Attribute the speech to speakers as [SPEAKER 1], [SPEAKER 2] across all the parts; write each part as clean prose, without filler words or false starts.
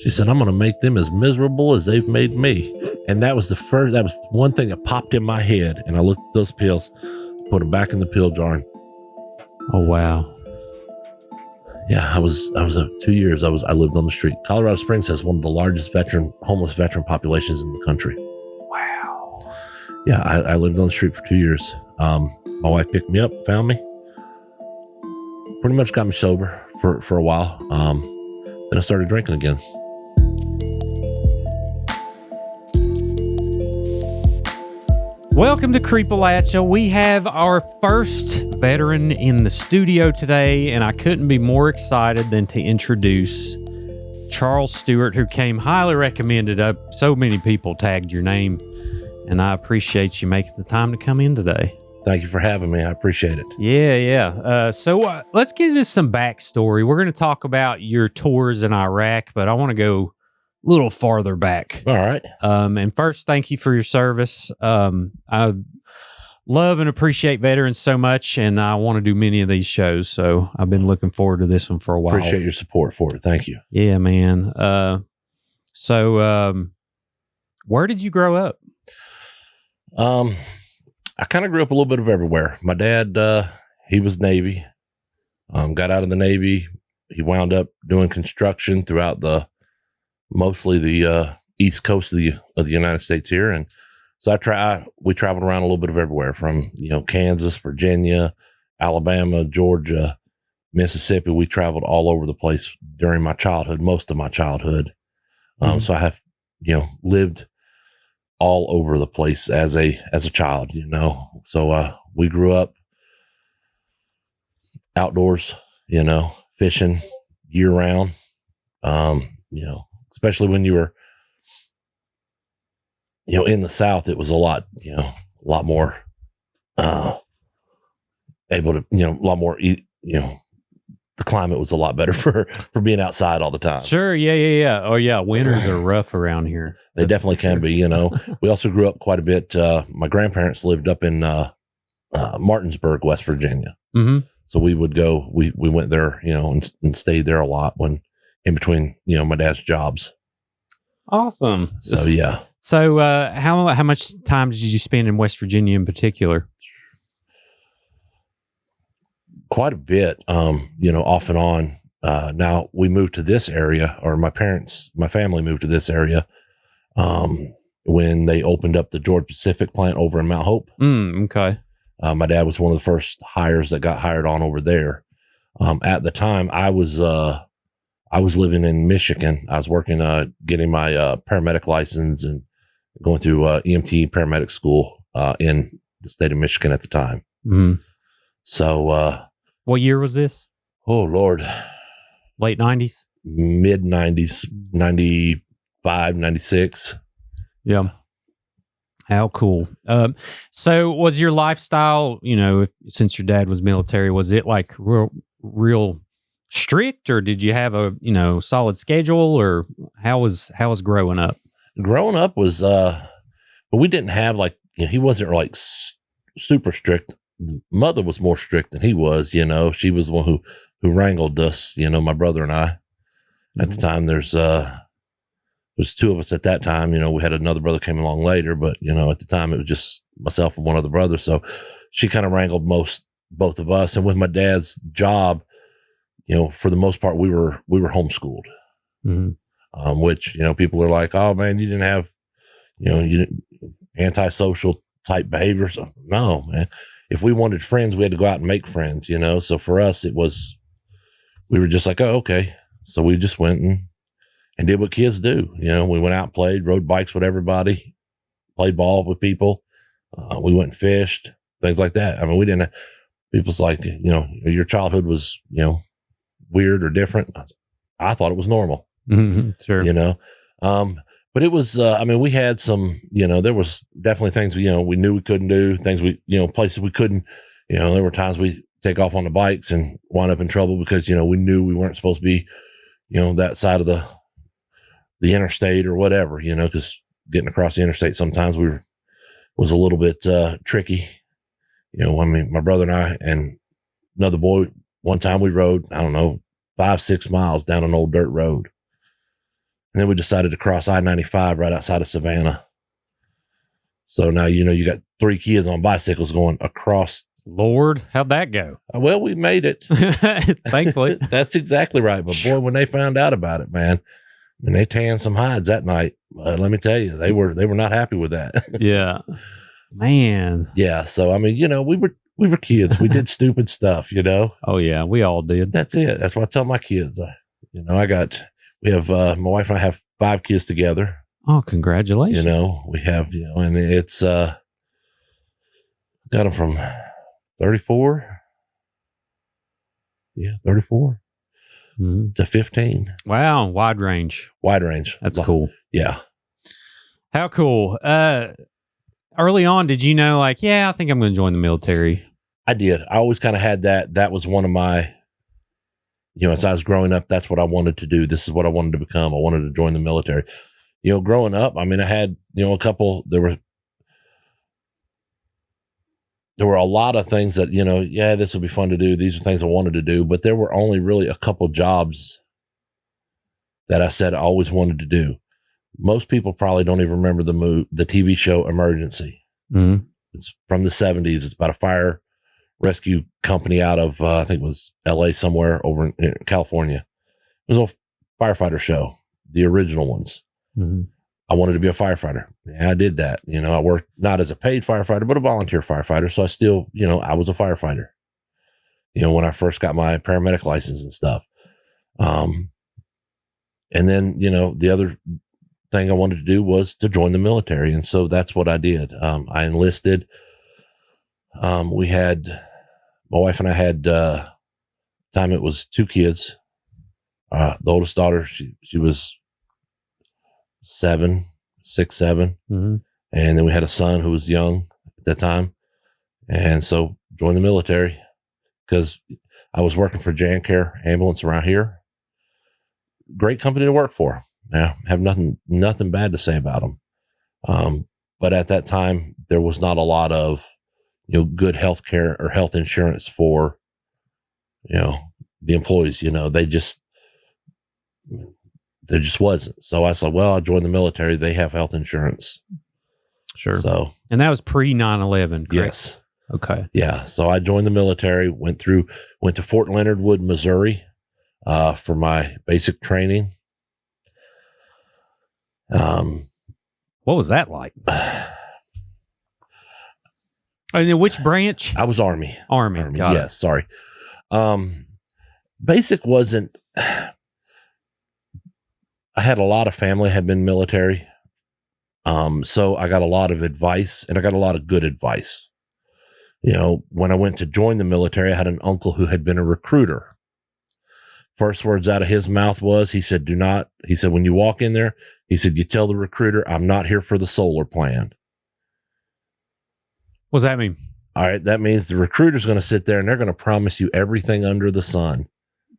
[SPEAKER 1] She said, I'm going to make them as miserable as they've made me. And that was one thing that popped in my head. And I looked at those pills, put them back in the pill jar. And,
[SPEAKER 2] oh, wow.
[SPEAKER 1] yeah, I was 2 years. I lived on the street. Colorado Springs has one of the largest homeless veteran populations in the country.
[SPEAKER 2] Wow.
[SPEAKER 1] Yeah, I lived on the street for 2 years. My wife picked me up, found me, pretty much got me sober for a while. Then I started drinking again.
[SPEAKER 2] Welcome to Creepalachia. We have our first veteran in the studio today, and I couldn't be more excited than to introduce Charles Stewart, who came highly recommended. So many people tagged your name, and I appreciate you making the time to come in today.
[SPEAKER 1] Thank you for having me. I appreciate it.
[SPEAKER 2] Yeah. So let's get into some backstory. We're going to talk about your tours in Iraq, but I want to go a little farther back.
[SPEAKER 1] All right.
[SPEAKER 2] And first, thank you for your service. I love and appreciate veterans so much, and I want to do many of these shows. So I've been looking forward to this one for a while.
[SPEAKER 1] Appreciate your support for it. Thank you.
[SPEAKER 2] Yeah, man. So where did you grow up?
[SPEAKER 1] I kind of grew up a little bit of everywhere. My dad, he was Navy, got out of the Navy. He wound up doing construction throughout mostly the East Coast of the United States here. And so we traveled around a little bit of everywhere from, Kansas, Virginia, Alabama, Georgia, Mississippi. We traveled all over the place during my childhood, most of my childhood. So I have, lived all over the place as a child, So we grew up outdoors, fishing year round. Especially when you were, in the South, it was a lot more able to, a lot more, the climate was a lot better for being outside all the time.
[SPEAKER 2] Sure. Yeah. Oh, yeah. Winters are rough around here.
[SPEAKER 1] They definitely can be, We also grew up quite a bit. My grandparents lived up in Martinsburg, West Virginia.
[SPEAKER 2] Mm-hmm.
[SPEAKER 1] So we would go, we went there, and stayed there a lot when in between, my dad's jobs.
[SPEAKER 2] Awesome.
[SPEAKER 1] So, yeah.
[SPEAKER 2] So how much time did you spend in West Virginia in particular?
[SPEAKER 1] Quite a bit, off and on. Now we moved to this area, or my family moved to this area when they opened up the Georgia Pacific plant over in Mount Hope.
[SPEAKER 2] Okay.
[SPEAKER 1] My dad was one of the first hires that got hired on over there. At the time, I was living in Michigan. I was working, getting my paramedic license and going through EMT paramedic school in the state of Michigan at the time.
[SPEAKER 2] Mm-hmm.
[SPEAKER 1] So,
[SPEAKER 2] what year was this?
[SPEAKER 1] Oh, Lord.
[SPEAKER 2] Late 90s?
[SPEAKER 1] Mid 90s, 95, 96.
[SPEAKER 2] Yeah. How cool. So was your lifestyle, since your dad was military, was it like real strict, or did you have a, solid schedule, or how was growing up?
[SPEAKER 1] Growing up was, but we didn't have he wasn't like super strict. Mother was more strict than he was, she was the one who wrangled us, my brother and I. At the time, there's two of us at that time. We had another brother came along later, but at the time it was just myself and one other brother. So she kind of wrangled both of us. And with my dad's job, for the most part, we were homeschooled, which people are like, oh man, you didn't have antisocial type behavior. So no, man. If we wanted friends, we had to go out and make friends, So for us, we were just like, oh, okay. So we just went and did what kids do. We went out, played, rode bikes with everybody, played ball with people. We went and fished, things like that. I mean, we didn't, people's like, your childhood was, weird or different. I thought it was normal,
[SPEAKER 2] Sure.
[SPEAKER 1] But it was, we had some, there was definitely things, we knew we couldn't do, things places we couldn't, there were times we take off on the bikes and wind up in trouble because, we knew we weren't supposed to be, that side of the interstate or whatever, because getting across the interstate sometimes was a little bit tricky. My brother and I and another boy, one time we rode, 5-6 miles down an old dirt road. And then we decided to cross I-95 right outside of Savannah. So now, you got 3 kids on bicycles going across.
[SPEAKER 2] Lord, how'd that go?
[SPEAKER 1] Well, we made it.
[SPEAKER 2] Thankfully.
[SPEAKER 1] That's exactly right. But boy, when they found out about it, man, and they tanned some hides that night, let me tell you, they were not happy with that.
[SPEAKER 2] Yeah. Man.
[SPEAKER 1] Yeah. So, I mean, we were kids. We did stupid stuff,
[SPEAKER 2] Oh, yeah. We all did.
[SPEAKER 1] That's it. That's what I tell my kids. We have, my wife and I have 5 kids together.
[SPEAKER 2] Oh, congratulations.
[SPEAKER 1] We have, and it's, got them from 34. Yeah, 34 to 15.
[SPEAKER 2] Wow. Wide range. That's cool.
[SPEAKER 1] Yeah.
[SPEAKER 2] How cool. Early on, did you know, I think I'm going to join the military?
[SPEAKER 1] I did. I always kind of had that. That was one of my, as I was growing up, that's what I wanted to do. This is what I wanted to become. I wanted to join the military. Growing up, I mean, I had, a couple, there were a lot of things that, this would be fun to do. These are things I wanted to do, but there were only really a couple jobs that I said I always wanted to do. Most people probably don't even remember the TV show Emergency.
[SPEAKER 2] Mm-hmm.
[SPEAKER 1] It's from the 70s. It's about a fire rescue company out of, I think it was LA somewhere over in California. It was a firefighter show, the original ones.
[SPEAKER 2] Mm-hmm.
[SPEAKER 1] I wanted to be a firefighter. Yeah, I did that. I worked not as a paid firefighter, but a volunteer firefighter. So I still, I was a firefighter, when I first got my paramedic license and stuff. And then, the other thing I wanted to do was to join the military. And so that's what I did. I enlisted. My wife and I had, at the time it was 2 kids. The oldest daughter, she was 6, 7.
[SPEAKER 2] Mm-hmm.
[SPEAKER 1] And then we had a son who was young at that time. And so joined the military because I was working for Jan Care Ambulance around here. Great company to work for. Yeah, have nothing bad to say about them. But at that time, there was not a lot of, good health care or health insurance for, the employees. There just wasn't. So I said, well, I joined the military. They have health insurance.
[SPEAKER 2] Sure.
[SPEAKER 1] So,
[SPEAKER 2] and that was pre 9/11, correct?
[SPEAKER 1] Yes.
[SPEAKER 2] Okay.
[SPEAKER 1] Yeah. So I joined the military, went to Fort Leonard Wood, Missouri, for my basic training.
[SPEAKER 2] What was that like? And then which branch?
[SPEAKER 1] I was Army.
[SPEAKER 2] Army.
[SPEAKER 1] Yes. Sorry. Basic wasn't, I had a lot of family had been military. So I got a lot of advice, and I got a lot of good advice. When I went to join the military, I had an uncle who had been a recruiter. First words out of his mouth was, he said, when you walk in there, he said, you tell the recruiter, I'm not here for the solar plan.
[SPEAKER 2] What does that mean?
[SPEAKER 1] All right. That means the recruiter's going to sit there and they're going to promise you everything under the sun.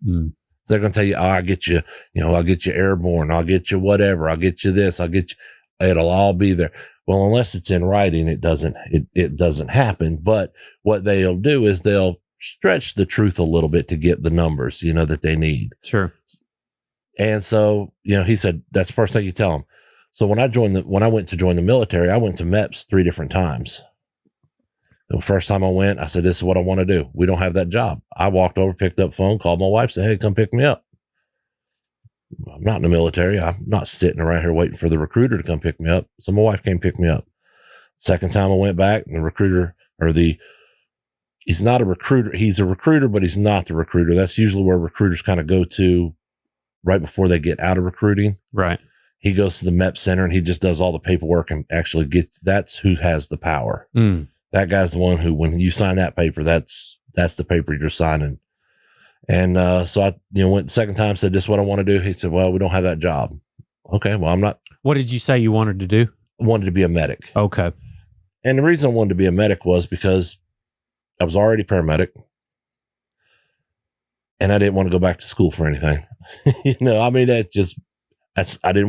[SPEAKER 2] Mm.
[SPEAKER 1] They're going to tell you, I'll get you, I'll get you airborne. I'll get you whatever. I'll get you this. It'll all be there. Well, unless it's in writing, it doesn't happen. But what they'll do is they'll stretch the truth a little bit to get the numbers, that they need.
[SPEAKER 2] Sure.
[SPEAKER 1] And so, he said, that's the first thing you tell them. So when I went to join the military, I went to MEPS 3 different times. The first time I went, I said, this is what I want to do. We don't have that job. I walked over, picked up the phone, called my wife, said, hey, come pick me up. I'm not in the military. I'm not sitting around here waiting for the recruiter to come pick me up. So my wife came pick me up. Second time I went back, and the recruiter, he's not a recruiter. He's a recruiter, but he's not the recruiter. That's usually where recruiters kind of go to right before they get out of recruiting.
[SPEAKER 2] Right.
[SPEAKER 1] He goes to the MEP center and he just does all the paperwork and actually that's who has the power.
[SPEAKER 2] Mm.
[SPEAKER 1] That guy's the one who, when you sign that paper, that's the paper you're signing. And so I, went the second time, said, this is what I want to do. He said, well, we don't have that job. Okay, well, I'm not.
[SPEAKER 2] What did you say you wanted to do?
[SPEAKER 1] I wanted to be a medic.
[SPEAKER 2] Okay.
[SPEAKER 1] And the reason I wanted to be a medic was because I was already paramedic. And I didn't want to go back to school for anything. I didn't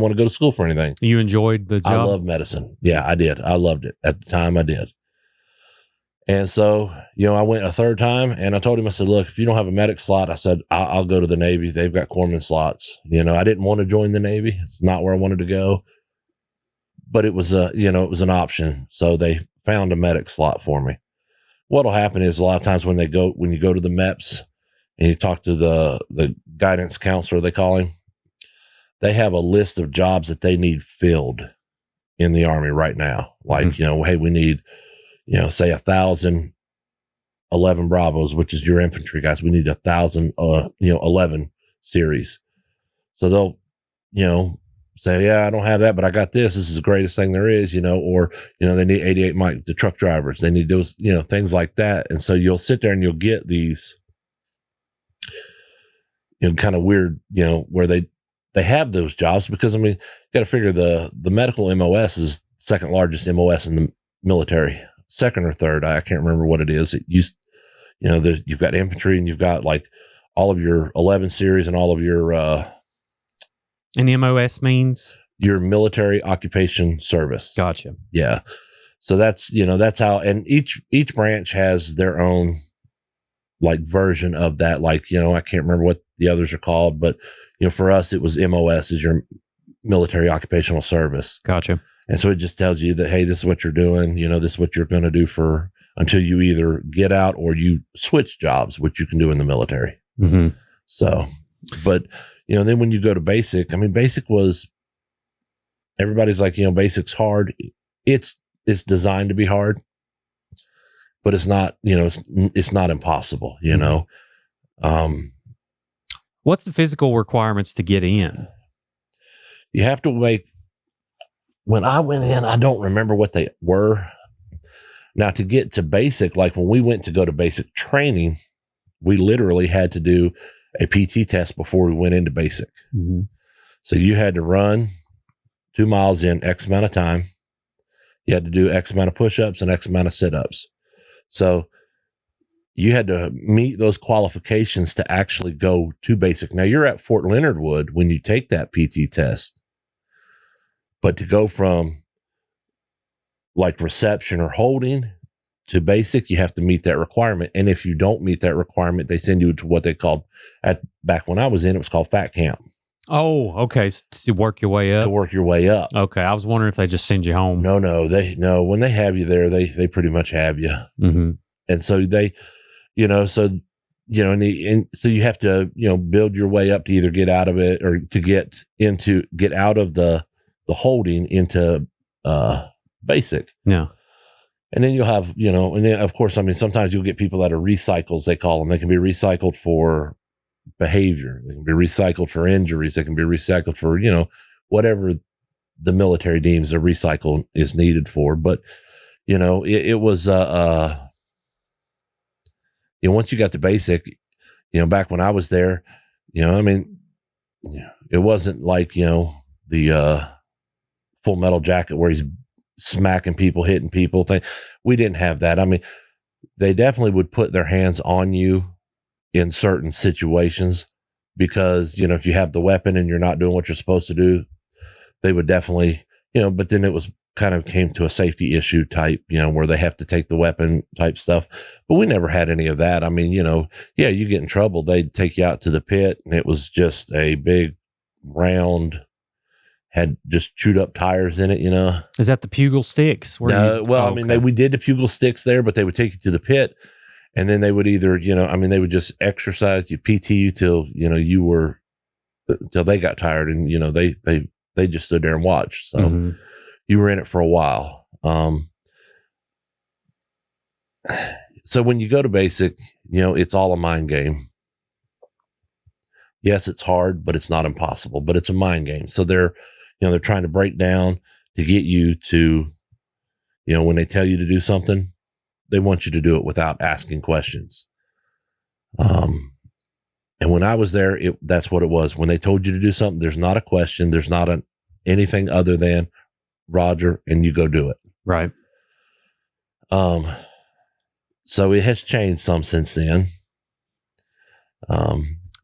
[SPEAKER 1] want to go to school for anything.
[SPEAKER 2] You enjoyed the job?
[SPEAKER 1] I love medicine. Yeah, I did. I loved it. At the time, I did. And so, I went a third time and I told him, I said, look, if you don't have a medic slot, I said, I'll go to the Navy. They've got corpsman slots. I didn't want to join the Navy. It's not where I wanted to go, but it was it was an option. So they found a medic slot for me. What'll happen is a lot of times when you go to the MEPS and you talk to the guidance counselor, they call him, they have a list of jobs that they need filled in the Army right now. Like, hey, we need, say 1,000 11 Bravos, which is your infantry guys. We need 1,000, 11 series. So they'll, say, yeah, I don't have that, but I got this. This is the greatest thing there is, or, they need 88 Mike, the truck drivers. They need those, things like that. And so you'll sit there and you'll get these, kind of weird, where they have those jobs because, you got to figure the medical MOS is second largest MOS in the military, second or third. I can't remember what it is. It used, you've got infantry and you've got like all of your 11 series and all of your,
[SPEAKER 2] and MOS means
[SPEAKER 1] your military occupation service.
[SPEAKER 2] Gotcha.
[SPEAKER 1] Yeah. So that's, that's how, and each branch has their own like version of that. Like, I can't remember what the others are called, but for us, it was MOS is your military occupational service.
[SPEAKER 2] Gotcha.
[SPEAKER 1] And so it just tells you that, hey, this is what you're doing. This is what you're going to do until you either get out or you switch jobs, which you can do in the military.
[SPEAKER 2] Mm-hmm.
[SPEAKER 1] So, but, then when you go to basic, basic was, everybody's like, basic's hard. It's designed to be hard, but it's not, it's not impossible,
[SPEAKER 2] What's the physical requirements to get in?
[SPEAKER 1] You have to when I went in, I don't remember what they were. Now to get to basic, like when we went to go to basic training, we literally had to do a PT test before we went into basic.
[SPEAKER 2] Mm-hmm.
[SPEAKER 1] So you had to run 2 miles in X amount of time. You had to do X amount of push-ups and X amount of sit-ups. So you had to meet those qualifications to actually go to basic. Now you're at Fort Leonard Wood when you take that PT test, but to go from like reception or holding to basic, you have to meet that requirement. And if you don't meet that requirement, they send you to what they called back when I was in, it was called fat camp.
[SPEAKER 2] Oh, okay. So to work your way up.
[SPEAKER 1] To work your way up.
[SPEAKER 2] Okay. I was wondering if they just send you home.
[SPEAKER 1] No. When they have you there, they pretty much have you.
[SPEAKER 2] Mm-hmm.
[SPEAKER 1] And so and so you have to, build your way up to either get out of it or to get out of the holding into, basic.
[SPEAKER 2] Yeah.
[SPEAKER 1] And then you'll have, and then of course, sometimes you'll get people that are recycles, they call them. They can be recycled for behavior. They can be recycled for injuries. They can be recycled for, whatever the military deems a recycle is needed for. But, it was, once you got to basic, back when I was there, it wasn't like, the Full Metal Jacket where he's smacking people, hitting people thing. We didn't have that. They definitely would put their hands on you in certain situations because, if you have the weapon and you're not doing what you're supposed to do, they would definitely, but then it was kind of came to a safety issue type, where they have to take the weapon type stuff. But we never had any of that. Yeah, you get in trouble. They'd take you out to the pit and it was just a big round, had just chewed up tires in it,
[SPEAKER 2] Is that the Pugil sticks?
[SPEAKER 1] We did the Pugil sticks there, but they would take you to the pit and then they would either, they would just exercise you, PT you till, till they got tired and, they just stood there and watched. So
[SPEAKER 2] mm-hmm.
[SPEAKER 1] You were in it for a while. So when you go to basic, it's all a mind game. Yes, it's hard, but it's not impossible, but it's a mind game. So they're trying to break down to get you to, when they tell you to do something, they want you to do it without asking questions. And when I was there, that's what it was. When they told you to do something, there's not a question. There's not anything other than Roger, and you go do it.
[SPEAKER 2] Right.
[SPEAKER 1] So it has changed some since then.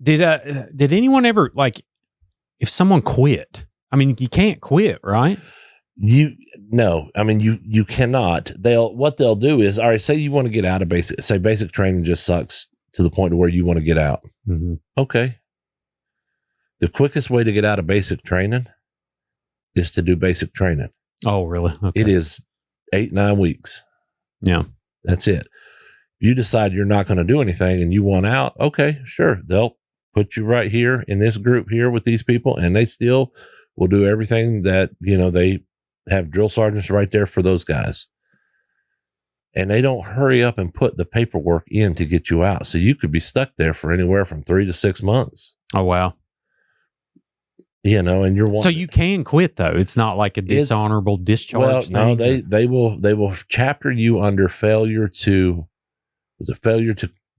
[SPEAKER 2] Did anyone ever, like, if someone quit, you can't quit, right?
[SPEAKER 1] No, I mean you cannot. What they'll do is, all right, say you want to get out of basic training just sucks to the point to where you want to get out.
[SPEAKER 2] Mm-hmm.
[SPEAKER 1] Okay. The quickest way to get out of basic training is to do basic training.
[SPEAKER 2] Oh, really? Okay.
[SPEAKER 1] It is 8-9 weeks.
[SPEAKER 2] Yeah.
[SPEAKER 1] That's it. You decide you're not going to do anything and you want out. Okay, sure. They'll put you right here in this group here with these people, and they still will do everything that, they have drill sergeants right there for those guys. And they don't hurry up and put the paperwork in to get you out. So you could be stuck there for anywhere from 3 to 6 months.
[SPEAKER 2] Oh, wow.
[SPEAKER 1] And you're
[SPEAKER 2] so you can quit though. It's not like a dishonorable discharge thing.
[SPEAKER 1] No, they will chapter you under failure to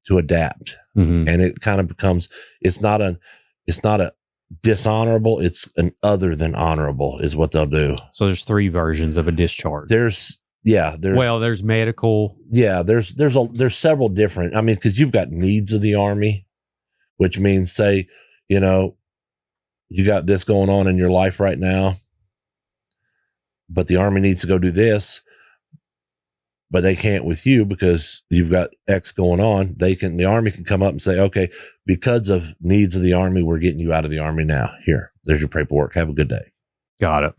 [SPEAKER 1] adapt.
[SPEAKER 2] Mm-hmm.
[SPEAKER 1] And it kind of becomes, it's not a dishonorable, it's an other than honorable is what they'll do.
[SPEAKER 2] So there's 3 versions of a discharge.
[SPEAKER 1] There's
[SPEAKER 2] medical.
[SPEAKER 1] Yeah, there's several different. I mean, because you've got needs of the Army, which means, say, you got this going on in your life right now, but the Army needs to go do this, but they can't with you because you've got X going on. The Army can come up and say, okay, because of needs of the Army, we're getting you out of the Army now. Here, there's your paperwork. Have a good day.
[SPEAKER 2] Got it.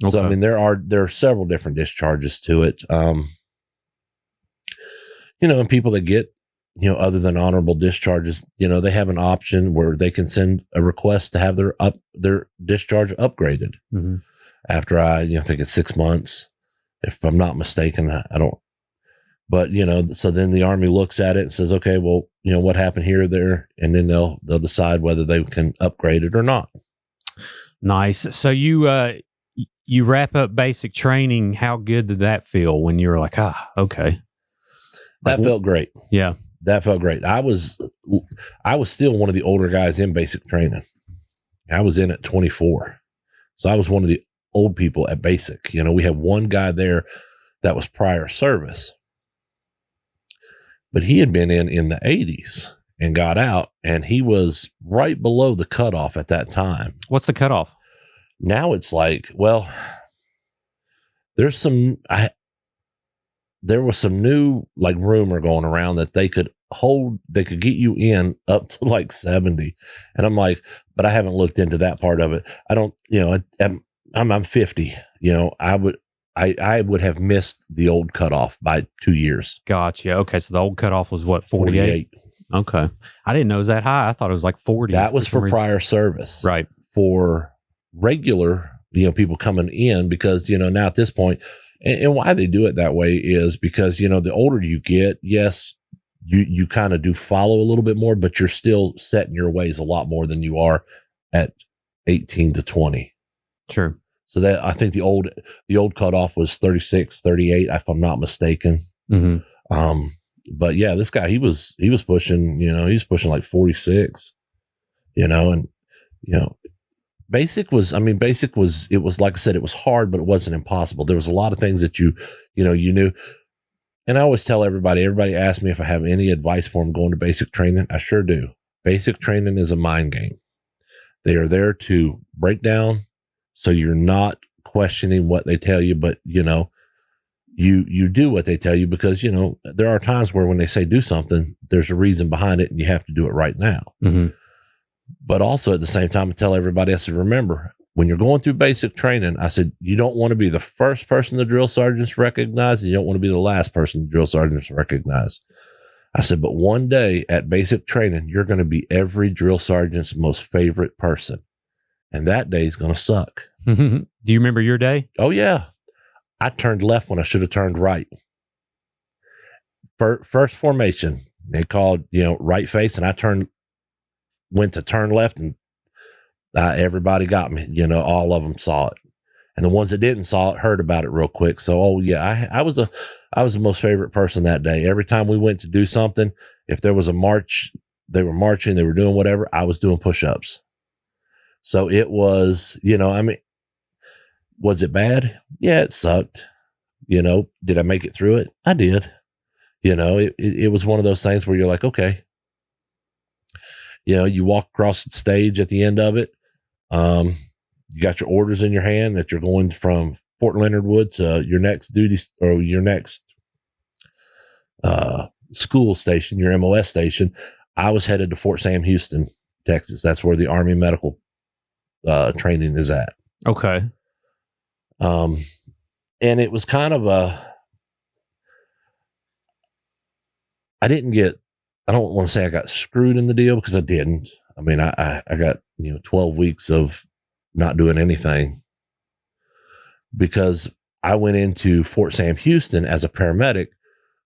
[SPEAKER 2] Okay.
[SPEAKER 1] So, I mean, there are several different discharges to it. And people that get, other than honorable discharges, they have an option where they can send a request to have their discharge upgraded.
[SPEAKER 2] Mm-hmm.
[SPEAKER 1] After I think it's 6 months, if I'm not mistaken. I don't, but so then the Army looks at it and says, okay, well, what happened here or there, and then they'll decide whether they can upgrade it or not.
[SPEAKER 2] Nice. So you wrap up basic training. How good did that feel when you were like, okay?
[SPEAKER 1] That felt great.
[SPEAKER 2] Yeah.
[SPEAKER 1] That felt great. I was still one of the older guys in basic training. I was in at 24. So I was one of the old people at basic. We had one guy there that was prior service, but he had been in the 80s and got out, and he was right below the cutoff at that time.
[SPEAKER 2] What's the cutoff?
[SPEAKER 1] Now it's like, well, there was some new rumor going around that they could get you in up to like 70. And I'm like, but I haven't looked into that part of it. I don't, I'm 50, I would have missed the old cutoff by 2 years.
[SPEAKER 2] Gotcha. Okay. So the old cutoff was what? 48? Okay. I didn't know it was that high. I thought it was like 40.
[SPEAKER 1] That was for prior service.
[SPEAKER 2] Right.
[SPEAKER 1] For regular, people coming in, because, now at this point, and why they do it that way is because, the older you get, yes, you kind of do follow a little bit more, but you're still set in your ways a lot more than you are at 18 to 20.
[SPEAKER 2] Sure.
[SPEAKER 1] So that, I think the old cutoff was 36, 38, if I'm not mistaken.
[SPEAKER 2] Mm-hmm.
[SPEAKER 1] But yeah, this guy, he was pushing, he was pushing like 46, and, basic was, it was, like I said, it was hard, but it wasn't impossible. There was a lot of things that you knew. And I always tell everybody asks me if I have any advice for them going to basic training. I sure do. Basic training is a mind game. They are there to break down, so you're not questioning what they tell you, but you do what they tell you, because there are times where when they say do something, there's a reason behind it, and you have to do it right now.
[SPEAKER 2] Mm-hmm.
[SPEAKER 1] But also at the same time, I tell everybody, I said, remember, when you're going through basic training, I said, you don't want to be the first person the drill sergeants recognize, and you don't want to be the last person the drill sergeants recognize. I said, but one day at basic training, you're going to be every drill sergeant's most favorite person. And that day is going to suck.
[SPEAKER 2] Mm-hmm. Do you remember your day?
[SPEAKER 1] Oh, yeah. I turned left when I should have turned right. First formation, they called, right face, and I went to turn left, and everybody got me. All of them saw it, and the ones that didn't saw it heard about it real quick. So, I was the most favorite person that day. Every time we went to do something, if there was a march, they were marching, they were doing whatever, I was doing push-ups. So it was, was it bad? Yeah, it sucked. Did I make it through it? I did. It was one of those things where you're like, okay. You walk across the stage at the end of it. You got your orders in your hand that you're going from Fort Leonard Wood to your next duty or your next school station, your MOS station, I was headed to Fort Sam Houston, Texas. That's where the Army medical training is at.
[SPEAKER 2] Okay.
[SPEAKER 1] And it was kind of I don't want to say I got screwed in the deal, because I didn't. I mean, I got, 12 weeks of not doing anything, because I went into Fort Sam Houston as a paramedic,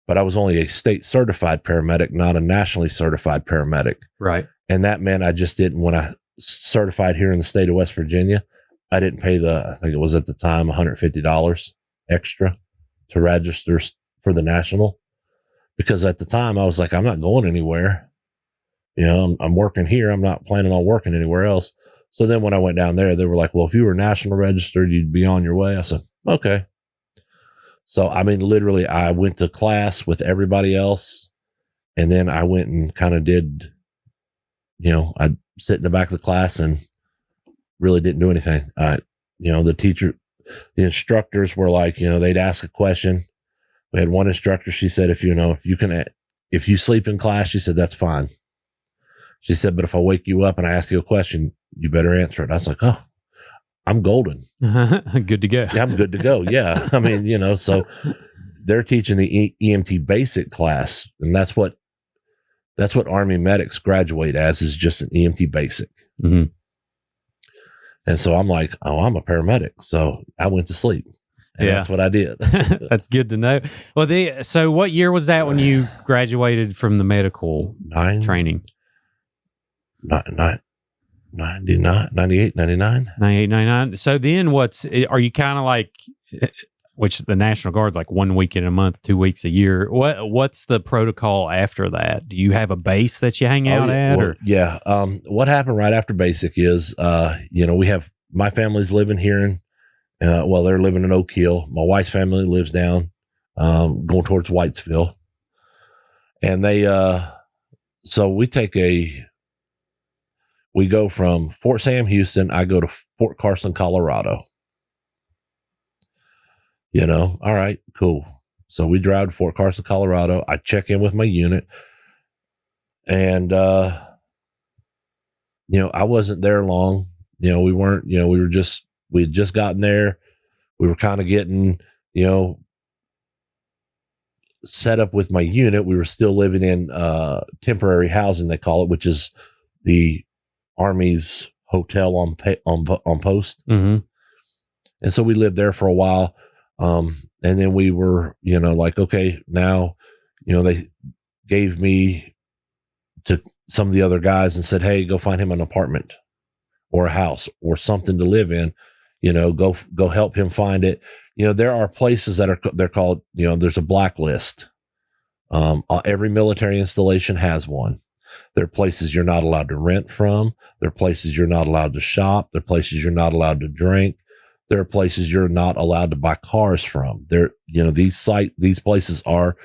[SPEAKER 1] but I was only a state certified paramedic, not a nationally certified paramedic.
[SPEAKER 2] Right.
[SPEAKER 1] And that meant I just didn't, when I certified here in the state of West Virginia, I didn't pay I think it was at the time, $150 extra to register for the national, because at the time I was like, I'm not going anywhere. I'm working here. I'm not planning on working anywhere else. So then when I went down there, they were like, well, if you were national registered, you'd be on your way. I said, okay. So, I mean, literally, I went to class with everybody else, and then I went and kind of did, I'd sit in the back of the class and really didn't do anything. The instructors were like, they'd ask a question. We had one instructor. She said, if you sleep in class, she said, that's fine. She said, but if I wake you up and I ask you a question, you better answer it. I was like, oh, I'm golden.
[SPEAKER 2] Good to go.
[SPEAKER 1] Yeah, I'm good to go. Yeah. I mean, so they're teaching the EMT basic class, and that's what Army medics graduate as, is just an EMT basic.
[SPEAKER 2] Mm-hmm.
[SPEAKER 1] And so I'm like, oh, I'm a paramedic. So I went to sleep. And that's what I did.
[SPEAKER 2] That's good to know. Well, so what year was that when you graduated from the medical training?
[SPEAKER 1] 99, 98, 99.
[SPEAKER 2] 98, 99. So then are you kind of like, which the National Guard, like 1 week in a month, 2 weeks a year. What's the protocol after that? Do you have a base that you hang out at?
[SPEAKER 1] Well, yeah. What happened right after basic is, we have, my family's living here they're living in Oak Hill. My wife's family lives down, going towards Whitesville. And we go from Fort Sam Houston. I go to Fort Carson, Colorado. All right, cool. So we drive to Fort Carson, Colorado. I check in with my unit, and I wasn't there long. We weren't. We had just gotten there. We were kind of getting, set up with my unit. We were still living in temporary housing, they call it, which is the Army's hotel on post.
[SPEAKER 2] Mm-hmm.
[SPEAKER 1] And so we lived there for a while. And then we were, like, okay, now, they gave me to some of the other guys and said, hey, go find him an apartment or a house or something to live in, go help him find it. There are places they're called, there's a blacklist. Every military installation has one. There are places you're not allowed to rent from. There are places you're not allowed to shop. There are places you're not allowed to drink. There are places you're not allowed to buy cars from. These places are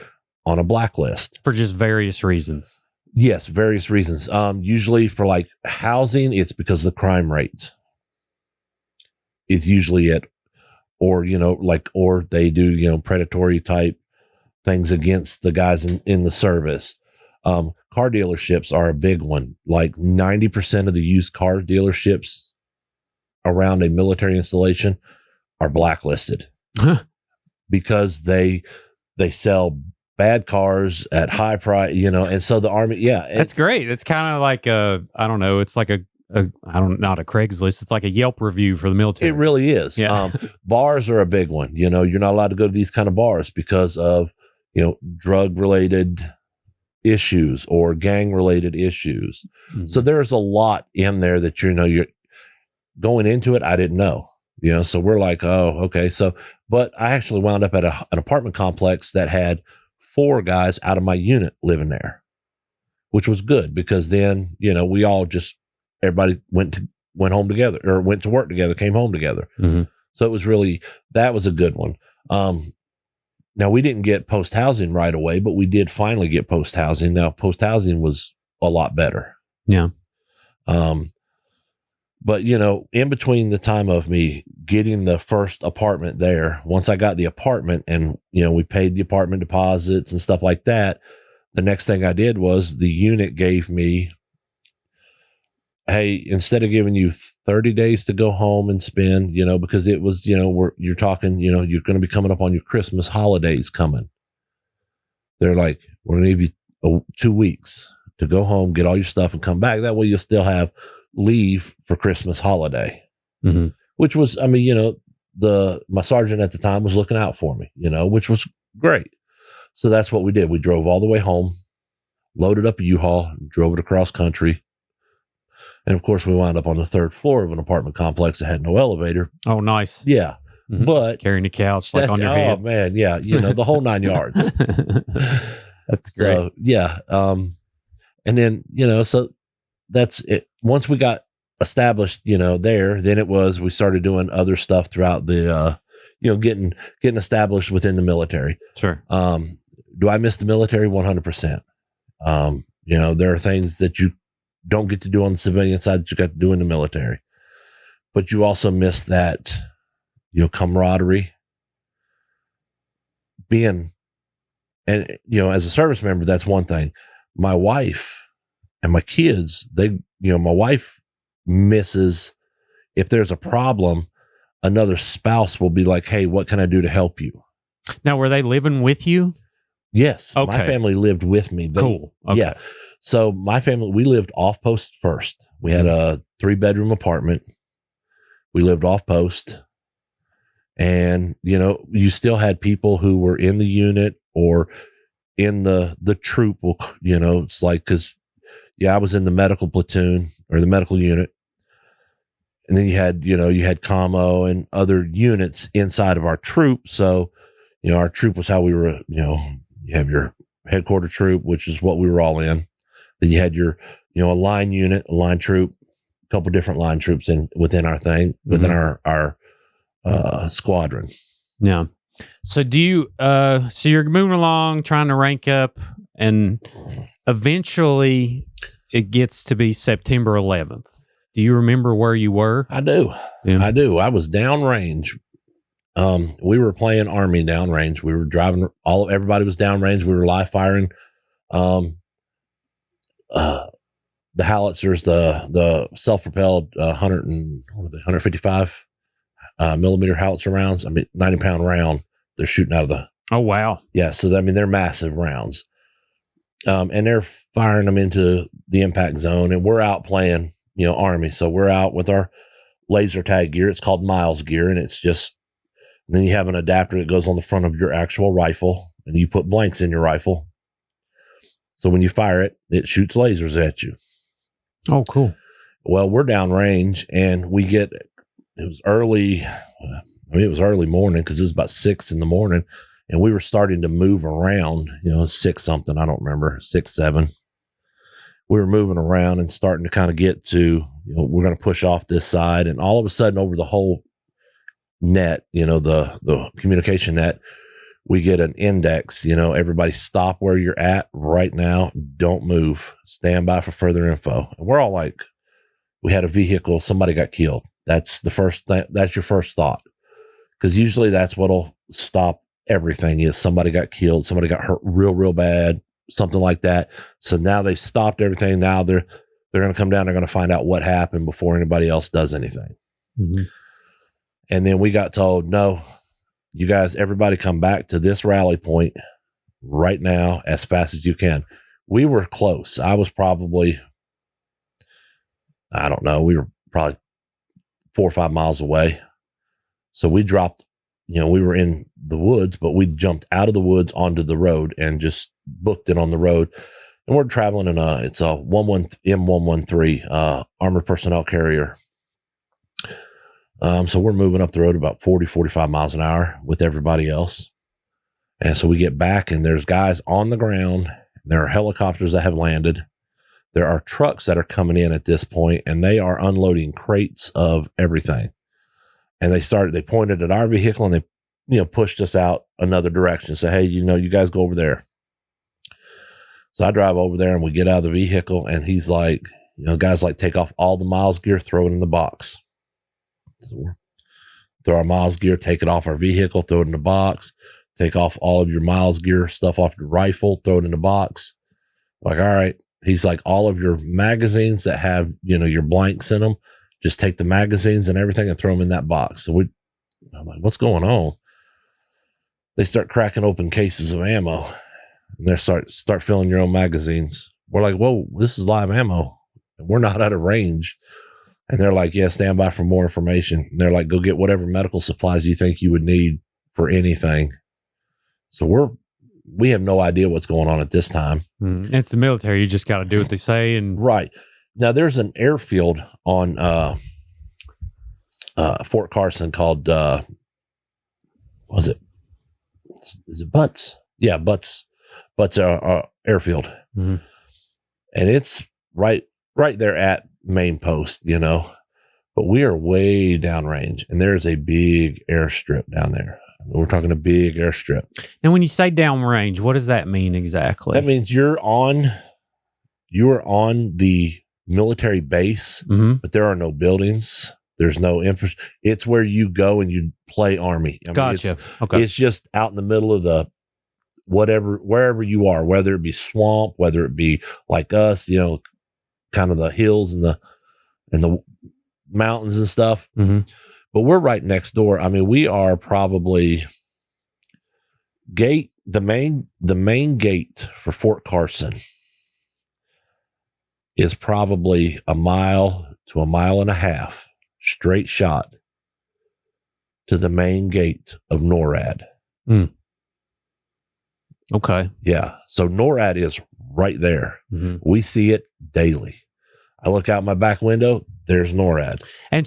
[SPEAKER 1] on a blacklist
[SPEAKER 2] for just various reasons.
[SPEAKER 1] Yes, various reasons. Usually for like housing, it's because the crime rate is usually or they do, predatory type things against the guys in the service. Car dealerships are a big one. Like 90% of the used car dealerships around a military installation are blacklisted because they sell bad cars at high price, and so the Army,
[SPEAKER 2] that's great. It's kind of like it's like not a Craigslist. It's like a Yelp review for the military.
[SPEAKER 1] It really is.
[SPEAKER 2] Yeah.
[SPEAKER 1] Bars are a big one. You're not allowed to go to these kind of bars because of, drug related issues or gang related issues. Mm-hmm. So there's a lot in there that, you're going into it. I didn't know, so we're like, oh, okay. So, but I actually wound up at an apartment complex that had 4 guys out of my unit living there, which was good because then, we all everybody went home together or went to work together, came home together.
[SPEAKER 2] Mm-hmm.
[SPEAKER 1] So it was that was a good one. Now we didn't get post housing right away, but we did finally get post housing. Now post housing was a lot better.
[SPEAKER 2] Yeah.
[SPEAKER 1] But in between the time of me getting the first apartment there. Once I got the apartment and, we paid the apartment deposits and stuff like that, the next thing I did was the unit gave me, hey, instead of giving you 30 days to go home and spend, because it was, you're talking, you're going to be coming up on your Christmas holidays coming. They're like, we're going to give you 2 weeks to go home, get all your stuff and come back. That way you'll still have leave for Christmas holiday, which was, my sergeant at the time was looking out for me, which was great. So that's what we did. We drove all the way home, loaded up a U-Haul, drove it across country. And of course we wound up on the 3rd floor of an apartment complex that had no elevator.
[SPEAKER 2] Oh, nice.
[SPEAKER 1] Yeah. But
[SPEAKER 2] carrying a couch like on your head.
[SPEAKER 1] Oh man. Yeah. The whole 9 yards.
[SPEAKER 2] That's great.
[SPEAKER 1] So, yeah. And then, so that's it. Once we got established, there, then it was, we started doing other stuff throughout the, getting established within the military.
[SPEAKER 2] Sure.
[SPEAKER 1] Do I miss the military? 100%. There are things that you don't get to do on the civilian side that you got to do in the military, but you also miss that, camaraderie, being, and, as a service member, that's one thing. My wife and my kids, my wife misses, if there's a problem, another spouse will be like, hey, what can I do to help you?
[SPEAKER 2] Now, were they living with you?
[SPEAKER 1] Yes.
[SPEAKER 2] Okay.
[SPEAKER 1] My family lived with me.
[SPEAKER 2] Cool. Okay.
[SPEAKER 1] Yeah. So my family, we lived off post first. We had a 3-bedroom apartment. We lived off post. And, you still had people who were in the unit or in the troop. It's like, cause I was in the medical platoon or the medical unit. And then you had commo and other units inside of our troop. So, our troop was how we were, you have your headquarter troop, which is what we were all in. Then you had your, a line unit, a line troop, a couple different line troops within our thing, within our squadron.
[SPEAKER 2] Yeah. So do you, so you're moving along, trying to rank up, and eventually it gets to be September 11th. Do you remember where you were?
[SPEAKER 1] I do. Yeah. I do. I was downrange. We were playing Army downrange. We were driving everybody was downrange. We were live firing, the howitzers, the self-propelled, 155, millimeter howitzer rounds. 90-pound round. They're shooting out of the.
[SPEAKER 2] Oh, wow.
[SPEAKER 1] Yeah. So, they're massive rounds. And they're firing them into the impact zone, and we're out playing, Army. So we're out with our laser tag gear. It's called Miles gear. And it's just, and then you have an adapter that goes on the front of your actual rifle, and you put blanks in your rifle. So when you fire it, it shoots lasers at you.
[SPEAKER 2] Oh, cool.
[SPEAKER 1] Well, we're downrange, and it was early. It was early morning because it was about 6 a.m, and we were starting to move around, 6 something. I don't remember, 6, 7. We were moving around and starting to kind of get to, we're going to push off this side. And all of a sudden over the whole net, the communication net, we get an index, everybody stop where you're at right now. Don't move. Stand by for further info. And we're all like, we had a vehicle. Somebody got killed. That's the first thing. That's your first thought. Because usually that's what'll stop everything is somebody got killed. Somebody got hurt real bad, something like that. So now they stopped everything. Now they're going to come down. They're going to find out what happened before anybody else does anything. Mm-hmm. And then we got told, no, you guys, everybody come back to this rally point right now as fast as you can. We were close. I was probably, I don't know, we were probably 4 or 5 miles away. So we dropped, we were in the woods, but we jumped out of the woods onto the road and just booked it on the road. And we're traveling in it's a M113 armored personnel carrier. So we're moving up the road about 40, 45 miles an hour with everybody else. And so we get back, and there's guys on the ground. There are helicopters that have landed. There are trucks that are coming in at this point, and they are unloading crates of everything. And they pointed at our vehicle, and they, pushed us out another direction. Say, hey, you guys go over there. So I drive over there, and we get out of the vehicle, and he's like, guys, like, take off all the Miles gear, throw it in the box. So we're throw our miles gear, take it off our vehicle, throw it in the box, take off all of your miles gear stuff off your rifle, throw it in the box. Like, all right. He's like, all of your magazines that have, your blanks in them, just take the magazines and everything and throw them in that box. So I'm like, what's going on? They start cracking open cases of ammo and they start filling your own magazines. We're like, whoa, this is live ammo. And we're not out of range. And they're like, yeah, stand by for more information. And they're like, go get whatever medical supplies you think you would need for anything. So we have no idea what's going on at this time.
[SPEAKER 2] It's the military. You just got to do what they say. And
[SPEAKER 1] right now, there's an airfield on Fort Carson called was it? Is it Butts? Yeah, Butts airfield, and it's right there at main post. But we are way downrange, and there's a big airstrip down there. We're talking a big airstrip.
[SPEAKER 2] And when you say downrange, what does that mean exactly?
[SPEAKER 1] That means you are on the military base, but there are no buildings. There's no infrastructure. It's where you go and you play Army.
[SPEAKER 2] Gotcha. Okay.
[SPEAKER 1] It's just out in the middle of the wherever you are, whether it be swamp, whether it be like us, kind of the hills and the mountains and stuff. But we're right next door. I mean, we are probably the main gate for Fort Carson is probably a mile to a mile and a half straight shot to the main gate of NORAD.
[SPEAKER 2] Okay.
[SPEAKER 1] Yeah. So NORAD is right there. We see it daily. I look out my back window, there's NORAD.
[SPEAKER 2] And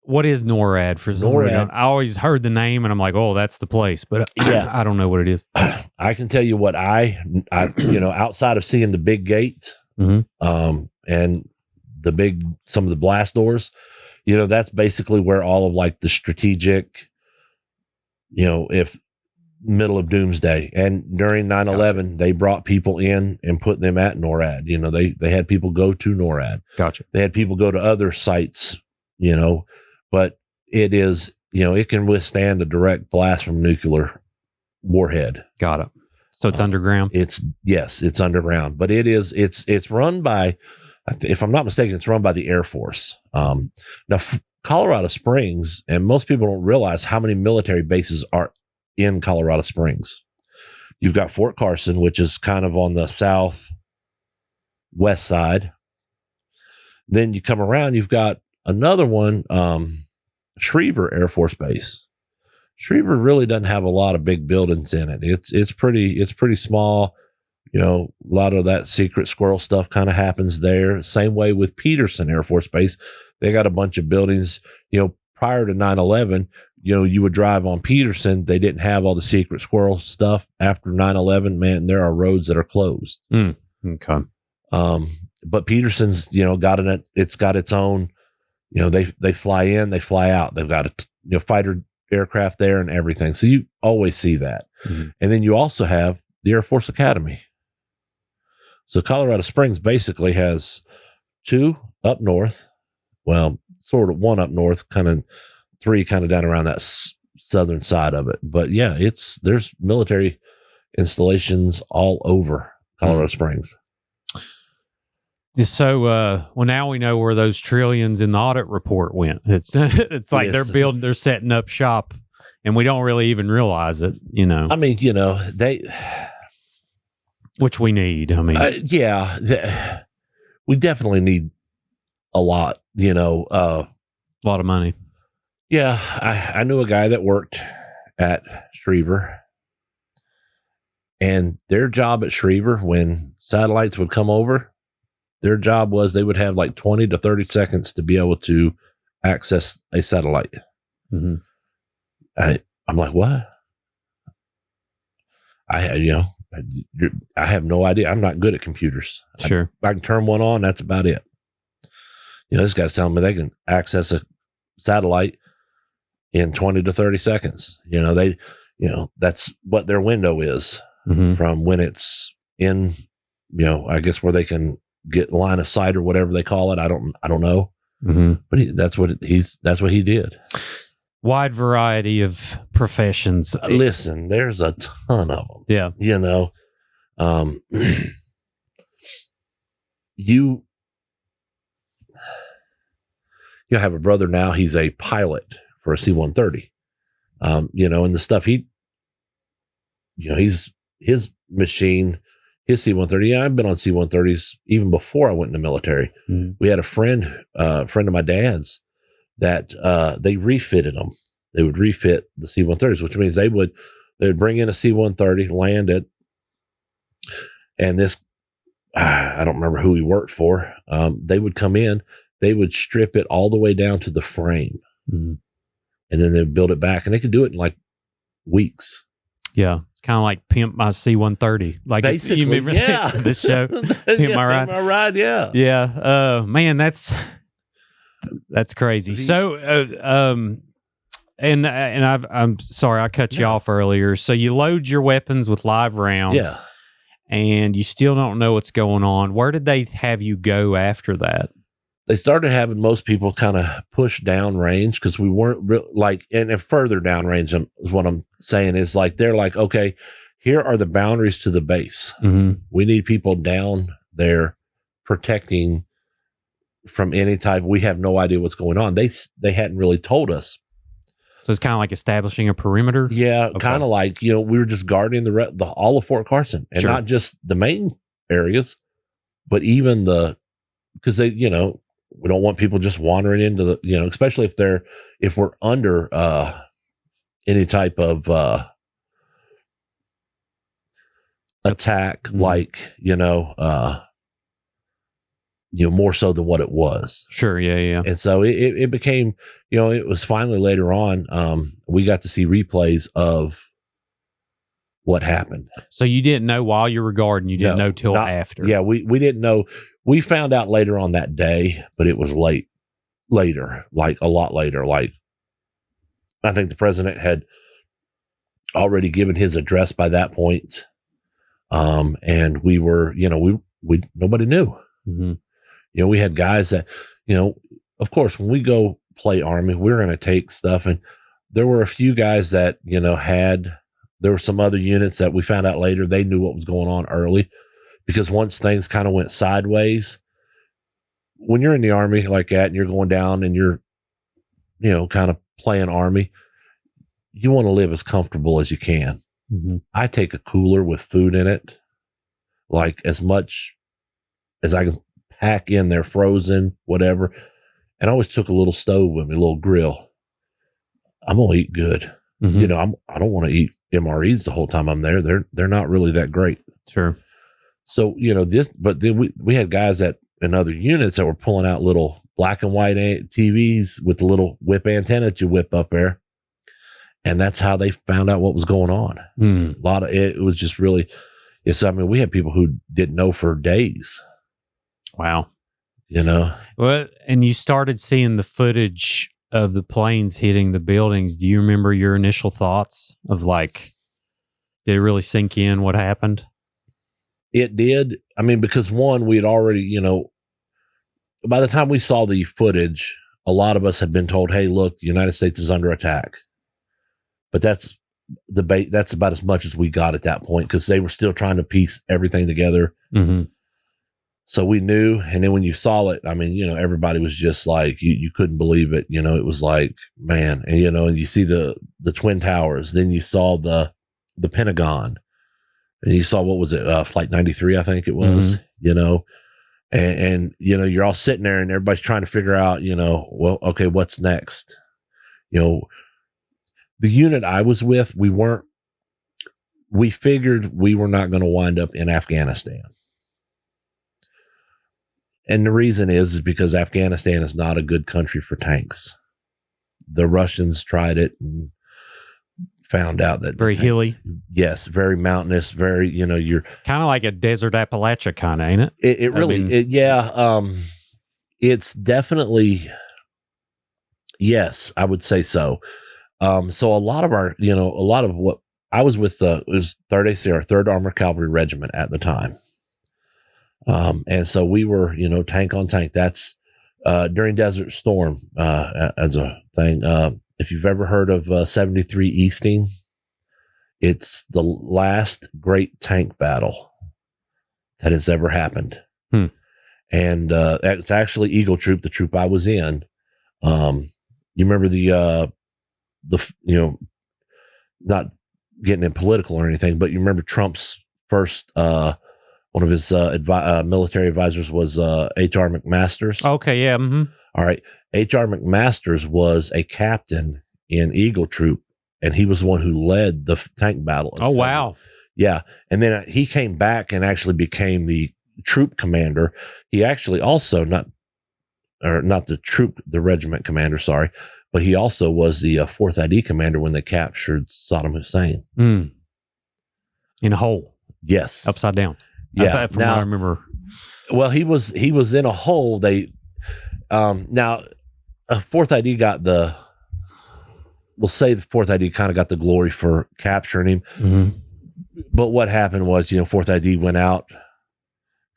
[SPEAKER 2] what is NORAD for NORAD? I always heard the name and I'm like, oh, that's the place, but yeah, I don't know what it is.
[SPEAKER 1] I can tell you what I outside of seeing the big gate, and some of the blast doors, that's basically where all of like the strategic, if middle of doomsday. And during 9/11, they brought people in and put them at NORAD. They had people go to NORAD.
[SPEAKER 2] Gotcha.
[SPEAKER 1] They had people go to other sites, but it is, it can withstand a direct blast from nuclear warhead.
[SPEAKER 2] Got it. So it's underground?
[SPEAKER 1] It's underground, but it's run by, if I'm not mistaken, it's run by the Air Force. Now, Colorado Springs, and most people don't realize how many military bases are in Colorado Springs. You've got Fort Carson, which is kind of on the southwest side. Then you come around, you've got another one, Schriever Air Force Base. Schriever really doesn't have a lot of big buildings in it. It's pretty small. A lot of that secret squirrel stuff kind of happens there. Same way with Peterson Air Force Base. They got a bunch of buildings, prior to 9/11, you would drive on Peterson. They didn't have all the secret squirrel stuff. After 9/11, man, there are roads that are closed.
[SPEAKER 2] Okay.
[SPEAKER 1] But Peterson's, it's got its own, they fly in, they fly out. They've got a fighter aircraft there and everything. So you always see that. And then you also have the Air Force Academy. So Colorado Springs basically has two up north. Well, sort of one up north, kind of three kind of down around that southern side of it. But yeah, there's military installations all over Colorado Springs.
[SPEAKER 2] So, now we know where those trillions in the audit report went. It's like
[SPEAKER 1] Yes.
[SPEAKER 2] they're setting up shop, and we don't really even realize it.
[SPEAKER 1] I mean,
[SPEAKER 2] Which we need. I mean,
[SPEAKER 1] we definitely need a lot.
[SPEAKER 2] a lot of money.
[SPEAKER 1] Yeah, I knew a guy that worked at Schriever, and their job at Schriever, when satellites would come over, their job was they would have like 20 to 30 seconds to be able to access a satellite. I'm like, what? I have no idea. I'm not good at computers.
[SPEAKER 2] Sure.
[SPEAKER 1] I can turn one on. That's about it. This guy's telling me they can access a satellite in 20 to 30 seconds. That's what their window is from when it's in, I guess where they can get line of sight or whatever they call it. I don't know. But that's what he did.
[SPEAKER 2] Wide variety of professions.
[SPEAKER 1] Listen, there's a ton of them.
[SPEAKER 2] Yeah.
[SPEAKER 1] You know, you have a brother now. He's a pilot for a C-130. You know, and the stuff he's his machine, his C-130. Yeah, I've been on C-130s even before I went in the military.
[SPEAKER 2] Mm-hmm.
[SPEAKER 1] We had a friend of my dad's that they refitted them. They would refit the C-130s, which means they would bring in a C-130, land it, and this, I don't remember who he worked for. They would come in, they would strip it all the way down to the frame, and then they'd build it back, and they could do it in like weeks.
[SPEAKER 2] Yeah, it's kind of like Pimp My C-130. Like
[SPEAKER 1] basically,
[SPEAKER 2] you remember the show, Pimp My Ride?
[SPEAKER 1] Pimp My Ride, yeah.
[SPEAKER 2] Yeah. Man, that's crazy. So, and I'm sorry I cut you off earlier. So you load your weapons with live rounds.
[SPEAKER 1] Yeah.
[SPEAKER 2] And you still don't know what's going on. Where did they have you go after that?
[SPEAKER 1] They started having most people kind of push down range because we weren't and further down range is what I'm saying is like, they're like, okay, here are the boundaries to the base.
[SPEAKER 2] Mm-hmm.
[SPEAKER 1] We need people down there protecting from any type. We have no idea what's going on. They hadn't really told us.
[SPEAKER 2] So it's kind of like establishing a perimeter?
[SPEAKER 1] Yeah,
[SPEAKER 2] okay.
[SPEAKER 1] Kind of like, we were just guarding all of Fort Carson, and not just the main areas, but even because they, we don't want people just wandering into the, especially if we're under any type of attack, like, more so than what it was.
[SPEAKER 2] Sure. Yeah.
[SPEAKER 1] And so it became, it was finally later on, we got to see replays of what happened.
[SPEAKER 2] So you didn't know while you were guarding, you didn't know till after.
[SPEAKER 1] Yeah. We didn't know. We found out later on that day, but it was later, like a lot later. Like, I think the president had already given his address by that point. And we were, we nobody knew.
[SPEAKER 2] Mm-hmm.
[SPEAKER 1] We had guys that, of course, when we go play Army, we're going to take stuff. And there were a few guys that, there were some other units that we found out later, they knew what was going on early, because once things kind of went sideways, when you're in the Army like that and you're going down and you're, kind of playing Army, you want to live as comfortable as you can.
[SPEAKER 2] Mm-hmm.
[SPEAKER 1] I take a cooler with food in it, like as much as I can pack in there, frozen, whatever. And I always took a little stove with me, a little grill. I'm going to eat good.
[SPEAKER 2] Mm-hmm.
[SPEAKER 1] I don't want to eat MREs the whole time I'm there. They're not really that great.
[SPEAKER 2] Sure.
[SPEAKER 1] So, but then we had guys in other units that were pulling out little black and white TVs with the little whip antenna that you whip up there. And that's how they found out what was going on.
[SPEAKER 2] Mm.
[SPEAKER 1] A lot of it was just really, we had people who didn't know for days.
[SPEAKER 2] Wow.
[SPEAKER 1] Well,
[SPEAKER 2] and you started seeing the footage of the planes hitting the buildings. Do you remember your initial thoughts of like, did it really sink in what happened?
[SPEAKER 1] It did. I mean, because one, we had already, by the time we saw the footage, a lot of us had been told, hey, look, the United States is under attack. But that's about as much as we got at that point, because they were still trying to piece everything together.
[SPEAKER 2] Mm-hmm.
[SPEAKER 1] So we knew. And then when you saw it, I mean, everybody was just like, you couldn't believe it. It was like, man, and, and you see the Twin Towers, then you saw the Pentagon, and you saw, what was it? Flight 93, I think it was, and you're all sitting there and everybody's trying to figure out, well, okay, what's next? The unit I was with, we figured we were not going to wind up in Afghanistan. And the reason is because Afghanistan is not a good country for tanks. The Russians tried it and found out that
[SPEAKER 2] very hilly.
[SPEAKER 1] Yes, very mountainous, very, you're
[SPEAKER 2] kind of like a desert Appalachia kind of, ain't it?
[SPEAKER 1] It really, it's definitely, yes, I would say so. So a lot of what I was with, it was 3rd ACR, 3rd Armored Cavalry Regiment at the time. And so we were, tank on tank. That's during Desert Storm as a thing. if you've ever heard of 73 Easting, it's the last great tank battle that has ever happened. And it's actually Eagle Troop, the troop I was in. You remember the not getting in political or anything, but you remember Trump's first, one of his military advisors was H.R. McMaster's.
[SPEAKER 2] Okay, yeah. Mm-hmm.
[SPEAKER 1] All right. H.R. McMaster's was a captain in Eagle Troop, and he was the one who led the tank battle.
[SPEAKER 2] Oh, wow.
[SPEAKER 1] Yeah. And then he came back and actually became the troop commander. He actually also, not the regiment commander, sorry, but he also was the 4th ID commander when they captured Saddam Hussein.
[SPEAKER 2] In a hole.
[SPEAKER 1] Yes.
[SPEAKER 2] Upside down.
[SPEAKER 1] Yeah.
[SPEAKER 2] From what I remember.
[SPEAKER 1] Well, he was in a hole. They, now, 4th ID got we'll say the 4th ID kind of got the glory for capturing him.
[SPEAKER 2] Mm-hmm.
[SPEAKER 1] But what happened was, 4th ID went out.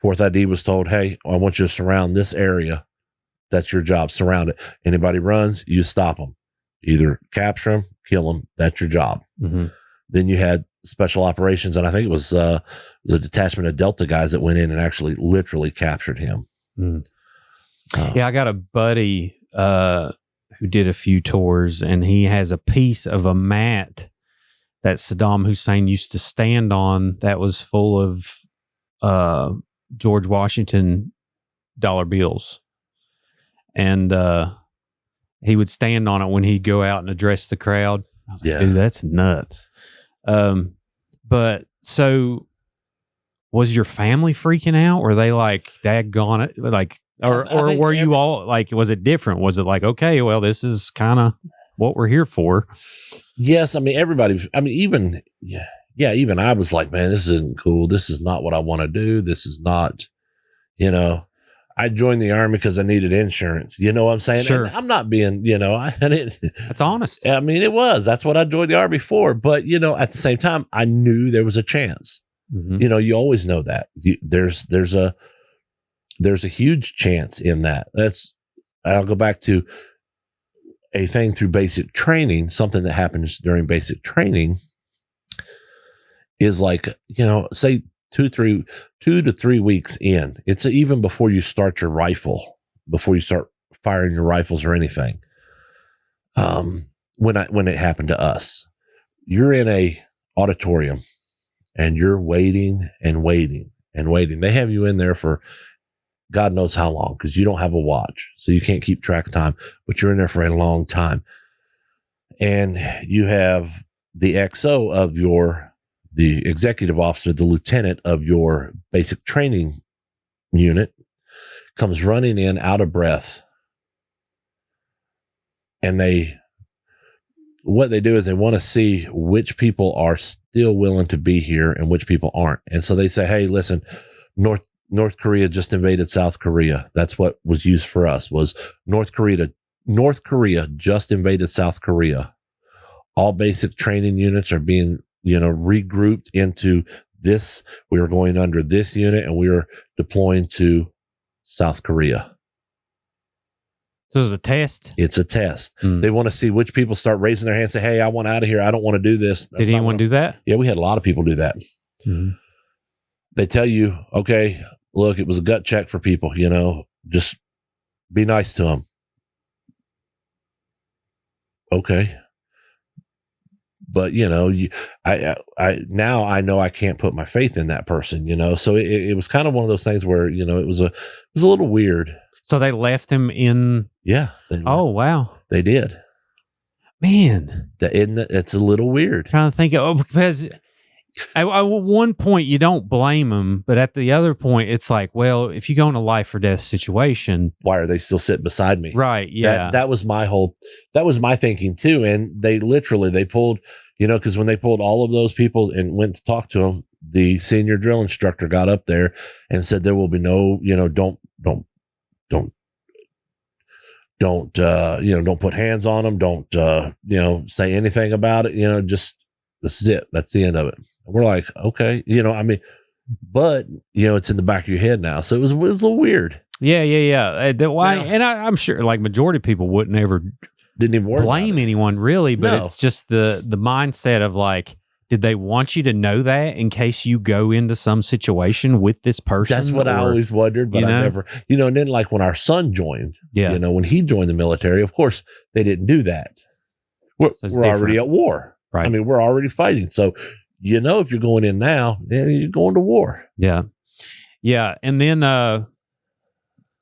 [SPEAKER 1] 4th ID was told, hey, I want you to surround this area. That's your job. Surround it. Anybody runs, you stop them. Either capture them, kill them. That's your job.
[SPEAKER 2] Mm-hmm.
[SPEAKER 1] Then you had special operations, and I think it was a detachment of Delta guys that went in and actually literally captured him.
[SPEAKER 2] Yeah, I got a buddy who did a few tours, and he has a piece of a mat that Saddam Hussein used to stand on that was full of George Washington dollar bills. And he would stand on it when he'd go out and address the crowd. I was like, dude, that's nuts. But so was your family freaking out? Were they like, daggone it? Like, or were you all like, was it different? Was it like, okay, well, this is kind of what we're here for?
[SPEAKER 1] Yes. I mean, even I was like, man, this isn't cool. This is not what I want to do. This is not, I joined the Army because I needed insurance. You know what I'm saying?
[SPEAKER 2] Sure.
[SPEAKER 1] And I'm not being, I didn't.
[SPEAKER 2] That's honest.
[SPEAKER 1] I mean, that's what I joined the Army for. But, at the same time, I knew there was a chance. Mm-hmm. You always know that there's a huge chance in that. I'll go back to a thing through basic training. Something that happens during basic training is like, say 2 to 3 weeks in. It's even before you start your rifle, before you start firing your rifles or anything. When it happened to us, you're in a auditorium and you're waiting and waiting and waiting. They have you in there for God knows how long, because you don't have a watch, so you can't keep track of time, but you're in there for a long time. And you have the XO of the executive officer, the lieutenant of your basic training unit, comes running in out of breath. And what they do is they want to see which people are still willing to be here and which people aren't. And so they say, hey, listen, North Korea just invaded South Korea. That's what was used for us, was North Korea just invaded South Korea. All basic training units are being regrouped into this. We are going under this unit and we are deploying to South Korea.
[SPEAKER 2] So it's a test?
[SPEAKER 1] It's a test. They want to see which people start raising their hands and say, hey, I want out of here. I don't want to do this.
[SPEAKER 2] Did anyone do that?
[SPEAKER 1] Yeah, we had a lot of people do that. Mm-hmm. They tell you, okay, look, it was a gut check for people, just be nice to them. Okay. But, I now I know I can't put my faith in that person, so it was kind of one of those things where, it was a little weird.
[SPEAKER 2] So they left him in.
[SPEAKER 1] Yeah.
[SPEAKER 2] Oh, wow.
[SPEAKER 1] They did.
[SPEAKER 2] Man.
[SPEAKER 1] It's a little weird.
[SPEAKER 2] I'm trying to think because at one point you don't blame him, but at the other point it's like, well, if you go in a life or death situation,
[SPEAKER 1] why are they still sitting beside me?
[SPEAKER 2] Right. Yeah.
[SPEAKER 1] That was my thinking too. And they pulled, because when they pulled all of those people and went to talk to them, the senior drill instructor got up there and said, there will be no, don't put hands on them. Don't, say anything about it. Just, this is it. That's the end of it. And we're like, okay, but it's in the back of your head now. So it was a little weird.
[SPEAKER 2] Yeah. And I'm sure like majority of people wouldn't ever
[SPEAKER 1] Didn't even worry
[SPEAKER 2] blame
[SPEAKER 1] about it.
[SPEAKER 2] anyone really, but
[SPEAKER 1] No.
[SPEAKER 2] it's just the mindset of like, did they want you to know that in case you go into some situation with this person?
[SPEAKER 1] That's what I always wondered, but
[SPEAKER 2] you know?
[SPEAKER 1] I never, and then like when our son joined,
[SPEAKER 2] Yeah.
[SPEAKER 1] when he joined the military, of course, they didn't do that. We're already at war.
[SPEAKER 2] Right.
[SPEAKER 1] I mean, we're already fighting. So, if you're going in now, then you're going to war.
[SPEAKER 2] Yeah. Yeah. And then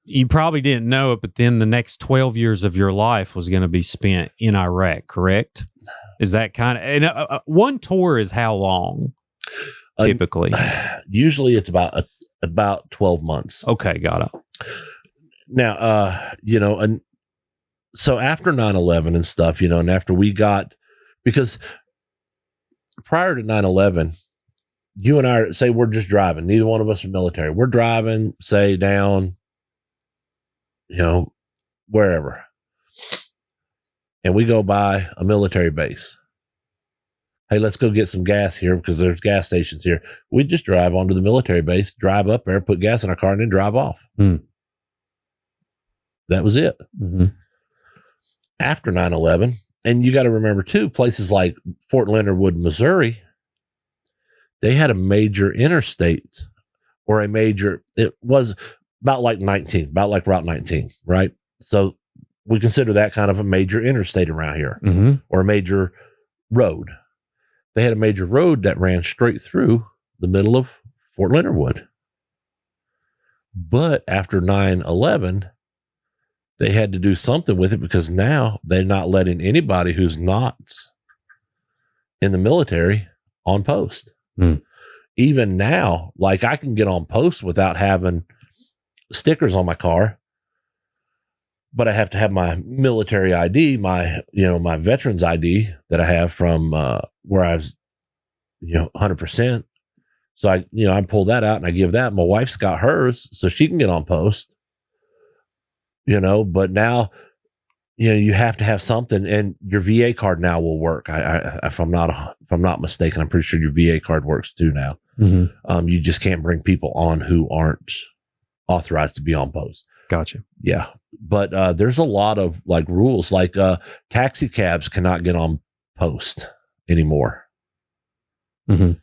[SPEAKER 2] you probably didn't know it, but then the next 12 years of your life was going to be spent in Iraq, correct? Is that kind of, and one tour is how long typically?
[SPEAKER 1] Usually it's about 12 months.
[SPEAKER 2] Okay, got it.
[SPEAKER 1] Now, and so after 9/11 and stuff, and after we got, because prior to 9/11, you and I, say we're just driving. Neither one of us are military. We're driving, say down, wherever. And we go by a military base. Hey, let's go get some gas here because there's gas stations here. We just drive onto the military base, drive up there, put gas in our car, and then drive off. That was it.
[SPEAKER 2] Mm-hmm.
[SPEAKER 1] After 9/11, and you got to remember too, places like Fort Leonard Wood, Missouri, they had a major interstate or it was about like Route 19, right? So we consider that kind of a major interstate around here, or a major road. They had a major road that ran straight through the middle of Fort Leonard Wood. But after 9/11, they had to do something with it because now they're not letting anybody who's not in the military on post. Even now, like I can get on post without having stickers on my car, but I have to have my military ID, my veterans ID that I have from where I was, 100%. So I pull that out and I give that. My wife's got hers, so she can get on post. But now, you have to have something, and your VA card now will work. If I'm not mistaken, I'm pretty sure your VA card works too now. You just can't bring people on who aren't authorized to be on post.
[SPEAKER 2] Gotcha.
[SPEAKER 1] Yeah. But there's a lot of like rules, like taxi cabs cannot get on post anymore. The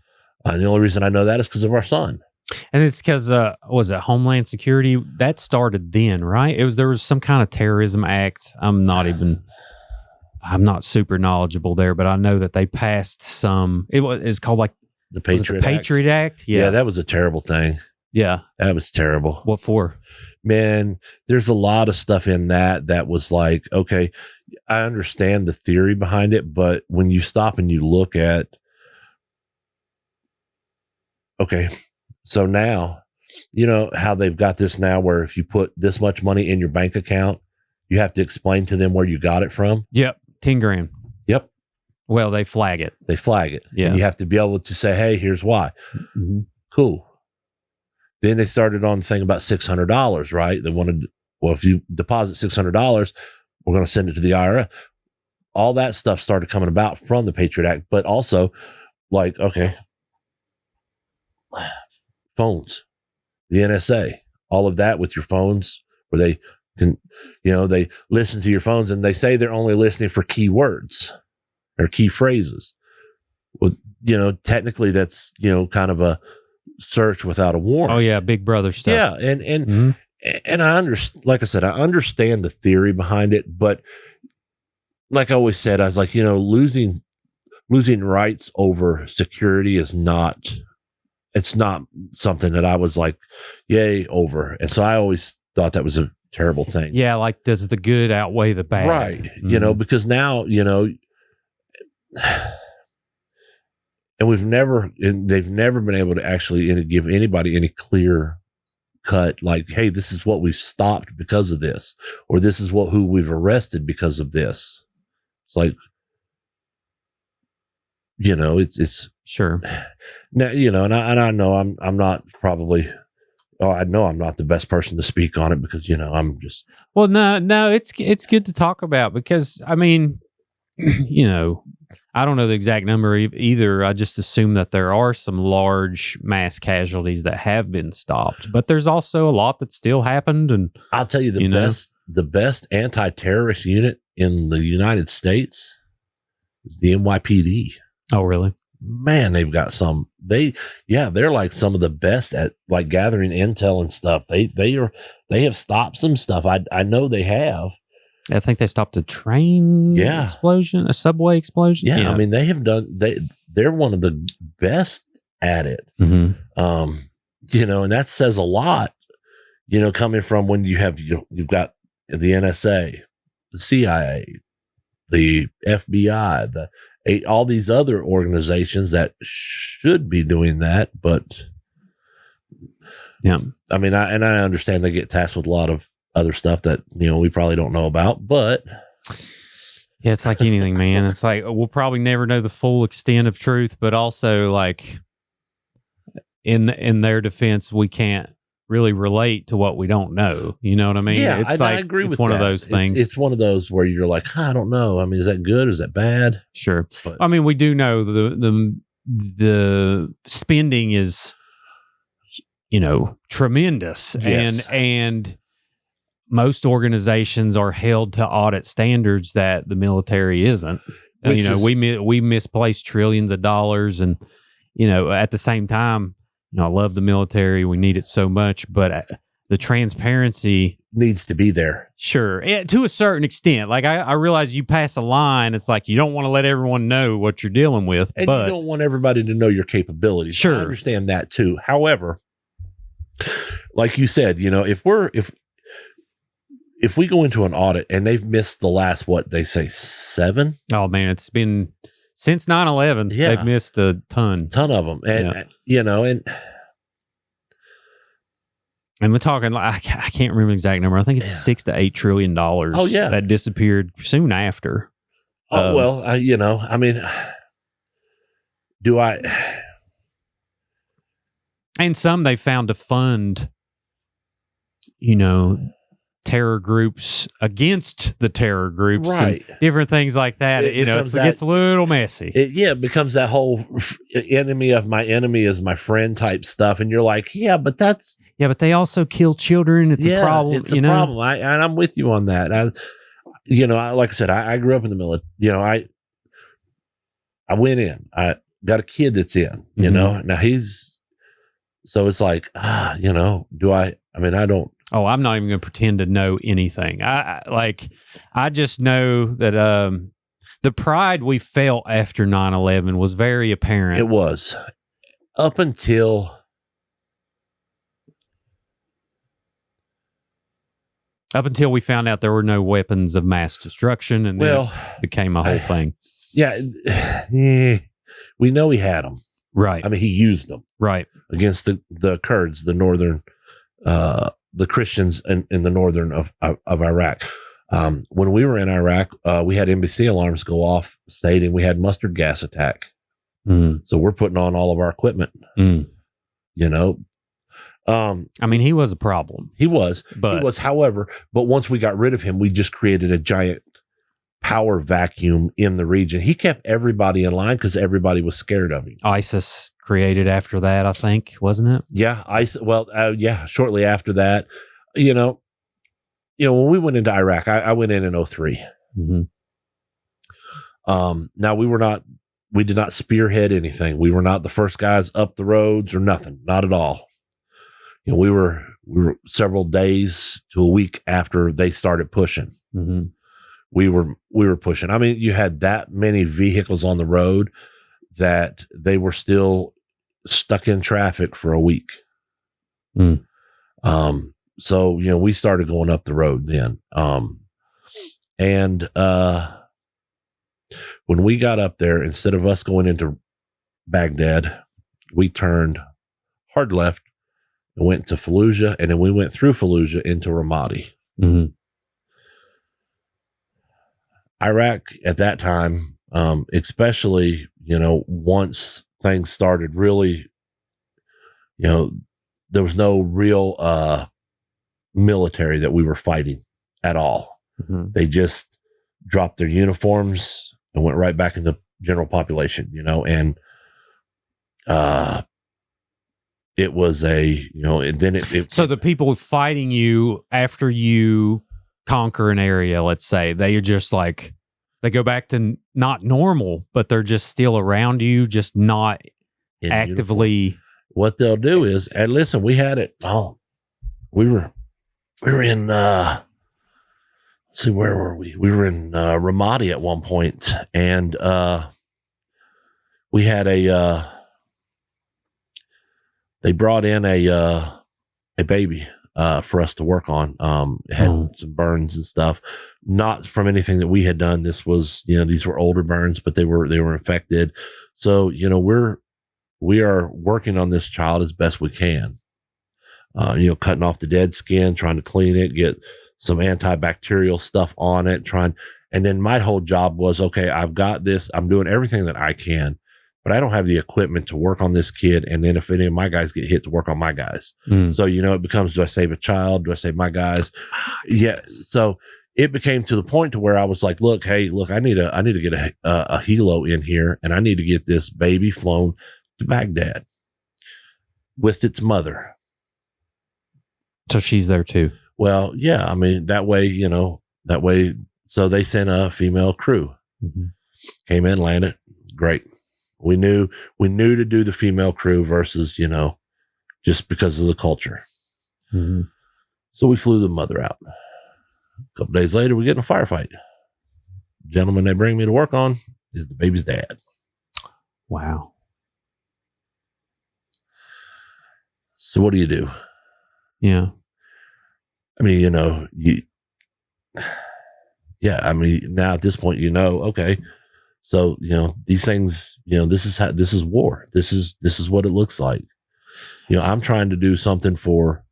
[SPEAKER 1] only reason I know that is because of our son.
[SPEAKER 2] And it's because, was it Homeland Security? That started then, right? There was some kind of terrorism act. I'm not super knowledgeable there, but I know that they passed it's called like
[SPEAKER 1] the Patriot
[SPEAKER 2] Act.
[SPEAKER 1] Yeah, that was a terrible thing.
[SPEAKER 2] Yeah.
[SPEAKER 1] That was terrible.
[SPEAKER 2] What for?
[SPEAKER 1] Man, there's a lot of stuff in that was like, okay, I understand the theory behind it, but when you stop and you look at, okay, so now, how they've got this now where if you put this much money in your bank account, you have to explain to them where you got it from.
[SPEAKER 2] Yep. 10 grand.
[SPEAKER 1] Yep.
[SPEAKER 2] Well, they flag it.
[SPEAKER 1] Yeah. And you have to be able to say, hey, here's why. Cool. Then they started on the thing about $600, right? They wanted, if you deposit $600, we're going to send it to the IRS. All that stuff started coming about from the Patriot Act, but also like, okay, phones, the NSA, all of that with your phones where they can, they listen to your phones and they say they're only listening for keywords or key phrases. Well, technically that's, kind of a search without a warrant.
[SPEAKER 2] Oh yeah. Big brother stuff.
[SPEAKER 1] Yeah. And I understand, like I said, I understand the theory behind it, but like I always said, I was like, losing rights over security is it's not something that I was like, yay over. And so I always thought that was a terrible thing.
[SPEAKER 2] Yeah. Like, does the good outweigh the bad?
[SPEAKER 1] Right. Because now, and they've never been able to actually give anybody any clear cut, like, hey, this is what we've stopped because of this, or this is who we've arrested because of this. It's like, it's
[SPEAKER 2] sure.
[SPEAKER 1] Now, and I know I'm not probably, I know I'm not the best person to speak on it because, I'm just.
[SPEAKER 2] Well, no, it's good to talk about because, I mean, I don't know the exact number either. I just assume that there are some large mass casualties that have been stopped, but there's also a lot that still happened. And
[SPEAKER 1] I'll tell you the best anti-terrorist unit in the United States is the NYPD.
[SPEAKER 2] Oh, really?
[SPEAKER 1] Man, they've got they're like some of the best at like gathering intel and stuff. They have stopped some stuff. I know they have.
[SPEAKER 2] I think they stopped a train explosion, a subway explosion.
[SPEAKER 1] Yeah, I mean, they have done, they're one of the best at it. And that says a lot, coming from when you've got the NSA, the CIA, the FBI, all these other organizations that should be doing that. But I mean, I understand they get tasked with a lot of other stuff that we probably don't know about, but
[SPEAKER 2] yeah, it's like anything, man. It's like we'll probably never know the full extent of truth, but also like in their defense, we can't really relate to what we don't know. You know what I mean?
[SPEAKER 1] Yeah,
[SPEAKER 2] it's
[SPEAKER 1] I agree with
[SPEAKER 2] it's one
[SPEAKER 1] that.
[SPEAKER 2] of those things.
[SPEAKER 1] It's one of those where you're like, I don't know. I mean, is that good? Is that bad?
[SPEAKER 2] Sure.
[SPEAKER 1] But,
[SPEAKER 2] I mean, we do know the spending is tremendous,
[SPEAKER 1] yes.
[SPEAKER 2] and most organizations are held to audit standards that the military isn't. We misplace trillions of dollars, and at the same time, I love the military. We need it so much, but the transparency
[SPEAKER 1] needs to be there.
[SPEAKER 2] Sure, to a certain extent. Like I realize you pass a line. It's like you don't want to let everyone know what you're dealing with,
[SPEAKER 1] and
[SPEAKER 2] but
[SPEAKER 1] you don't want everybody to know your capabilities.
[SPEAKER 2] Sure,
[SPEAKER 1] I understand that too. However, like you said, if we go into an audit and they've missed the last, what they say, 7?
[SPEAKER 2] Oh man, it's been since 9/11.
[SPEAKER 1] Yeah.
[SPEAKER 2] They've missed a ton
[SPEAKER 1] of them. And,
[SPEAKER 2] and we're talking, I can't remember the exact number. I think it's $6 to $8 trillion.
[SPEAKER 1] Oh, yeah.
[SPEAKER 2] That disappeared soon after.
[SPEAKER 1] Oh, well, I mean,
[SPEAKER 2] and some they found to fund, terror groups against the terror groups,
[SPEAKER 1] right?
[SPEAKER 2] And different things like that. It gets a little messy.
[SPEAKER 1] It becomes that whole enemy of my enemy is my friend type stuff, and you're like, but
[SPEAKER 2] they also kill children. It's a problem.
[SPEAKER 1] It's a problem. And I'm with you on that. Like I said, I grew up in the military. I went in. I got a kid that's in. Now so it's like, do I? I mean, I don't.
[SPEAKER 2] Oh, I'm not even going to pretend to know anything. I just know that the pride we felt after 9/11 was very apparent.
[SPEAKER 1] It was up until
[SPEAKER 2] we found out there were no weapons of mass destruction, and then it became a whole thing.
[SPEAKER 1] Yeah, we know he had them.
[SPEAKER 2] Right.
[SPEAKER 1] I mean, he used them.
[SPEAKER 2] Right.
[SPEAKER 1] Against the Kurds, the northern. The Christians in the northern of Iraq. When we were in Iraq, we had embassy alarms go off stating we had mustard gas attack. So we're putting on all of our equipment. I
[SPEAKER 2] mean, he was a problem.
[SPEAKER 1] He was. However, but once we got rid of him, we just created a giant power vacuum in the region. He kept everybody in line because everybody was scared of him.
[SPEAKER 2] ISIS created after that, I think, wasn't it?
[SPEAKER 1] Yeah, ISIS. Well, shortly after that, when we went into Iraq, I went in 2003. Now we did not spearhead anything. We were not the first guys up the roads or nothing, not at all. We were several days to a week after they started pushing. We were pushing. I mean, you had that many vehicles on the road that they were still stuck in traffic for a week. So, we started going up the road then. And when we got up there, instead of us going into Baghdad, we turned hard left and went to Fallujah, and then we went through Fallujah into Ramadi. Iraq at that time, especially, once things started really, there was no real military that we were fighting at all. They just dropped their uniforms and went right back into general population, and it was and then it.
[SPEAKER 2] So the people fighting you after you conquer an area, let's say, they are just like, they go back to not normal, but they're just still around you, just not
[SPEAKER 1] In
[SPEAKER 2] actively.
[SPEAKER 1] uniform. What they'll do is, and listen, we had it. Oh, we were in, let's see, where were we? We were in Ramadi at one point, and we had they brought in a baby for us to work on. It had some burns and stuff, not from anything that we had done. This was, these were older burns, but they were infected. So, we are working on this child as best we can. Cutting off the dead skin, trying to clean it, get some antibacterial stuff on it, and then my whole job was, okay, I've got this. I'm doing everything that I can, but I don't have the equipment to work on this kid. And then if any of my guys get hit, to work on my guys. So, it becomes, do I save a child? Do I save my guys? Yeah. So it became to the point to where I was like, I need to get a helo in here, and I need to get this baby flown to Baghdad with its mother.
[SPEAKER 2] So she's there too.
[SPEAKER 1] Well, yeah. I mean, that way. So they sent a female crew, came in, landed. Great. We knew to do the female crew versus, just because of the culture. So we flew the mother out. A couple days later, we get in a firefight. Gentleman they bring me to work on is the baby's dad.
[SPEAKER 2] Wow.
[SPEAKER 1] So what do you do?
[SPEAKER 2] Yeah.
[SPEAKER 1] I mean, now at this point, okay. So, these things, this is war. This is what it looks like. I'm trying to do something for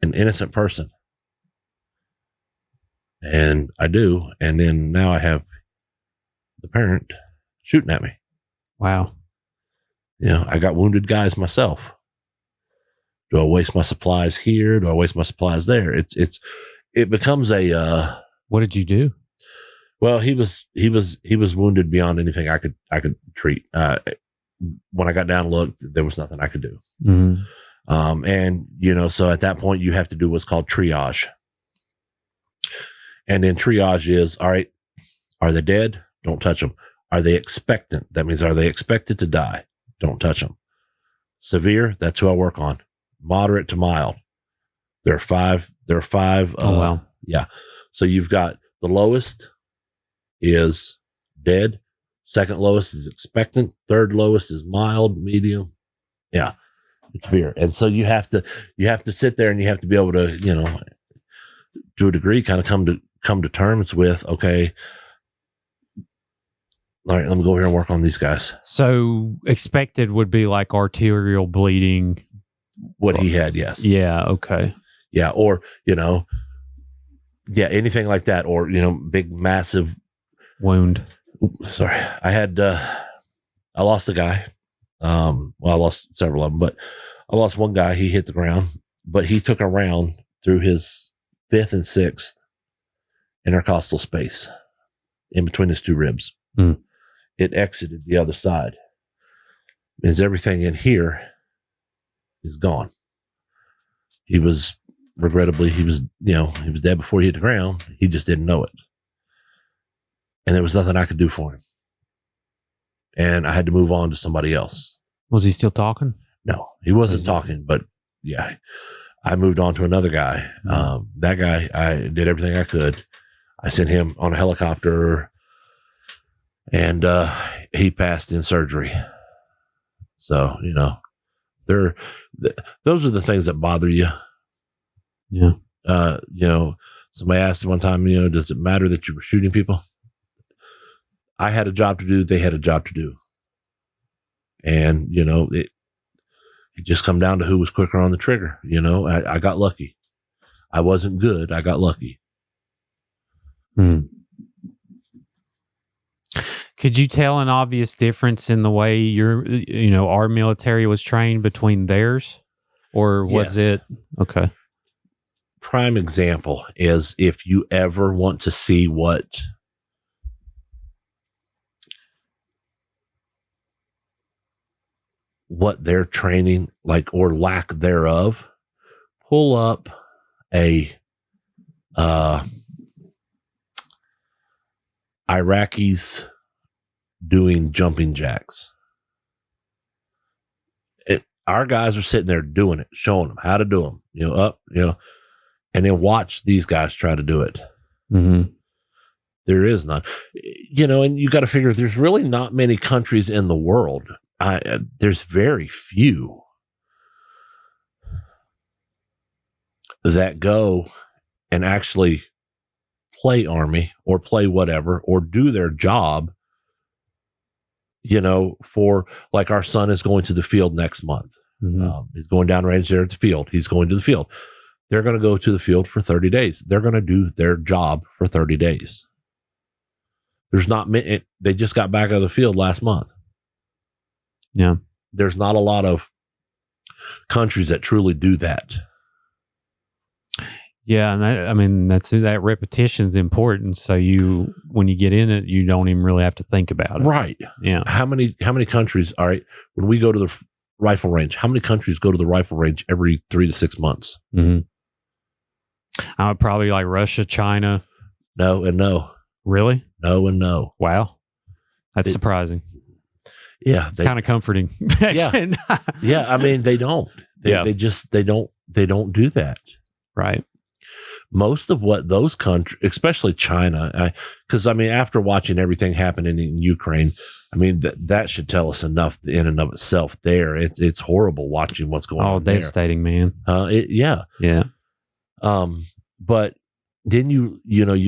[SPEAKER 1] an innocent person. And I do. And then now I have the parent shooting at me.
[SPEAKER 2] Wow.
[SPEAKER 1] I got wounded guys myself. Do I waste my supplies here? Do I waste my supplies there? It becomes a,
[SPEAKER 2] what did you do?
[SPEAKER 1] Well, he was wounded beyond anything I could treat. When I got down and looked, there was nothing I could do. And so at that point you have to do what's called triage. And then triage is, all right, are they dead? Don't touch them. Are they expectant? That means, are they expected to die? Don't touch them. Severe, that's who I work on. Moderate to mild. There are five.
[SPEAKER 2] Oh, wow.
[SPEAKER 1] Yeah. So you've got the lowest is dead. Second lowest is expectant. Third lowest is mild, medium. Yeah. It's severe. And so you have to sit there and you have to be able to, to a degree, kind of come to terms with, okay, all right, let me go here and work on these guys.
[SPEAKER 2] So expected would be like arterial bleeding.
[SPEAKER 1] What he had, yes.
[SPEAKER 2] Yeah. Okay.
[SPEAKER 1] Yeah. Or, anything like that. Or, big, massive
[SPEAKER 2] wound.
[SPEAKER 1] Sorry. I lost a guy. I lost several of them, but I lost one guy. He hit the ground, but he took a round through his 5th and 6th intercostal space in between his 2 ribs. It exited the other side. Means everything in here is gone. He was, regrettably, he was dead before he hit the ground. He just didn't know it. And there was nothing I could do for him. And I had to move on to somebody else.
[SPEAKER 2] Was he still talking?
[SPEAKER 1] No, he wasn't talking, but yeah, I moved on to another guy. That guy, I did everything I could. I sent him on a helicopter, and he passed in surgery. So, those are the things that bother you.
[SPEAKER 2] Yeah.
[SPEAKER 1] Somebody asked one time, does it matter that you were shooting people? I had a job to do. They had a job to do. And, it just come down to who was quicker on the trigger. I got lucky. I wasn't good. I got lucky.
[SPEAKER 2] Could you tell an obvious difference in the way our military was trained between theirs? Or was it? Okay.
[SPEAKER 1] Prime example is, if you ever want to see what their training, like, or lack thereof, pull up a Iraqis doing jumping jacks. Our guys are sitting there doing it, showing them how to do them, and then watch these guys try to do it.
[SPEAKER 2] Mm-hmm.
[SPEAKER 1] There is none, and you got to figure there's really not many countries in the world. There's very few that go and actually play Army or play whatever or do their job, for like our son is going to the field next month.
[SPEAKER 2] Mm-hmm.
[SPEAKER 1] He's going down range there at the field. He's going to the field. They're going to go to the field for 30 days. They're going to do their job for 30 days. There's not many, they just got back out of the field last month.
[SPEAKER 2] Yeah.
[SPEAKER 1] There's not a lot of countries that truly do that.
[SPEAKER 2] Yeah, and that repetition is important. So when you get in it, you don't even really have to think about it.
[SPEAKER 1] Right.
[SPEAKER 2] Yeah.
[SPEAKER 1] How many countries? All right. When we go to the rifle range, how many countries go to the rifle range every 3 to 6 months?
[SPEAKER 2] Mm-hmm. I would probably like Russia, China.
[SPEAKER 1] No and no.
[SPEAKER 2] Really?
[SPEAKER 1] No and no.
[SPEAKER 2] Wow, that's surprising.
[SPEAKER 1] Yeah,
[SPEAKER 2] it's kind of comforting.
[SPEAKER 1] Yeah. Yeah. I mean, they don't. They don't do that.
[SPEAKER 2] Right.
[SPEAKER 1] Most of what those countries, especially China, because after watching everything happening in Ukraine, that should tell us enough in and of itself. There, it's horrible watching what's going on. Oh,
[SPEAKER 2] devastating, man.
[SPEAKER 1] Yeah. But then you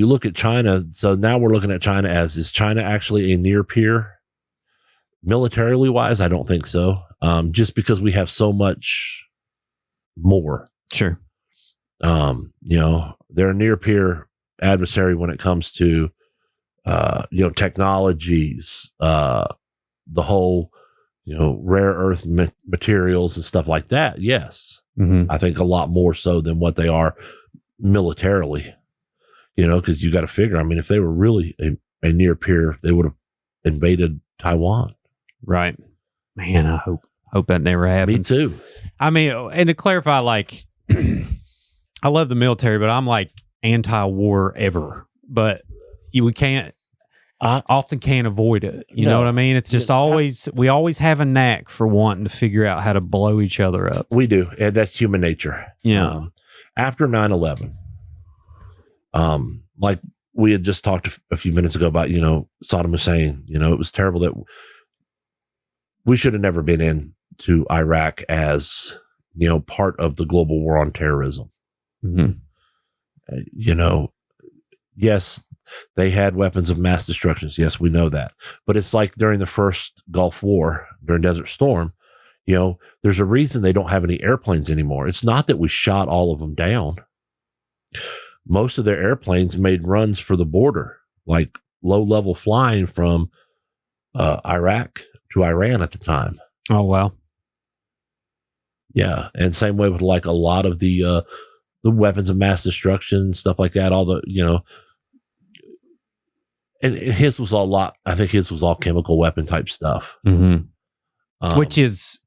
[SPEAKER 1] look at China. So now we're looking at China is China actually a near peer, militarily wise? I don't think so. Just because we have so much more.
[SPEAKER 2] Sure.
[SPEAKER 1] They're a near peer adversary when it comes to, technologies, the whole, rare earth materials and stuff like that. Yes.
[SPEAKER 2] Mm-hmm.
[SPEAKER 1] I think a lot more so than what they are militarily, because you got to figure, if they were really a near peer, they would have invaded Taiwan.
[SPEAKER 2] Right. Man, I hope that never happens.
[SPEAKER 1] Me too.
[SPEAKER 2] And to clarify, like, I love the military, but I'm like anti-war ever. But we can't, often can't avoid it. You know what I mean? It's just we always have a knack for wanting to figure out how to blow each other up.
[SPEAKER 1] We do. And that's human nature.
[SPEAKER 2] Yeah.
[SPEAKER 1] After 9/11, like we had just talked a few minutes ago about, Saddam Hussein, it was terrible that we should have never been into Iraq as, part of the global war on terrorism.
[SPEAKER 2] Mm-hmm.
[SPEAKER 1] Yes, they had weapons of mass destruction. Yes, we know that. But it's like during the first Gulf War, during Desert Storm, there's a reason they don't have any airplanes anymore. It's not that we shot all of them down. Most of their airplanes made runs for the border, like low-level flying from Iraq to Iran at the time.
[SPEAKER 2] Oh, wow.
[SPEAKER 1] Yeah, and same way with like a lot of the weapons of mass destruction, stuff like that, all the, and his was I think his was all chemical weapon type stuff.
[SPEAKER 2] Mm-hmm. Which is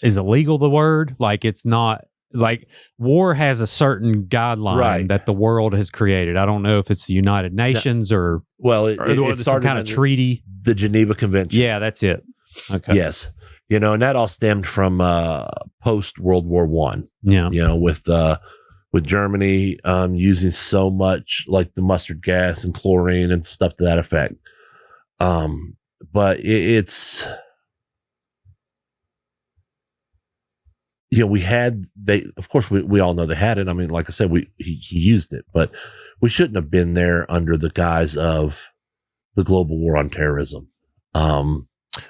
[SPEAKER 2] illegal, the word? Like, it's not, like, war has a certain guideline that the world has created. I don't know if it's the United Nations or
[SPEAKER 1] it
[SPEAKER 2] some kind of treaty.
[SPEAKER 1] The Geneva Convention.
[SPEAKER 2] Yeah, that's it. Okay.
[SPEAKER 1] Yes. And that all stemmed from post World War I.
[SPEAKER 2] Yeah.
[SPEAKER 1] With Germany using so much like the mustard gas and chlorine and stuff to that effect. But it's of course we all know they had it. Like I said, he used it, but we shouldn't have been there under the guise of the global war on terrorism.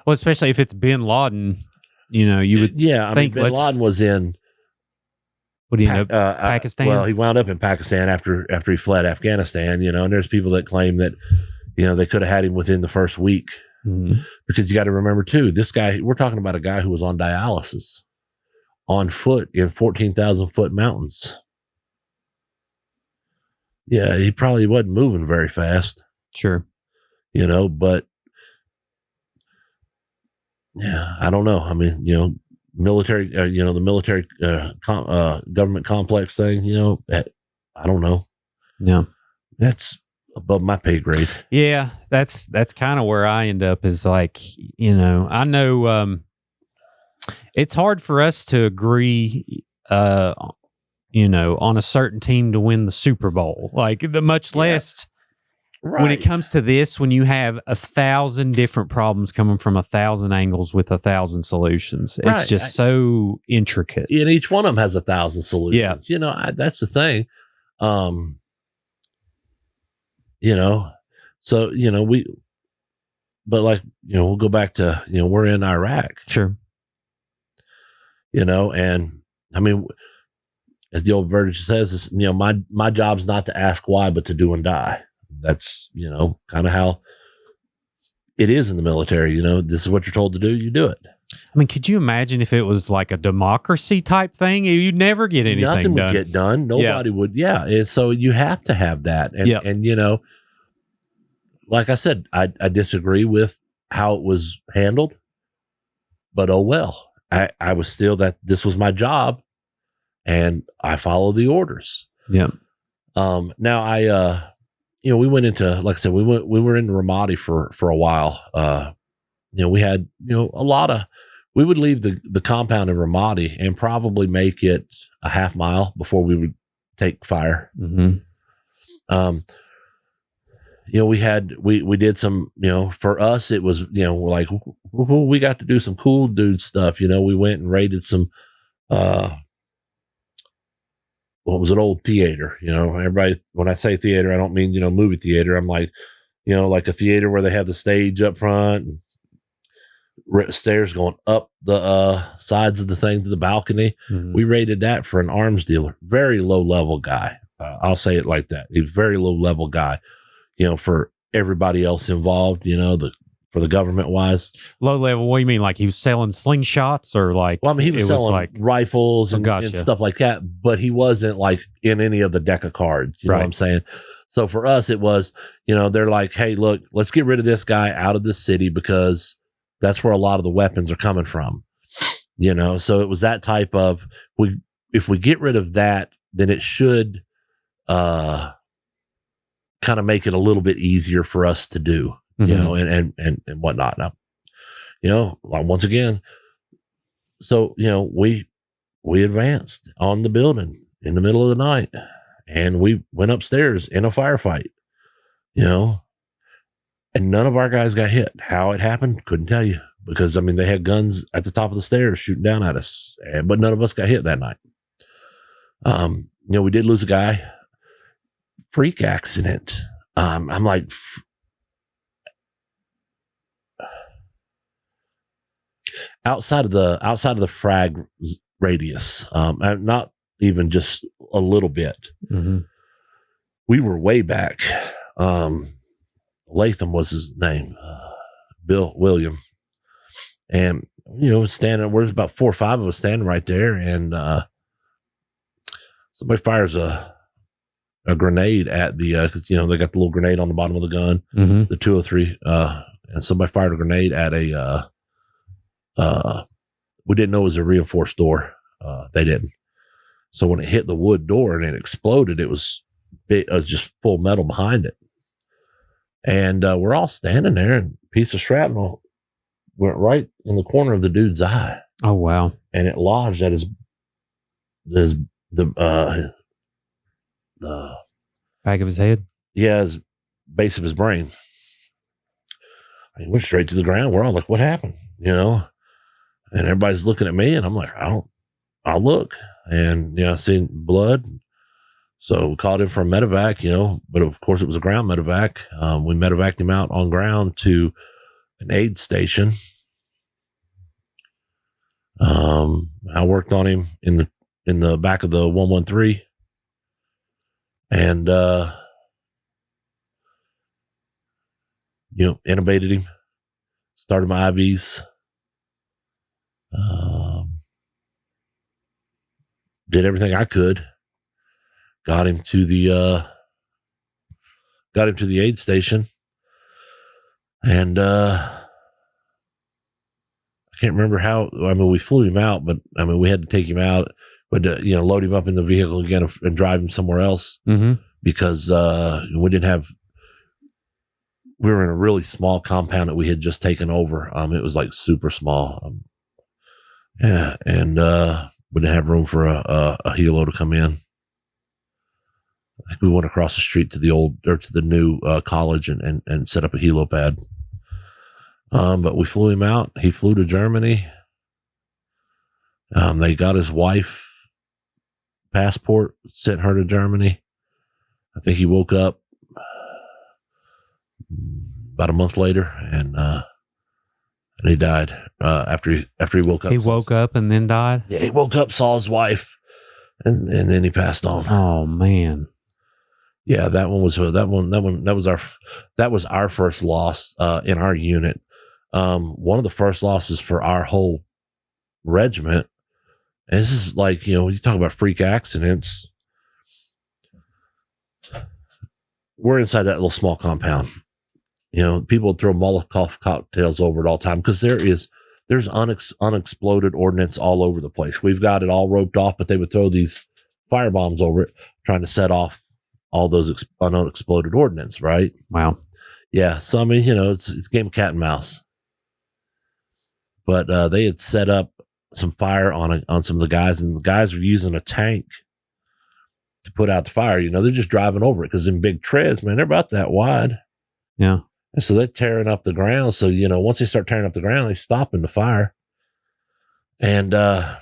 [SPEAKER 2] Well, especially if it's Bin Laden, you would think
[SPEAKER 1] Bin Laden was in
[SPEAKER 2] what do you know, Pakistan?
[SPEAKER 1] Well, he wound up in Pakistan after he fled Afghanistan, and there's people that claim that, they could have had him within the first week.
[SPEAKER 2] Mm-hmm.
[SPEAKER 1] Because you got to remember too, this guy, we're talking about a guy who was on dialysis on foot in 14,000 foot mountains. Yeah, he probably wasn't moving very fast.
[SPEAKER 2] Sure.
[SPEAKER 1] But yeah, I don't know. Military, the military government complex thing, I don't know.
[SPEAKER 2] Yeah.
[SPEAKER 1] That's above my pay grade.
[SPEAKER 2] Yeah, that's kind of where I end up is like, I know it's hard for us to agree on a certain team to win the Super Bowl. Like much less when it comes to this, when you have 1,000 different problems coming from 1,000 angles with 1,000 solutions. It's just so intricate.
[SPEAKER 1] And each one of them has 1,000 solutions.
[SPEAKER 2] Yeah.
[SPEAKER 1] That's the thing. So, we'll go back to, we're in Iraq.
[SPEAKER 2] Sure.
[SPEAKER 1] And I mean, as the old version says, my job's not to ask why, but to do and die. That's, kind of how it is in the military. This is what you're told to do. You do it.
[SPEAKER 2] I mean, could you imagine if it was like a democracy type thing? You'd never get anything done.
[SPEAKER 1] Nothing would get done. Nobody would. Yeah. And so you have to have that. And like I said, I disagree with how it was handled, but oh well. I was still this was my job and I followed the orders.
[SPEAKER 2] Yeah.
[SPEAKER 1] Now we went into, like I said, we were in Ramadi for a while. We had, we would leave the compound in Ramadi and probably make it a half mile before we would take fire.
[SPEAKER 2] Mm-hmm.
[SPEAKER 1] We did some, for us, it was, like we got to do some cool dude stuff. We went and raided some, what was an old theater, everybody, when I say theater, I don't mean, movie theater. I'm like, like a theater where they have the stage up front and stairs going up the sides of the thing to the balcony.
[SPEAKER 2] Mm-hmm.
[SPEAKER 1] We raided that for an arms dealer, very low level guy. I'll say it like that. He's a very low level guy, for everybody else involved, for the government wise.
[SPEAKER 2] Low level, what do you mean? Like he was selling slingshots or like?
[SPEAKER 1] Well, I mean, he was selling like rifles and stuff like that, but he wasn't like in any of the deck of cards. You know what I'm saying? So for us, it was, they're like, hey, look, let's get rid of this guy out of the city because that's where a lot of the weapons are coming from. So it was that type of, if we get rid of that, then it should kind of make it a little bit easier for us to do.
[SPEAKER 2] Mm-hmm.
[SPEAKER 1] And whatnot. Now, once again, so, we advanced on the building in the middle of the night and we went upstairs in a firefight, and none of our guys got hit. How it happened, couldn't tell you because, I mean, they had guns at the top of the stairs shooting down at us, but none of us got hit that night. We did lose a guy, freak accident. I'm like, outside of the frag radius, not even just a little bit.
[SPEAKER 2] Mm-hmm.
[SPEAKER 1] We were way back. Latham was his name, William, and standing. There's about 4 or 5 of us standing right there, and somebody fires a grenade at the because they got the little grenade on the bottom of the gun,
[SPEAKER 2] mm-hmm.
[SPEAKER 1] the 203, and somebody fired a grenade at a. We didn't know it was a reinforced door. They didn't. So when it hit the wood door and it exploded, it was just full metal behind it. And we're all standing there, and a piece of shrapnel went right in the corner of the dude's eye.
[SPEAKER 2] Oh wow!
[SPEAKER 1] And it lodged at the
[SPEAKER 2] back of his head.
[SPEAKER 1] Yeah, his base of his brain. He went straight to the ground. We're all like, "What happened?" And everybody's looking at me, and I'm like, I'll look. And, I seen blood. So we called him for a medevac, but of course it was a ground medevac. We medevaced him out on ground to an aid station. I worked on him in the back of the 113 and, intubated him, started my IVs. Did everything I could, got him to the aid station. And, I can't remember how, we flew him out, but we had to take him out, but, load him up in the vehicle again and drive him somewhere else,
[SPEAKER 2] mm-hmm.
[SPEAKER 1] because, we didn't have we were in a really small compound that we had just taken over. It was like super small. Yeah. And, we didn't have room for a helo to come in. I think we went across the street to the new college and set up a helo pad. But we flew him out. He flew to Germany. They got his wife passport, sent her to Germany. I think he woke up about a month later, and he died after he woke up.
[SPEAKER 2] He woke up and then died?
[SPEAKER 1] Yeah, he woke up, saw his wife, and then he passed on.
[SPEAKER 2] Oh man.
[SPEAKER 1] Yeah, that was our first loss in our unit. One of the first losses for our whole regiment. And this is like, when you talk about freak accidents, we're inside that little small compound. People throw Molotov cocktails over it all the time because there's unexploded ordnance all over the place. We've got it all roped off, but they would throw these fire bombs over it, trying to set off all those unexploded ordnance, right?
[SPEAKER 2] Wow.
[SPEAKER 1] Yeah. So, I mean, it's a game of cat and mouse. But they had set up some fire on some of the guys, and the guys were using a tank to put out the fire. They're just driving over it because in big treads, man, they're about that wide.
[SPEAKER 2] Yeah.
[SPEAKER 1] And so they're tearing up the ground. So, once they start tearing up the ground, they stop in the fire. And to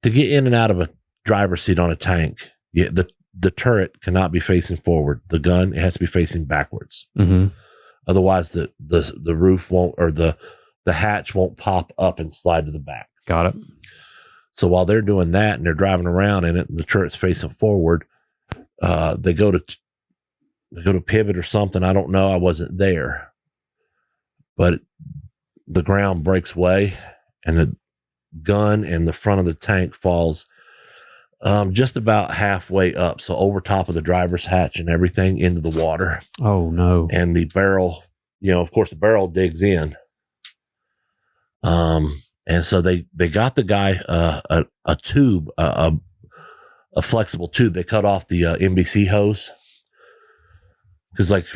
[SPEAKER 1] get in and out of a driver's seat on a tank, the turret cannot be facing forward. The gun, it has to be facing backwards.
[SPEAKER 2] Mm-hmm.
[SPEAKER 1] Otherwise, the roof won't, or the hatch won't pop up and slide to the back.
[SPEAKER 2] Got it.
[SPEAKER 1] So while they're doing that and they're driving around in it, and the turret's facing forward, they go to pivot or something. I don't know. I wasn't there, but the ground breaks away, and the gun and the front of the tank falls just about halfway up. So over top of the driver's hatch and everything into the water.
[SPEAKER 2] Oh no.
[SPEAKER 1] And the barrel, of course the barrel digs in. And so they got the guy, a tube, a flexible tube. They cut off the, NBC hose. Cause like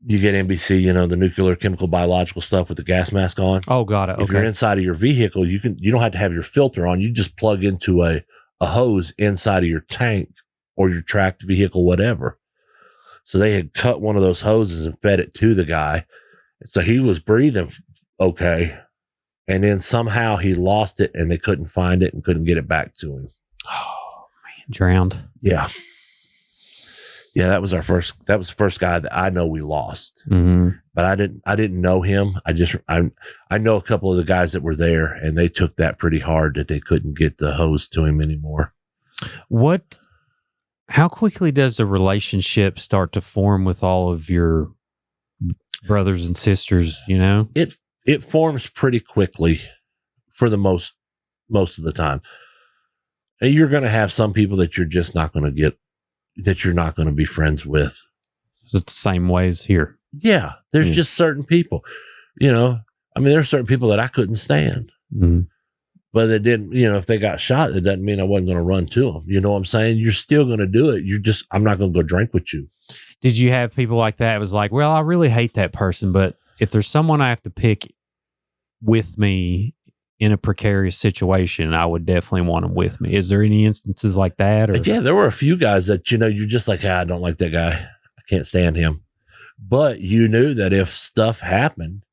[SPEAKER 1] you get NBC, the nuclear, chemical, biological stuff with the gas mask on.
[SPEAKER 2] Oh, got it.
[SPEAKER 1] If you're inside of your vehicle, you don't have to have your filter on. You just plug into a hose inside of your tank or your tracked vehicle, whatever. So they had cut one of those hoses and fed it to the guy. So he was breathing okay. And then somehow he lost it and they couldn't find it and couldn't get it back to him.
[SPEAKER 2] Oh man, drowned.
[SPEAKER 1] Yeah. Yeah, that was the first guy that I know we lost.
[SPEAKER 2] Mm-hmm.
[SPEAKER 1] But I didn't know him. I know a couple of the guys that were there, and they took that pretty hard that they couldn't get the hose to him anymore.
[SPEAKER 2] How quickly does a relationship start to form with all of your brothers and sisters,
[SPEAKER 1] It forms pretty quickly for the most of the time. And you're going to have some people that you're just not going to get, that you're not going to be friends with.
[SPEAKER 2] It's the same way as here.
[SPEAKER 1] Yeah. There's just certain people, there's certain people that I couldn't stand, but it didn't, if they got shot, it doesn't mean I wasn't going to run to them. You know what I'm saying? You're still going to do it. I'm not going to go drink with you.
[SPEAKER 2] Did you have people like that? It was like, well, I really hate that person, but if there's someone I have to pick with me in a precarious situation, I would definitely want them with me. Is there any instances like that? Or?
[SPEAKER 1] Yeah, there were a few guys that, you're just like, I don't like that guy. I can't stand him. But you knew that if stuff happened,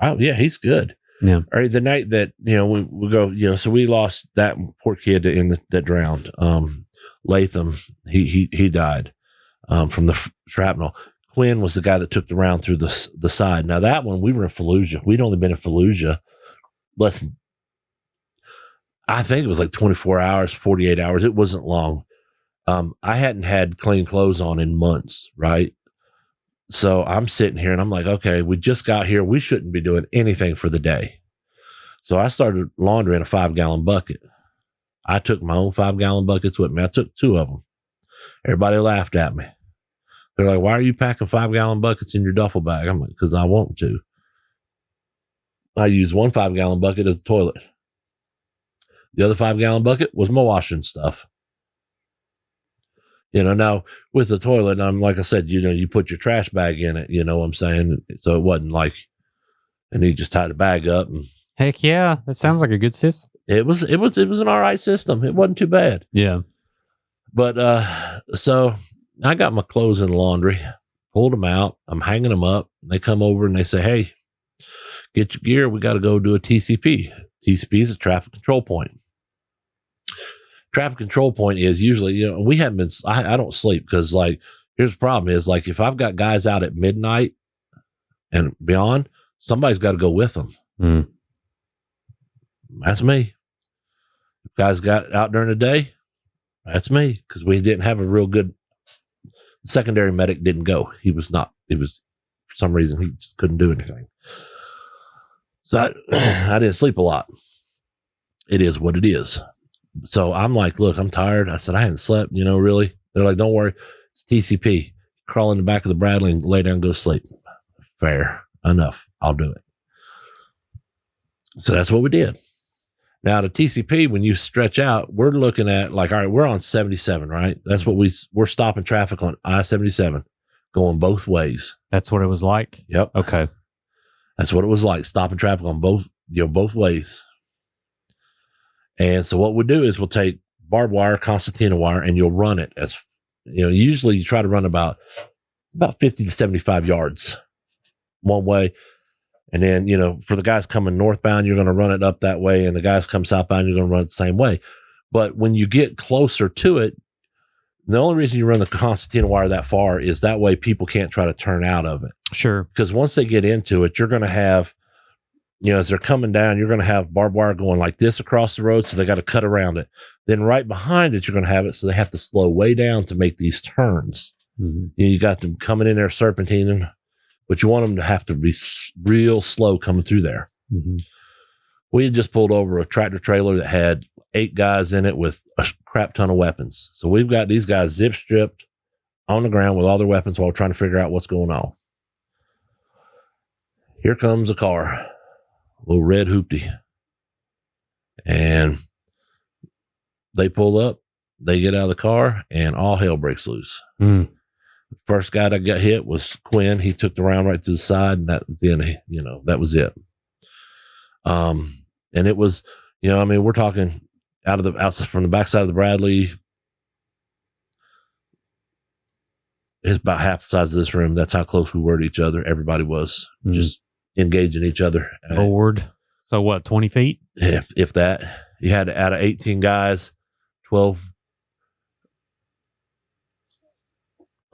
[SPEAKER 1] oh yeah, he's good.
[SPEAKER 2] Yeah.
[SPEAKER 1] Or the night that, we go, so we lost that poor kid that drowned. Latham, he died from the shrapnel. Quinn was the guy that took the round through the side. Now that one, we were in Fallujah. We'd only been in Fallujah less than, I think it was like 24 hours, 48 hours. It wasn't long. I hadn't had clean clothes on in months, right? So I'm sitting here and I'm like, okay, we just got here. We shouldn't be doing anything for the day. So I started laundering a 5-gallon bucket. I took my own 5-gallon buckets with me. I took 2 of them. Everybody laughed at me. They're like, why are you packing 5-gallon buckets in your duffel bag? I'm like, because I want to. I used one 5-gallon bucket as a toilet. The other 5-gallon bucket was my washing stuff. Now with the toilet, like I said, you put your trash bag in it, you know what I'm saying? So it wasn't like, and he just tied the bag up. And
[SPEAKER 2] Heck yeah. That sounds like a good system.
[SPEAKER 1] it was an all right system. It wasn't too bad.
[SPEAKER 2] Yeah.
[SPEAKER 1] But, so I got my clothes in the laundry, pulled them out. I'm hanging them up. They come over and they say, hey, get your gear. We got to go do a TCP. TCP is a traffic control point. Traffic control point is usually, we haven't been, I don't sleep because like, here's the problem is like, if I've got guys out at midnight and beyond, somebody's got to go with them.
[SPEAKER 2] Mm.
[SPEAKER 1] That's me. If guys got out during the day, that's me. Cause we didn't have a real good secondary medic didn't go. He was for some reason, he just couldn't do anything. So I didn't sleep a lot. It is what it is. So I'm like, look, I'm tired. I said, I hadn't slept, really. They're like, don't worry. It's TCP. Crawl in the back of the Bradley and lay down and go to sleep. Fair enough. I'll do it. So that's what we did. Now the TCP, when you stretch out, we're looking at like, all right, we're on 77, right? That's what we're stopping traffic on I-77 going both ways.
[SPEAKER 2] That's what it was like?
[SPEAKER 1] Yep.
[SPEAKER 2] Okay.
[SPEAKER 1] That's what it was like, stopping traffic on both ways. And so what we do is we'll take barbed wire, concertina wire, and you'll run it as, usually you try to run about 50 to 75 yards one way. And then, for the guys coming northbound, you're going to run it up that way. And the guys come southbound, you're going to run it the same way. But when you get closer to it, the only reason you run the concertina wire that far is that way people can't try to turn out of it.
[SPEAKER 2] Sure.
[SPEAKER 1] Because once they get into it, you're going to have, as they're coming down, you're going to have barbed wire going like this across the road. So they got to cut around it. Then right behind it, you're going to have it. So they have to slow way down to make these turns. Mm-hmm. You got them coming in there serpentining, but you want them to have to be real slow coming through there. Mm-hmm. We had just pulled over a tractor trailer that had 8 guys in it with a crap ton of weapons. So we've got these guys zip stripped on the ground with all their weapons while we're trying to figure out what's going on. Here comes a car, a little red hoopty. And they pull up, they get out of the car, and all hell breaks loose. Mm. First guy that got hit was Quinn. He took the round right to the side, and that then that was it. And it was, we're talking outside from the backside of the Bradley. It's about half the size of this room. That's how close we were to each other. Everybody was just engaging each other.
[SPEAKER 2] Forward. So what, 20 feet?
[SPEAKER 1] If that. You had out of 18 guys,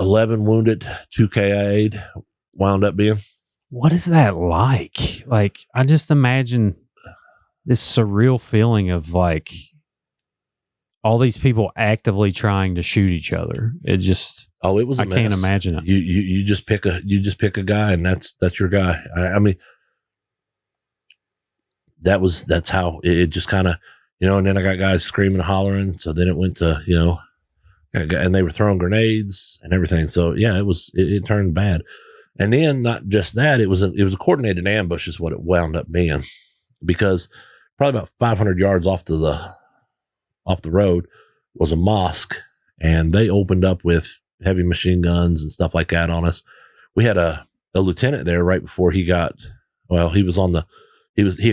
[SPEAKER 1] 11 wounded, 2 KIA'd, wound up being.
[SPEAKER 2] What is that like? Like, I just imagine this surreal feeling of like all these people actively trying to shoot each other. It just,
[SPEAKER 1] it was a mess.
[SPEAKER 2] Can't imagine it.
[SPEAKER 1] You just pick a guy, and that's your guy. I mean, that's how it just kind of, and then I got guys screaming and hollering. So then it went to, and they were throwing grenades and everything. So yeah, it turned bad. And then not just that, it was a coordinated ambush is what it wound up being, because probably about 500 yards off the road was a mosque, and they opened up with heavy machine guns and stuff like that on us. We had a lieutenant there right before he had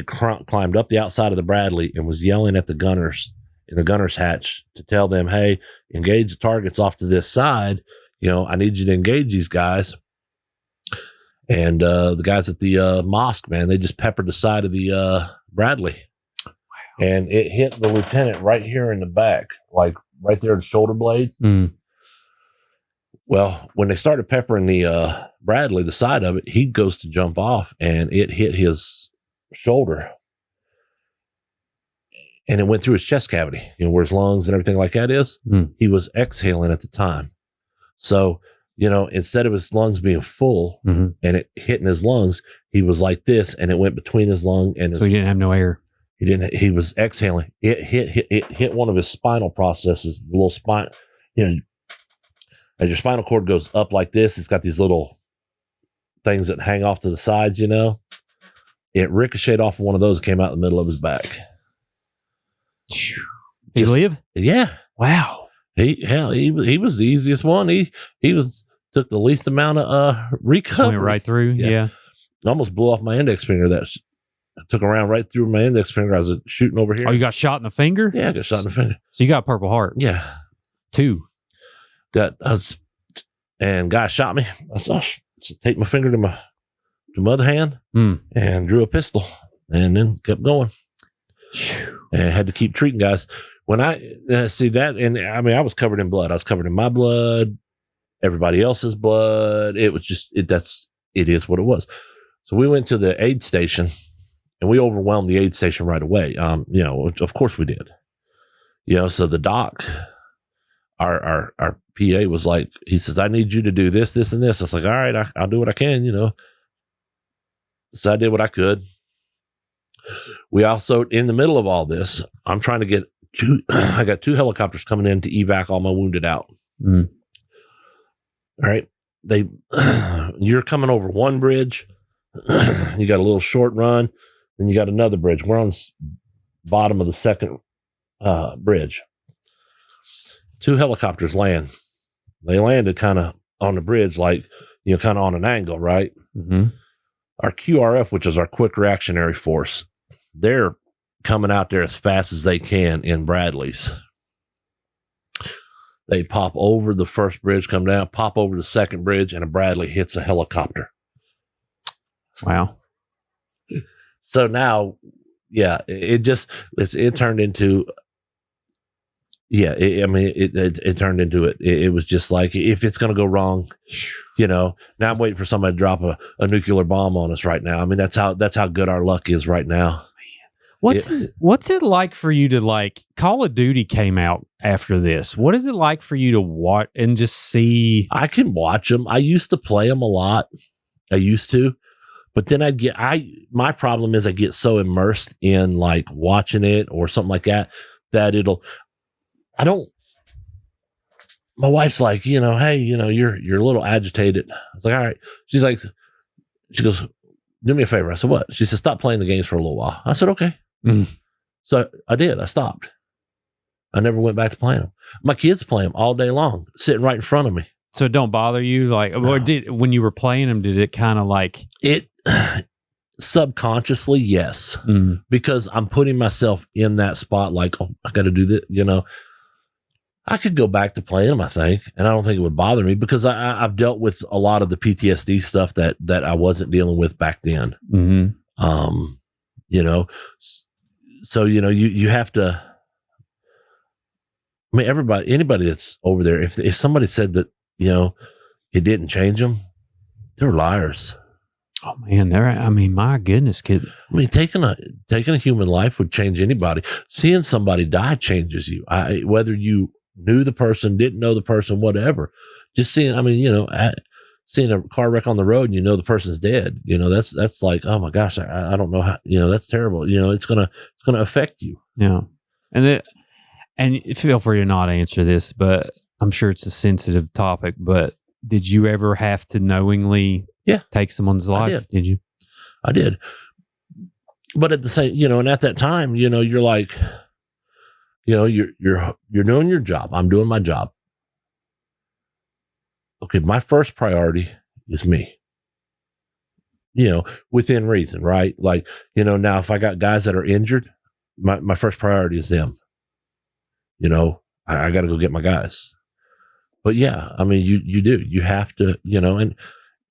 [SPEAKER 1] climbed up the outside of the Bradley and was yelling at the gunners in the gunner's hatch to tell them, hey, engage the targets off to this side. I need you to engage these guys. And the guys at the mosque, man, they just peppered the side of the Bradley. Wow. And it hit the lieutenant right here in the back, like right there at the shoulder blade. Mm. Well, when they started peppering the Bradley, the side of it, he goes to jump off, and it hit his shoulder. And it went through his chest cavity, where his lungs and everything like that is. Mm. He was exhaling at the time. So, instead of his lungs being full and it hitting his lungs, he was like this, and it went between his lung and his.
[SPEAKER 2] So he didn't have no air.
[SPEAKER 1] He was exhaling. It hit one of his spinal processes, the little spine, as your spinal cord goes up like this, it's got these little things that hang off to the sides, It ricocheted off of one of those and came out in the middle of his back.
[SPEAKER 2] He live?
[SPEAKER 1] Yeah.
[SPEAKER 2] Wow.
[SPEAKER 1] He was the easiest one. He took the least amount of recovery.
[SPEAKER 2] Went right through. Yeah.
[SPEAKER 1] Almost blew off my index finger. That took around right through my index finger. I was shooting over here.
[SPEAKER 2] Oh, you got shot in the finger?
[SPEAKER 1] Yeah, I got shot in the finger.
[SPEAKER 2] So you got a Purple Heart?
[SPEAKER 1] Yeah.
[SPEAKER 2] 2.
[SPEAKER 1] And guy shot me. I saw take my finger to my other hand and drew a pistol and then kept going. And had to keep treating guys. When I see that, and I mean, I was covered in blood. I was covered in my blood, everybody else's blood. It was just, it is what it was. So we went to the aid station and we overwhelmed the aid station right away. Of course we did. So the doc, our PA was like, he says, I need you to do this, this, and this. I was like, all right, I'll do what I can, So I did what I could. We also, in the middle of all this, I'm trying to get I got 2 helicopters coming in to evac all my wounded out. All right. You're coming over one bridge. You got a little short run. Then you got another bridge. We're on the bottom of the second bridge. 2 helicopters land. They landed kind of on the bridge, like, kind of on an angle, right? Mm-hmm. Our QRF, which is our quick reactionary force, they're coming out there as fast as they can in Bradleys. They pop over the first bridge, come down, pop over the second bridge, and a Bradley hits a helicopter.
[SPEAKER 2] Wow.
[SPEAKER 1] So now, it turned into, it turned into it. It was just like, if it's going to go wrong, now I'm waiting for somebody to drop a nuclear bomb on us right now. I mean, that's how good our luck is right now.
[SPEAKER 2] What's it like for you to Call of Duty came out after this? What is it like for you to watch and just see?
[SPEAKER 1] I can watch them. I used to play them a lot. But then my problem is I get so immersed in watching it or something like that my wife's like, hey, you're a little agitated. I was like, all right. She goes, do me a favor. I said, what? She said, stop playing the games for a little while. I said, okay. So I did. I stopped. I never went back to playing them. My kids play them all day long, sitting right in front of me.
[SPEAKER 2] So it don't bother you? Or when you were playing them, did it kind of
[SPEAKER 1] it subconsciously? Yes. Because I'm putting myself in that spot. Oh, I got to do this, I could go back to playing them, I think, and I don't think it would bother me because I've dealt with a lot of the PTSD stuff that I wasn't dealing with back then. So, you have to, I mean, anybody that's over there, if somebody said that, it didn't change them, they're liars.
[SPEAKER 2] Oh man, my goodness, kid.
[SPEAKER 1] I mean, taking a human life would change anybody. Seeing somebody die changes you. Whether you knew the person, didn't know the person, whatever. Just seeing, seeing a car wreck on the road and the person's dead, that's like, oh my gosh, I don't know how, that's terrible. It's gonna affect you.
[SPEAKER 2] Yeah. And feel free to not answer this, but I'm sure it's a sensitive topic, but did you ever have to knowingly take someone's life? Did you?
[SPEAKER 1] I did. But at the same, and at that time, you're like, you're doing your job. I'm doing my job. Okay, my first priority is me. Within reason, right? Now if I got guys that are injured, my first priority is them. I got to go get my guys. But yeah, I mean, you do. You have to, and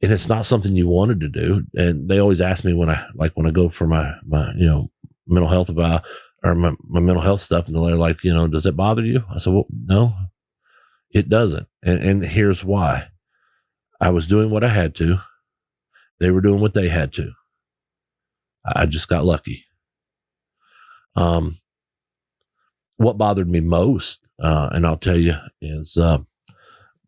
[SPEAKER 1] it's not something you wanted to do. And they always ask me when I go for my mental health my mental health stuff, and they're like, does it bother you? I said, well, no, it doesn't. And here's why. I was doing what I had to. They were doing what they had to. I just got lucky. What bothered me most, and I'll tell you, is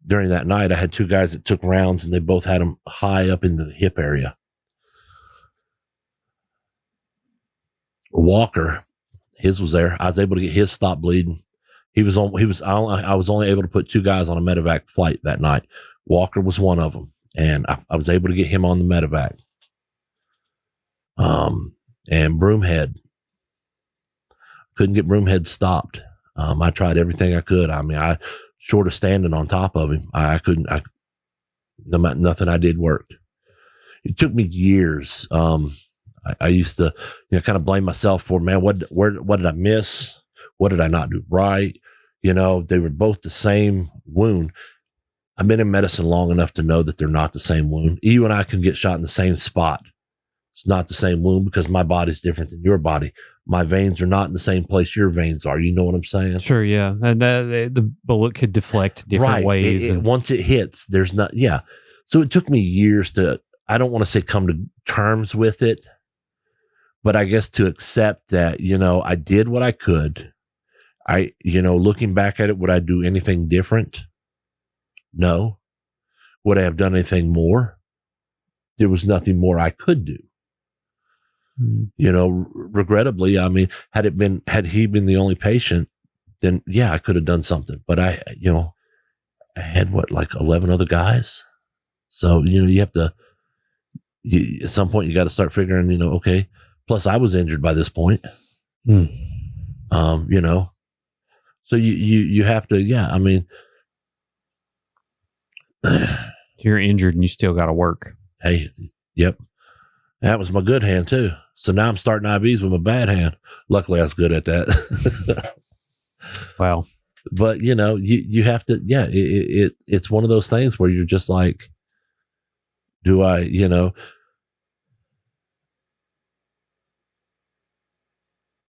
[SPEAKER 1] during that night, I had 2 guys that took rounds, and they both had them high up into the hip area. Walker, his was there. I was able to get his stop bleeding. I was only able to put 2 guys on a medevac flight that night. Walker was one of them, and I was able to get him on the medevac. And Broomhead, couldn't get Broomhead stopped. I tried everything I could. I mean, I short of standing on top of him. I couldn't. Nothing I did worked. It took me years. I used to, kind of blame myself for, man, what did I miss? What did I not do right? They were both the same wound. I've been in medicine long enough to know that they're not the same wound. You and I can get shot in the same spot. It's not the same wound because my body's different than your body. My veins are not in the same place your veins are. You know what I'm saying?
[SPEAKER 2] Sure, yeah. And the bullet could deflect different ways.
[SPEAKER 1] Once it hits, there's not, yeah. So it took me years to, I don't want to say come to terms with it, but I guess to accept that, I did what I could. Looking back at it, would I do anything different? No. Would I have done anything more? There was nothing more I could do. Regrettably, I mean, had he been the only patient, then yeah, I could have done something. But I had like 11 other guys. So, you have to, at some point you got to start figuring, okay, plus I was injured by this point. So you have to, yeah, I mean,
[SPEAKER 2] you're injured and you still got to work.
[SPEAKER 1] Hey, yep. That was my good hand too. So now I'm starting IVs with my bad hand. Luckily I was good at that.
[SPEAKER 2] Wow.
[SPEAKER 1] But you have to, yeah, it's one of those things where you're just like, do I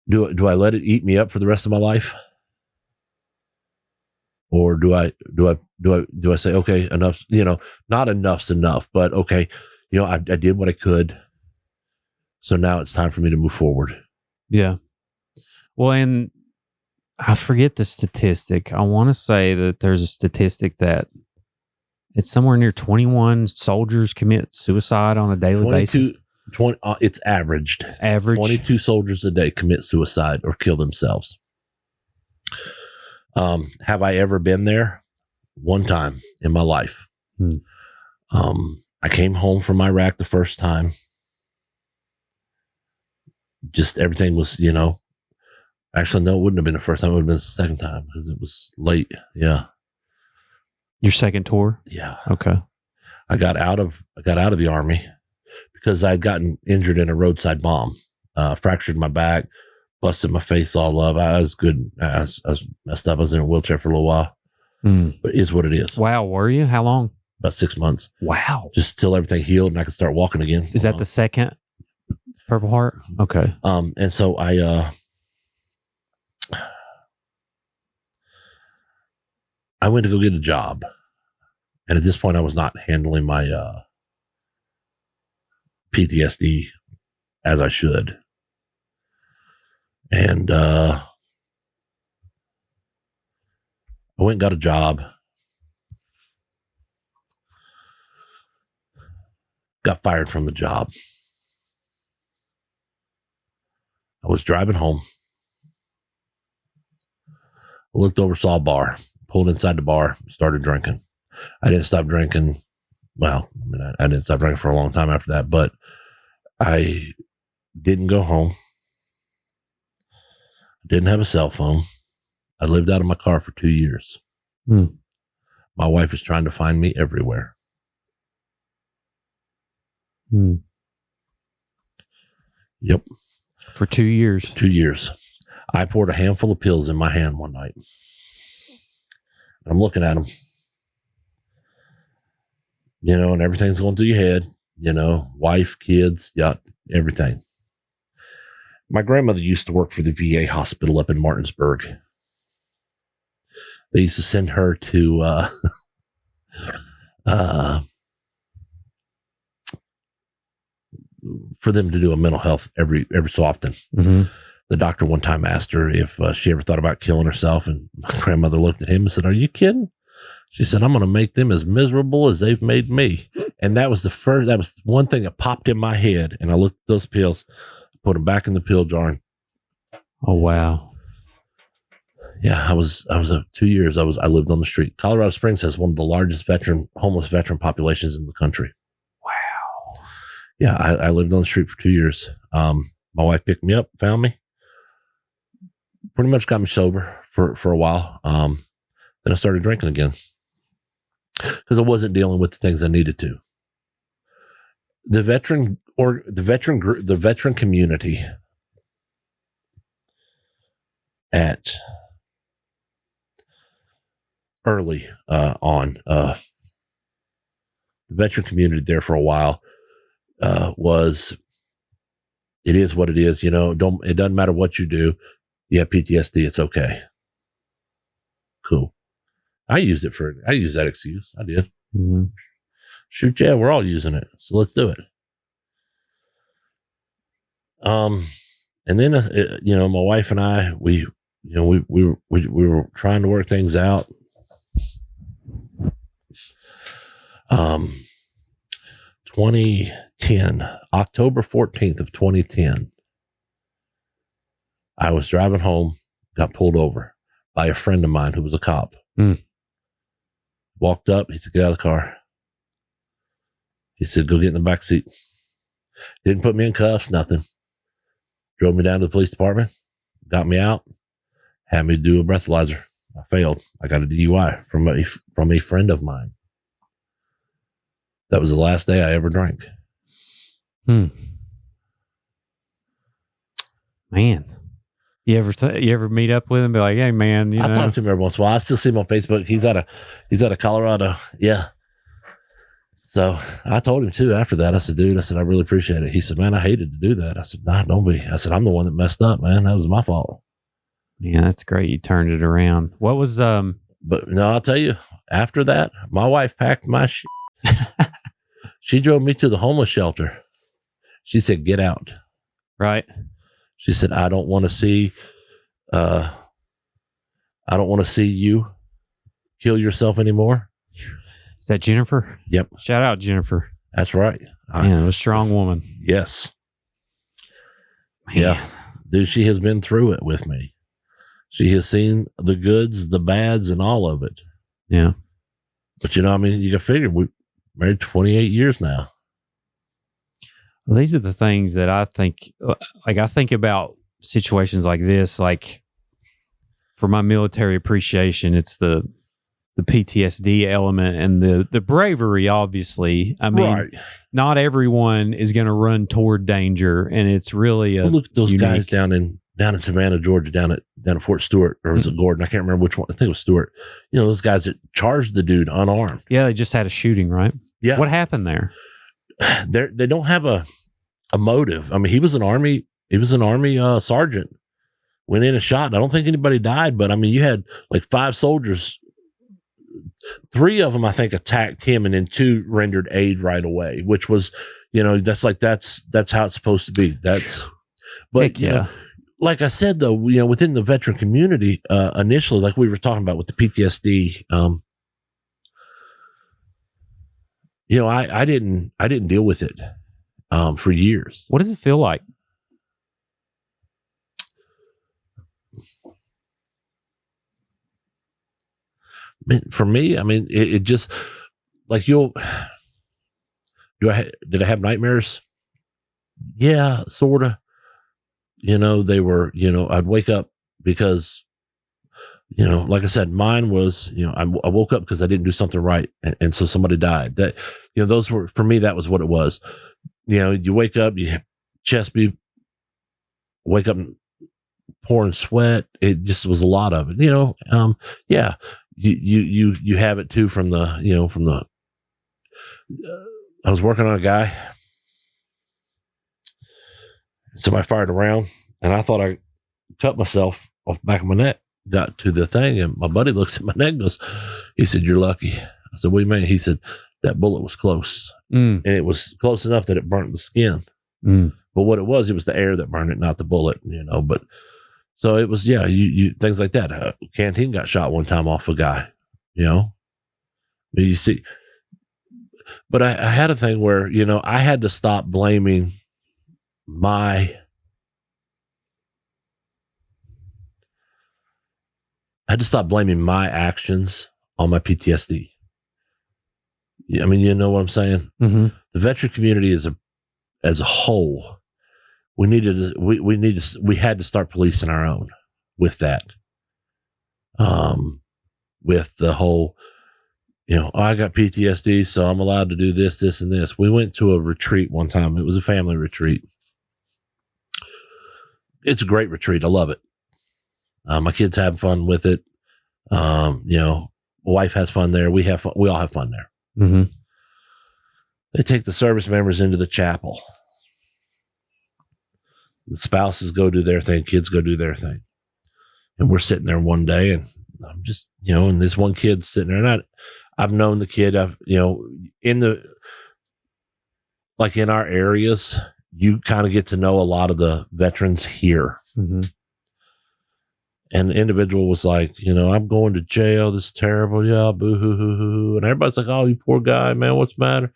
[SPEAKER 1] let it eat me up for the rest of my life? Or do I say, okay, enough, not enough's enough, but okay, I did what I could. So now it's time for me to move forward.
[SPEAKER 2] Yeah. Well, and I forget the statistic. I want to say that there's a statistic that it's somewhere near 21 soldiers commit suicide on a daily basis.
[SPEAKER 1] 20, it's averaged.
[SPEAKER 2] Average.
[SPEAKER 1] 22 soldiers a day commit suicide or kill themselves. Have I ever been there? One time in my life. I came home from Iraq the first time. Just everything was, actually, no, it wouldn't have been the first time. It would have been the second time because it was late. Yeah.
[SPEAKER 2] Your second tour?
[SPEAKER 1] Yeah.
[SPEAKER 2] Okay.
[SPEAKER 1] I got out of the Army because I'd gotten injured in a roadside bomb, fractured my back, busted my face all up. I was good. I was messed up. I was in a wheelchair for a little while, but it is what it is.
[SPEAKER 2] Wow. Were you? How long?
[SPEAKER 1] About 6 months.
[SPEAKER 2] Wow.
[SPEAKER 1] Just till everything healed and I could start walking again.
[SPEAKER 2] Is that the second Purple Heart? Okay.
[SPEAKER 1] And so I went to go get a job. And at this point I was not handling my PTSD as I should. And I went and got a job. Got fired from the job. I was driving home. I looked over, saw a bar, pulled inside the bar, started drinking. I didn't stop drinking. Well, I didn't stop drinking for a long time after that, but I didn't go home. I didn't have a cell phone. I lived out of my car for 2 years. My wife was trying to find me everywhere. Yep.
[SPEAKER 2] For 2 years.
[SPEAKER 1] 2 years. I poured a handful of pills in my hand one night. I'm looking at them. And everything's going through your head. Wife, kids, yeah, everything. My grandmother used to work for the VA hospital up in Martinsburg. They used to send her to for them to do a mental health every so often. The doctor one time asked her if she ever thought about killing herself, and my grandmother looked at him and said, "Are you kidding?" She said, "I'm going to make them as miserable as they've made me." And that was one thing that popped in my head. And I looked at those pills, put them back in the pill jar. And,
[SPEAKER 2] oh, wow.
[SPEAKER 1] Yeah, I was 2 years. I lived on the street. Colorado Springs has one of the largest homeless veteran populations in the country.
[SPEAKER 2] Wow.
[SPEAKER 1] Yeah, I lived on the street for 2 years. My wife picked me up, found me, pretty much got me sober for a while. Then I started drinking again because I wasn't dealing with the things I needed to. The veteran community at early on, the veteran community there for a while was, it is what it is. It doesn't matter what you do. You have PTSD. It's okay. Cool. I used that excuse. I did.
[SPEAKER 2] Mm-hmm.
[SPEAKER 1] Shoot, yeah, we're all using it. So let's do it. And then, my wife and I, we were trying to work things out. 2010, October 14th of 2010, I was driving home, got pulled over by a friend of mine who was a cop. Walked up, he said, get out of the car. He said, go get in the back seat. Didn't put me in cuffs, nothing. Drove me down to the police department, got me out, had me do a breathalyzer. I failed. I got a DUI from a friend of mine. That was the last day I ever drank.
[SPEAKER 2] Man, you ever meet up with him? Be like, hey, man,
[SPEAKER 1] I talk to him every once in a while. I still see him on Facebook. He's out of Colorado. Yeah. So I told him too after that. I said, dude, I really appreciate it. He said, man, I hated to do that. I said, nah, don't be. I said, I'm the one that messed up, man. That was my fault.
[SPEAKER 2] Yeah, that's great. You turned it around. What was
[SPEAKER 1] But no, I'll tell you, after that, my wife packed my shit. She drove me to the homeless shelter. She said, get out.
[SPEAKER 2] Right.
[SPEAKER 1] She said, I don't want to see you kill yourself anymore.
[SPEAKER 2] Is that Jennifer?
[SPEAKER 1] Yep.
[SPEAKER 2] Shout out, Jennifer.
[SPEAKER 1] That's right.
[SPEAKER 2] Man, a strong woman.
[SPEAKER 1] Yes.
[SPEAKER 2] Man.
[SPEAKER 1] Yeah. Dude, she has been through it with me. She has seen the goods, the bads, and all of it.
[SPEAKER 2] Yeah.
[SPEAKER 1] But you can figure we're married 28 years now.
[SPEAKER 2] Well, these are the things that I think, I think about situations like this, like for my military appreciation, it's the PTSD element and the bravery, obviously. I mean,
[SPEAKER 1] right.
[SPEAKER 2] Not everyone is going to run toward danger, and it's really
[SPEAKER 1] look at those guys down in Savannah, Georgia, down at Fort Stewart, or was it Gordon? I can't remember which one. I think it was Stewart. Those guys that charged the dude unarmed.
[SPEAKER 2] Yeah, they just had a shooting, right?
[SPEAKER 1] Yeah.
[SPEAKER 2] What happened there?
[SPEAKER 1] They don't have a motive. I mean, he was an army sergeant. Went in and shot. I don't think anybody died, but I mean, you had like 5 soldiers. 3 of them, I think, attacked him, and then 2 rendered aid right away, which was, that's how it's supposed to be. But like I said, though, within the veteran community, initially, like we were talking about with the PTSD, I didn't deal with it for years.
[SPEAKER 2] What does it feel like?
[SPEAKER 1] For me, I mean, it just like did I have nightmares? Yeah, sort of. They were, I'd wake up because, like I said, mine was, I woke up because I didn't do something right. And so somebody died. That, those were, for me, that was what it was. You wake up, you wake up pouring sweat. It just was a lot of it, yeah. You have it too from the, I was working on a guy. Somebody fired around, and I thought I cut myself off the back of my neck. Got to the thing, and my buddy looks at my neck and goes, he said, you're lucky. I said, what do you mean? He said, that bullet was close. And it was close enough that it burnt the skin. But what it was the air that burned it, not the bullet, but so it was, you things like that. Canteen got shot one time off a guy, you see, but I had a thing where, I had to stop blaming my actions on my PTSD. I mean, you know what I'm saying?
[SPEAKER 2] Mm-hmm.
[SPEAKER 1] The veteran community as a whole, we had to start policing our own with that. with the whole, I got PTSD, so I'm allowed to do this, this, and this. We went to a retreat one time. It was a family retreat. It's a great retreat. I love it. My kids have fun with it. My wife has fun there. We have fun. We all have fun there.
[SPEAKER 2] Mm-hmm.
[SPEAKER 1] They take the service members into the chapel. The spouses go do their thing. Kids go do their thing. And we're sitting there one day, and I'm just, and this one kid's sitting there, and I've known the kid. In our areas, you kind of get to know a lot of the veterans here.
[SPEAKER 2] Mm-hmm.
[SPEAKER 1] And the individual was like, I'm going to jail. This is terrible. Yeah, boo hoo hoo hoo. And everybody's like, oh, you poor guy, man. What's the matter?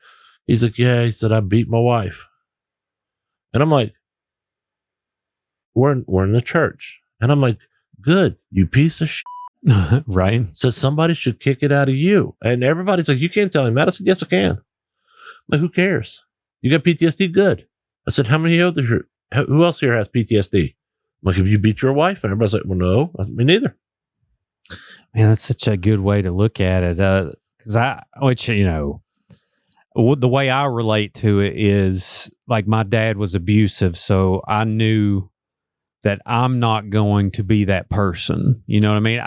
[SPEAKER 1] He's like, yeah. He said, I beat my wife. And I'm like, we're in the church. And I'm like, good, you piece of shit.
[SPEAKER 2] Right.
[SPEAKER 1] So somebody should kick it out of you. And everybody's like, you can't tell him that. I said, yes, I can. I'm like, who cares? You got PTSD? Good. I said, how many other here? Who else here has PTSD? I'm like, have you beat your wife? And everybody's like, well, no, me neither.
[SPEAKER 2] Man, that's such a good way to look at it. Because the way I relate to it is like my dad was abusive, so I knew that I'm not going to be that person. You know what I mean?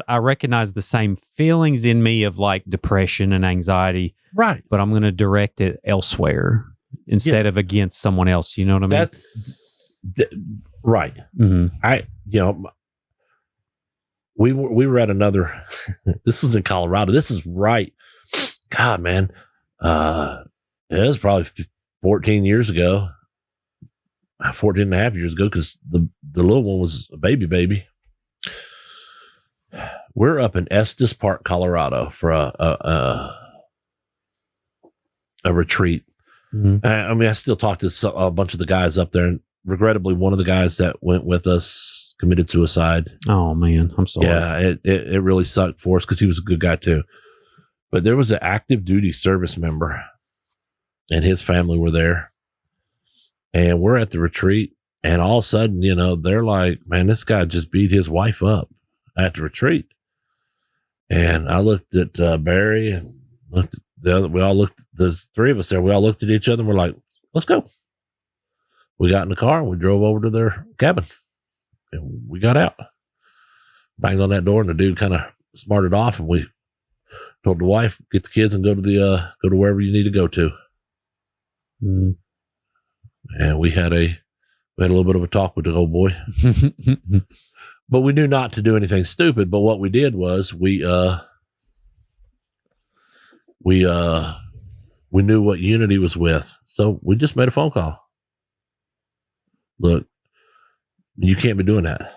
[SPEAKER 2] I recognize the same feelings in me of like depression and anxiety,
[SPEAKER 1] right? But
[SPEAKER 2] I'm going to direct it elsewhere instead of against someone else. You know what I mean?
[SPEAKER 1] Right.
[SPEAKER 2] Mm-hmm.
[SPEAKER 1] We were at another, this was in Colorado. This is right. God, man. It was probably 14 years ago, 14 and a half years ago, because the little one was a baby. We're up in Estes Park, Colorado for a retreat.
[SPEAKER 2] Mm-hmm.
[SPEAKER 1] I still talk to a bunch of the guys up there, and regrettably, one of the guys that went with us committed suicide.
[SPEAKER 2] Oh man, I'm sorry.
[SPEAKER 1] Yeah, it really sucked for us because he was a good guy too. But there was an active duty service member, and his family were there, and we're at the retreat, and all of a sudden, they're like, "Man, this guy just beat his wife up at the retreat." And I looked at Barry and looked at the other. We all looked. There's three of us there. We all looked at each other and we're like, "Let's go." We got in the car and we drove over to their cabin, and we got out, banged on that door, and the dude kind of smarted off, and we told the wife, get the kids and go to wherever you need to go to.
[SPEAKER 2] Mm.
[SPEAKER 1] And we had a little bit of a talk with the old boy, but we knew not to do anything stupid. But what we did was we knew what unity was with. So we just made a phone call. Look, you can't be doing that.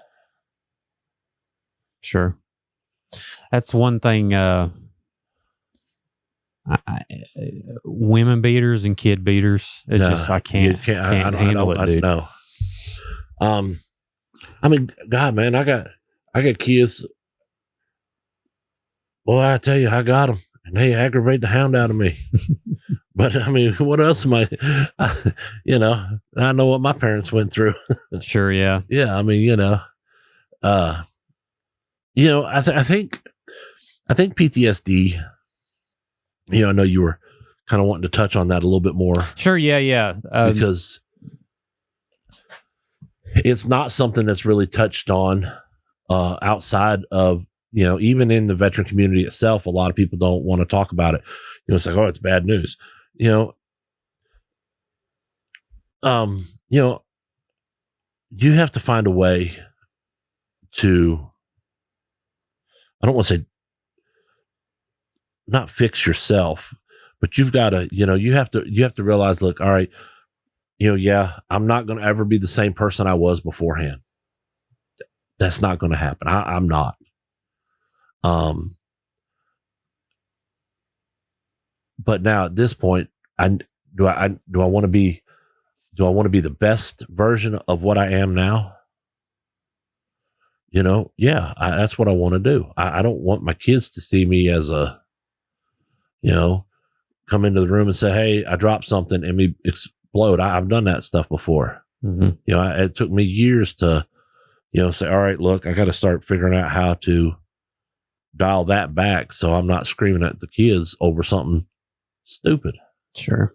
[SPEAKER 2] Sure. That's one thing. Women beaters and kid beaters. It's just, I can't handle it, dude.
[SPEAKER 1] No. God, man, I got kids. Well, I tell you, I got them, and they aggravate the hound out of me. But what else am I know what my parents went through.
[SPEAKER 2] Sure. Yeah.
[SPEAKER 1] Yeah. I think PTSD, I know you were kind of wanting to touch on that a little bit more.
[SPEAKER 2] Sure. Yeah.
[SPEAKER 1] Because it's not something that's really touched on outside of, even in the veteran community itself. A lot of people don't want to talk about it. It's like, oh, it's bad news. You have to find a way to, I don't want to say not fix yourself, but you've got to, you have to realize, look, all right, I'm not going to ever be the same person I was beforehand. That's not going to happen. I'm not. But now at this point, do I want to be the best version of what I am now? That's what I want to do. I don't want my kids to see me as a, come into the room and say, hey, I dropped something and me explode. I've done that stuff before.
[SPEAKER 2] Mm-hmm.
[SPEAKER 1] It took me years to, say, all right, look, I got to start figuring out how to, dial that back so I'm not screaming at the kids over something stupid.
[SPEAKER 2] Sure.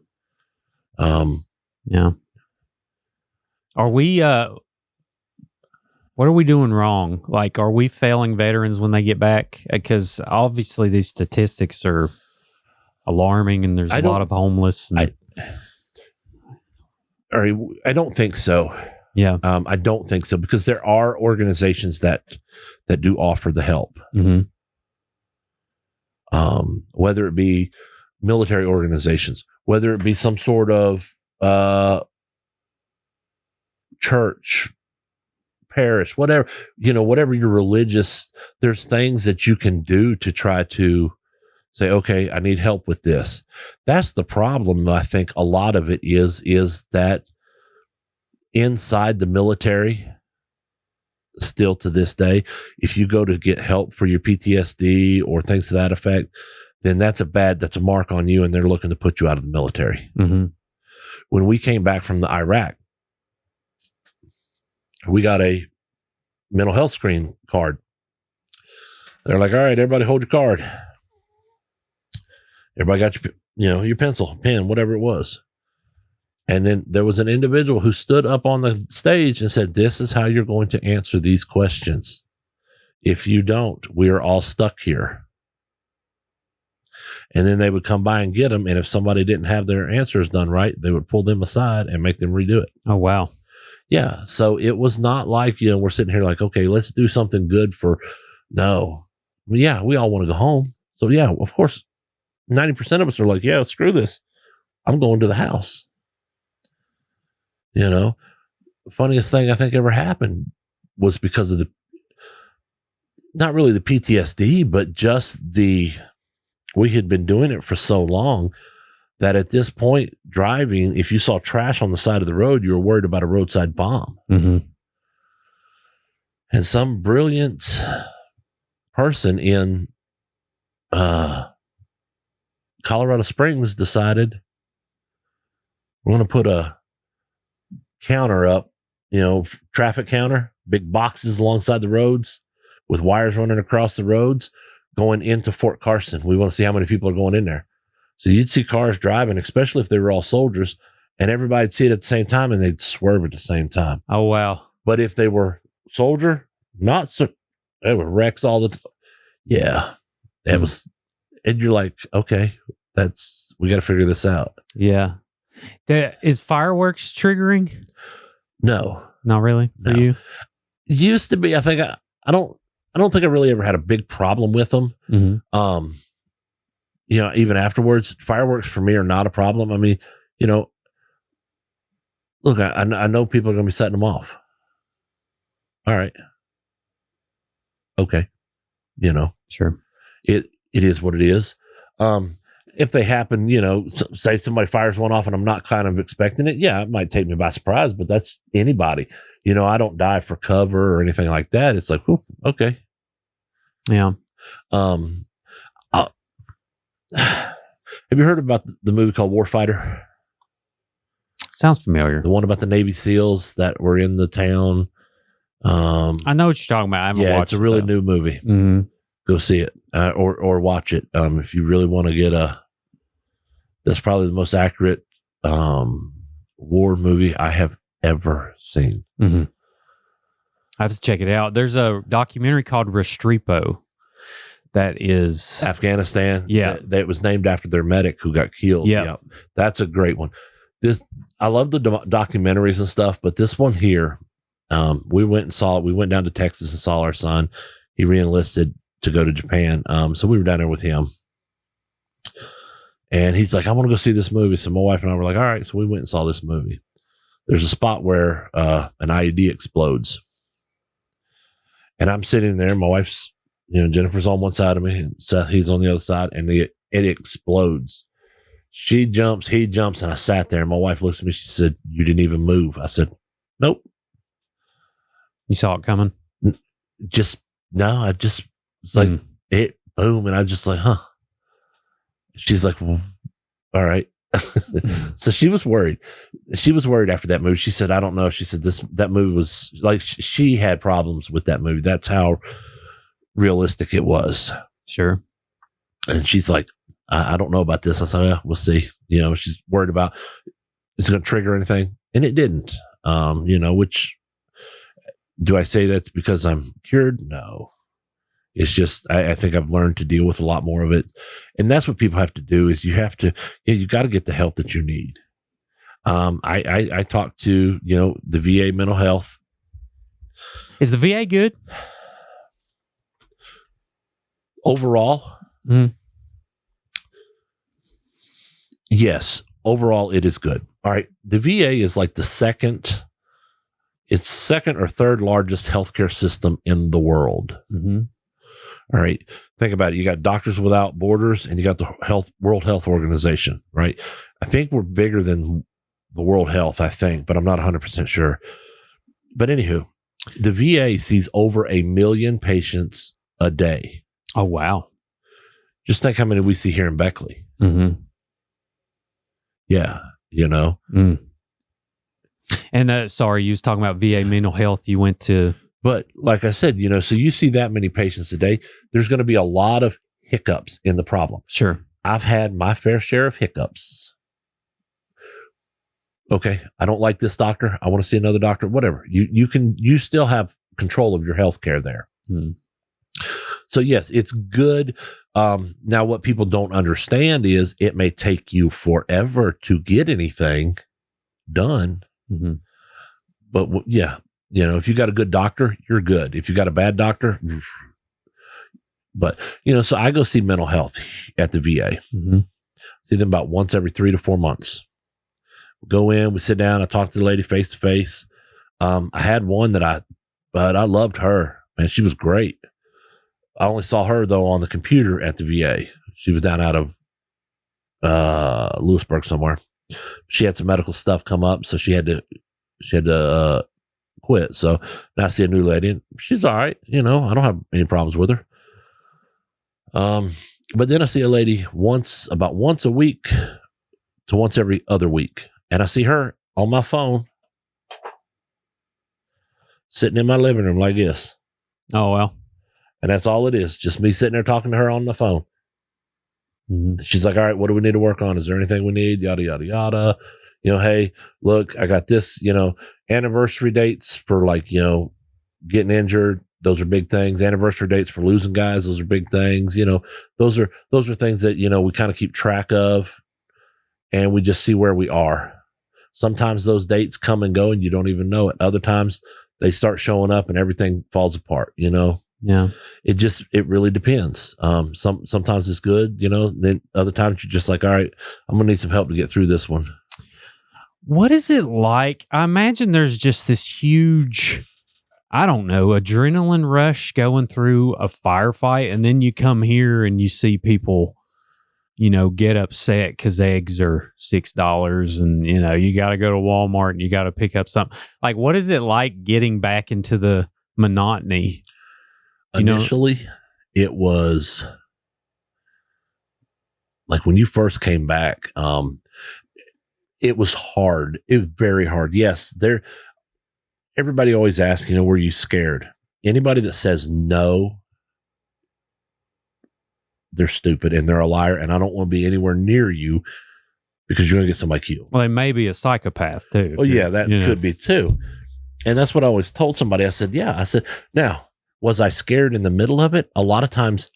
[SPEAKER 2] Yeah. Are we, what are we doing wrong? Like, are we failing veterans when they get back? Because obviously these statistics are alarming and there's a lot of homeless. And,
[SPEAKER 1] I don't think so.
[SPEAKER 2] Yeah.
[SPEAKER 1] I don't think so, because there are organizations that do offer the help.
[SPEAKER 2] Mm-hmm.
[SPEAKER 1] Whether it be military organizations, whether it be some sort of church, parish, whatever, whatever your religious, there's things that you can do to try to say, okay, I need help with this. That's the problem. I think a lot of it is that inside the military, still to this day, if you go to get help for your PTSD or things to that effect, then that's a mark on you, and they're looking to put you out of the military.
[SPEAKER 2] Mm-hmm.
[SPEAKER 1] When we came back from the Iraq, we got a mental health screen card. They're like, all right, everybody hold your card. Everybody got your pencil, pen, whatever it was. And then there was an individual who stood up on the stage and said, this is how you're going to answer these questions. If you don't, we are all stuck here. And then they would come by and get them. And if somebody didn't have their answers done right, they would pull them aside and make them redo it.
[SPEAKER 2] Oh, wow.
[SPEAKER 1] Yeah. So it was not like, we're sitting here like, okay, let's do something good no. Yeah, we all want to go home. So yeah, of course, 90% of us are like, yeah, screw this. I'm going to the house. The funniest thing I think ever happened was because of not really the PTSD, but just we had been doing it for so long that at this point, driving, if you saw trash on the side of the road, you were worried about a roadside bomb.
[SPEAKER 2] Mm-hmm.
[SPEAKER 1] And some brilliant person in Colorado Springs decided we're going to put a counter up, traffic counter, big boxes alongside the roads with wires running across the roads going into Fort Carson. We want to see how many people are going in there. So you'd see cars driving, especially if they were all soldiers, and everybody'd see it at the same time and they'd swerve at the same time.
[SPEAKER 2] Oh, wow.
[SPEAKER 1] But if they were soldier, they were wrecks all the time. Yeah. It was, and you're like, okay, we got to figure this out.
[SPEAKER 2] Yeah. Is fireworks triggering?
[SPEAKER 1] No. Not
[SPEAKER 2] really for you?
[SPEAKER 1] Used to be. I think I don't think I really ever had a big problem with them.
[SPEAKER 2] Mm-hmm.
[SPEAKER 1] Even afterwards, fireworks for me are not a problem. I mean, look, I know people are going to be setting them off. All right. Okay.
[SPEAKER 2] Sure.
[SPEAKER 1] It is what it is. If they happen, say somebody fires one off and I'm not kind of expecting it. Yeah, it might take me by surprise, but that's anybody. I don't dive for cover or anything like that. It's like, whoop, okay.
[SPEAKER 2] Yeah.
[SPEAKER 1] Have you heard about the movie called Warfighter?
[SPEAKER 2] Sounds familiar.
[SPEAKER 1] The one about the Navy SEALs that were in the town.
[SPEAKER 2] I know what you're talking about. I haven't watched it.
[SPEAKER 1] It's a really new movie.
[SPEAKER 2] Mm-hmm.
[SPEAKER 1] Go see it or watch it. If you really want to get that's probably the most accurate war movie I have ever seen.
[SPEAKER 2] Mm-hmm. I have to check it out. There's a documentary called Restrepo that is
[SPEAKER 1] Afghanistan.
[SPEAKER 2] Yeah.
[SPEAKER 1] That was named after their medic who got killed.
[SPEAKER 2] Yeah.
[SPEAKER 1] That's a great one. I love the documentaries and stuff, but this one here, we went and saw it. We went down to Texas and saw our son. He re-enlisted to go to Japan. So we were down there with him. And he's like, I want to go see this movie. So my wife and I were like, all right. So we went and saw this movie. There's a spot where an IED explodes. And I'm sitting there. My wife's, Jennifer's on one side of me. And Seth, he's on the other side. And it explodes. She jumps, he jumps. And I sat there. And my wife looks at me. She said, you didn't even move. I said, nope.
[SPEAKER 2] You saw it coming?
[SPEAKER 1] It's like it, boom. And I just like, huh. She's like, well, all right. So she was worried. She was worried after that movie. She said, I don't know. She said that movie was like, she had problems with that movie. That's how realistic it was.
[SPEAKER 2] Sure.
[SPEAKER 1] And she's like, I don't know about this. I said, yeah, we'll see. She's worried about, is it going to trigger anything? And it didn't, which, do I say that's because I'm cured? No. It's just, I think I've learned to deal with a lot more of it. And that's what people have to do is you got to get the help that you need. I talked to, the VA mental health.
[SPEAKER 2] Is the VA good?
[SPEAKER 1] Overall? Yes. Overall, it is good. All right. The VA is like second or third largest healthcare system in the world.
[SPEAKER 2] Mm-hmm.
[SPEAKER 1] All right. Think about it. You got Doctors Without Borders and you got the World Health Organization, right? I think we're bigger than the World Health, I think, but I'm not 100% sure. But anywho, the VA sees over 1 million patients a day.
[SPEAKER 2] Oh, wow.
[SPEAKER 1] Just think how many we see here in Beckley.
[SPEAKER 2] Mm-hmm.
[SPEAKER 1] Yeah.
[SPEAKER 2] Mm. And sorry, you was talking about VA mental health. You went to...
[SPEAKER 1] But like I said, so you see that many patients a day, there's going to be a lot of hiccups in the problem.
[SPEAKER 2] Sure.
[SPEAKER 1] I've had my fair share of hiccups. Okay, I don't like this doctor. I want to see another doctor, whatever. You still have control of your health care there.
[SPEAKER 2] Hmm.
[SPEAKER 1] So yes, it's good. Now what people don't understand is it may take you forever to get anything done.
[SPEAKER 2] Mm-hmm.
[SPEAKER 1] But yeah, if you got a good doctor, you're good. If you got a bad doctor, but so I go see mental health at the VA.
[SPEAKER 2] Mm-hmm.
[SPEAKER 1] See them about once every 3 to 4 months. Go in, we sit down, I talk to the lady face to face. I had one but I loved her, man. She was great. I only saw her though on the computer at the VA. She was down out of Lewisburg somewhere. She had some medical stuff come up, so she had to quit. So now I see a new lady, and she's all right. I don't have any problems with her. But then I see a lady about once a week to once every other week. And I see her on my phone sitting in my living room like this.
[SPEAKER 2] Oh, well.
[SPEAKER 1] And that's all it is. Just me sitting there talking to her on the phone.
[SPEAKER 2] Mm-hmm.
[SPEAKER 1] She's like, all right, what do we need to work on? Is there anything we need? Yada, yada, yada. Hey, look, I got this, anniversary dates for getting injured. Those are big things. Anniversary dates for losing guys. Those are big things. Those are things that, we kind of keep track of and we just see where we are. Sometimes those dates come and go and you don't even know it. Other times they start showing up and everything falls apart,
[SPEAKER 2] Yeah.
[SPEAKER 1] It really depends. Sometimes it's good, then other times you're just like, all right, I'm going to need some help to get through this one.
[SPEAKER 2] What is it like? I imagine there's just this huge, I don't know, adrenaline rush going through a firefight. And then you come here and you see people, get upset because eggs are $6 and, you got to go to Walmart and you got to pick up something. Like, what is it like getting back into the monotony?
[SPEAKER 1] Initially, it was like when you first came back, it was hard. It was very hard. Yes, everybody always asks, were you scared? Anybody that says no, they're stupid and they're a liar. And I don't want to be anywhere near you because you're going to get somebody killed.
[SPEAKER 2] Well, they may be a psychopath too.
[SPEAKER 1] Oh, yeah, that could be too. And that's what I always told somebody. I said, yeah. I said, now, was I scared in the middle of it? A lot of times,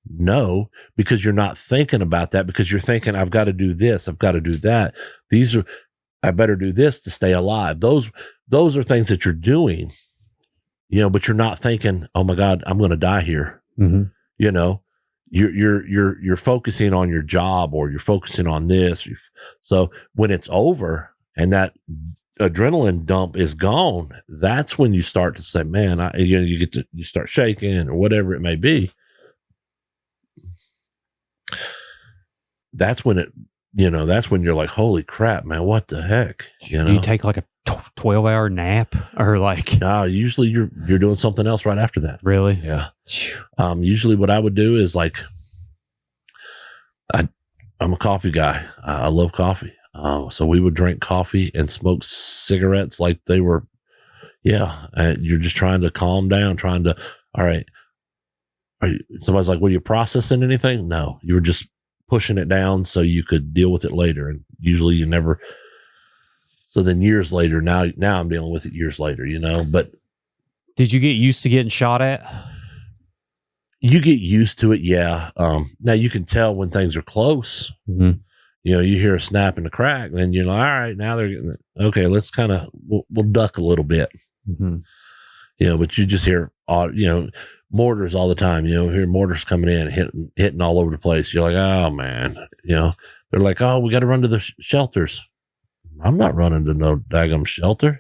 [SPEAKER 1] no, because you're not thinking about that because you're thinking, I've got to do this. I've got to do that. I better do this to stay alive. Those are things that you're doing, but you're not thinking, oh my God, I'm going to die here.
[SPEAKER 2] Mm-hmm.
[SPEAKER 1] You're focusing on your job or you're focusing on this. So when it's over and that adrenaline dump is gone, that's when you start to say, man, you start shaking or whatever it may be. That's when that's when you're like, holy crap, man, what the heck?
[SPEAKER 2] You take like a 12-hour nap or like,
[SPEAKER 1] no, usually you're doing something else right after that.
[SPEAKER 2] Really?
[SPEAKER 1] Yeah. Usually what I would do is like, I'm a coffee guy. I love coffee. So we would drink coffee and smoke cigarettes like they were, and you're just trying to calm down, all right, somebody's like, were you processing anything? No, you were just pushing it down so you could deal with it later. And usually you never. So then years later, now I'm dealing with it years later, but.
[SPEAKER 2] Did you get used to getting shot at?
[SPEAKER 1] You get used to it. Yeah. Now you can tell when things are close,
[SPEAKER 2] Mm-hmm.
[SPEAKER 1] you hear a snap and a crack, then you're like, all right, now they're getting, okay, let's kind of, we'll duck a little bit,
[SPEAKER 2] Mm-hmm.
[SPEAKER 1] But you just hear, mortars all the time, hear mortars coming in, hitting all over the place. You're like, oh man, they're like, oh, we got to run to the shelters. I'm not running to no daggum shelter.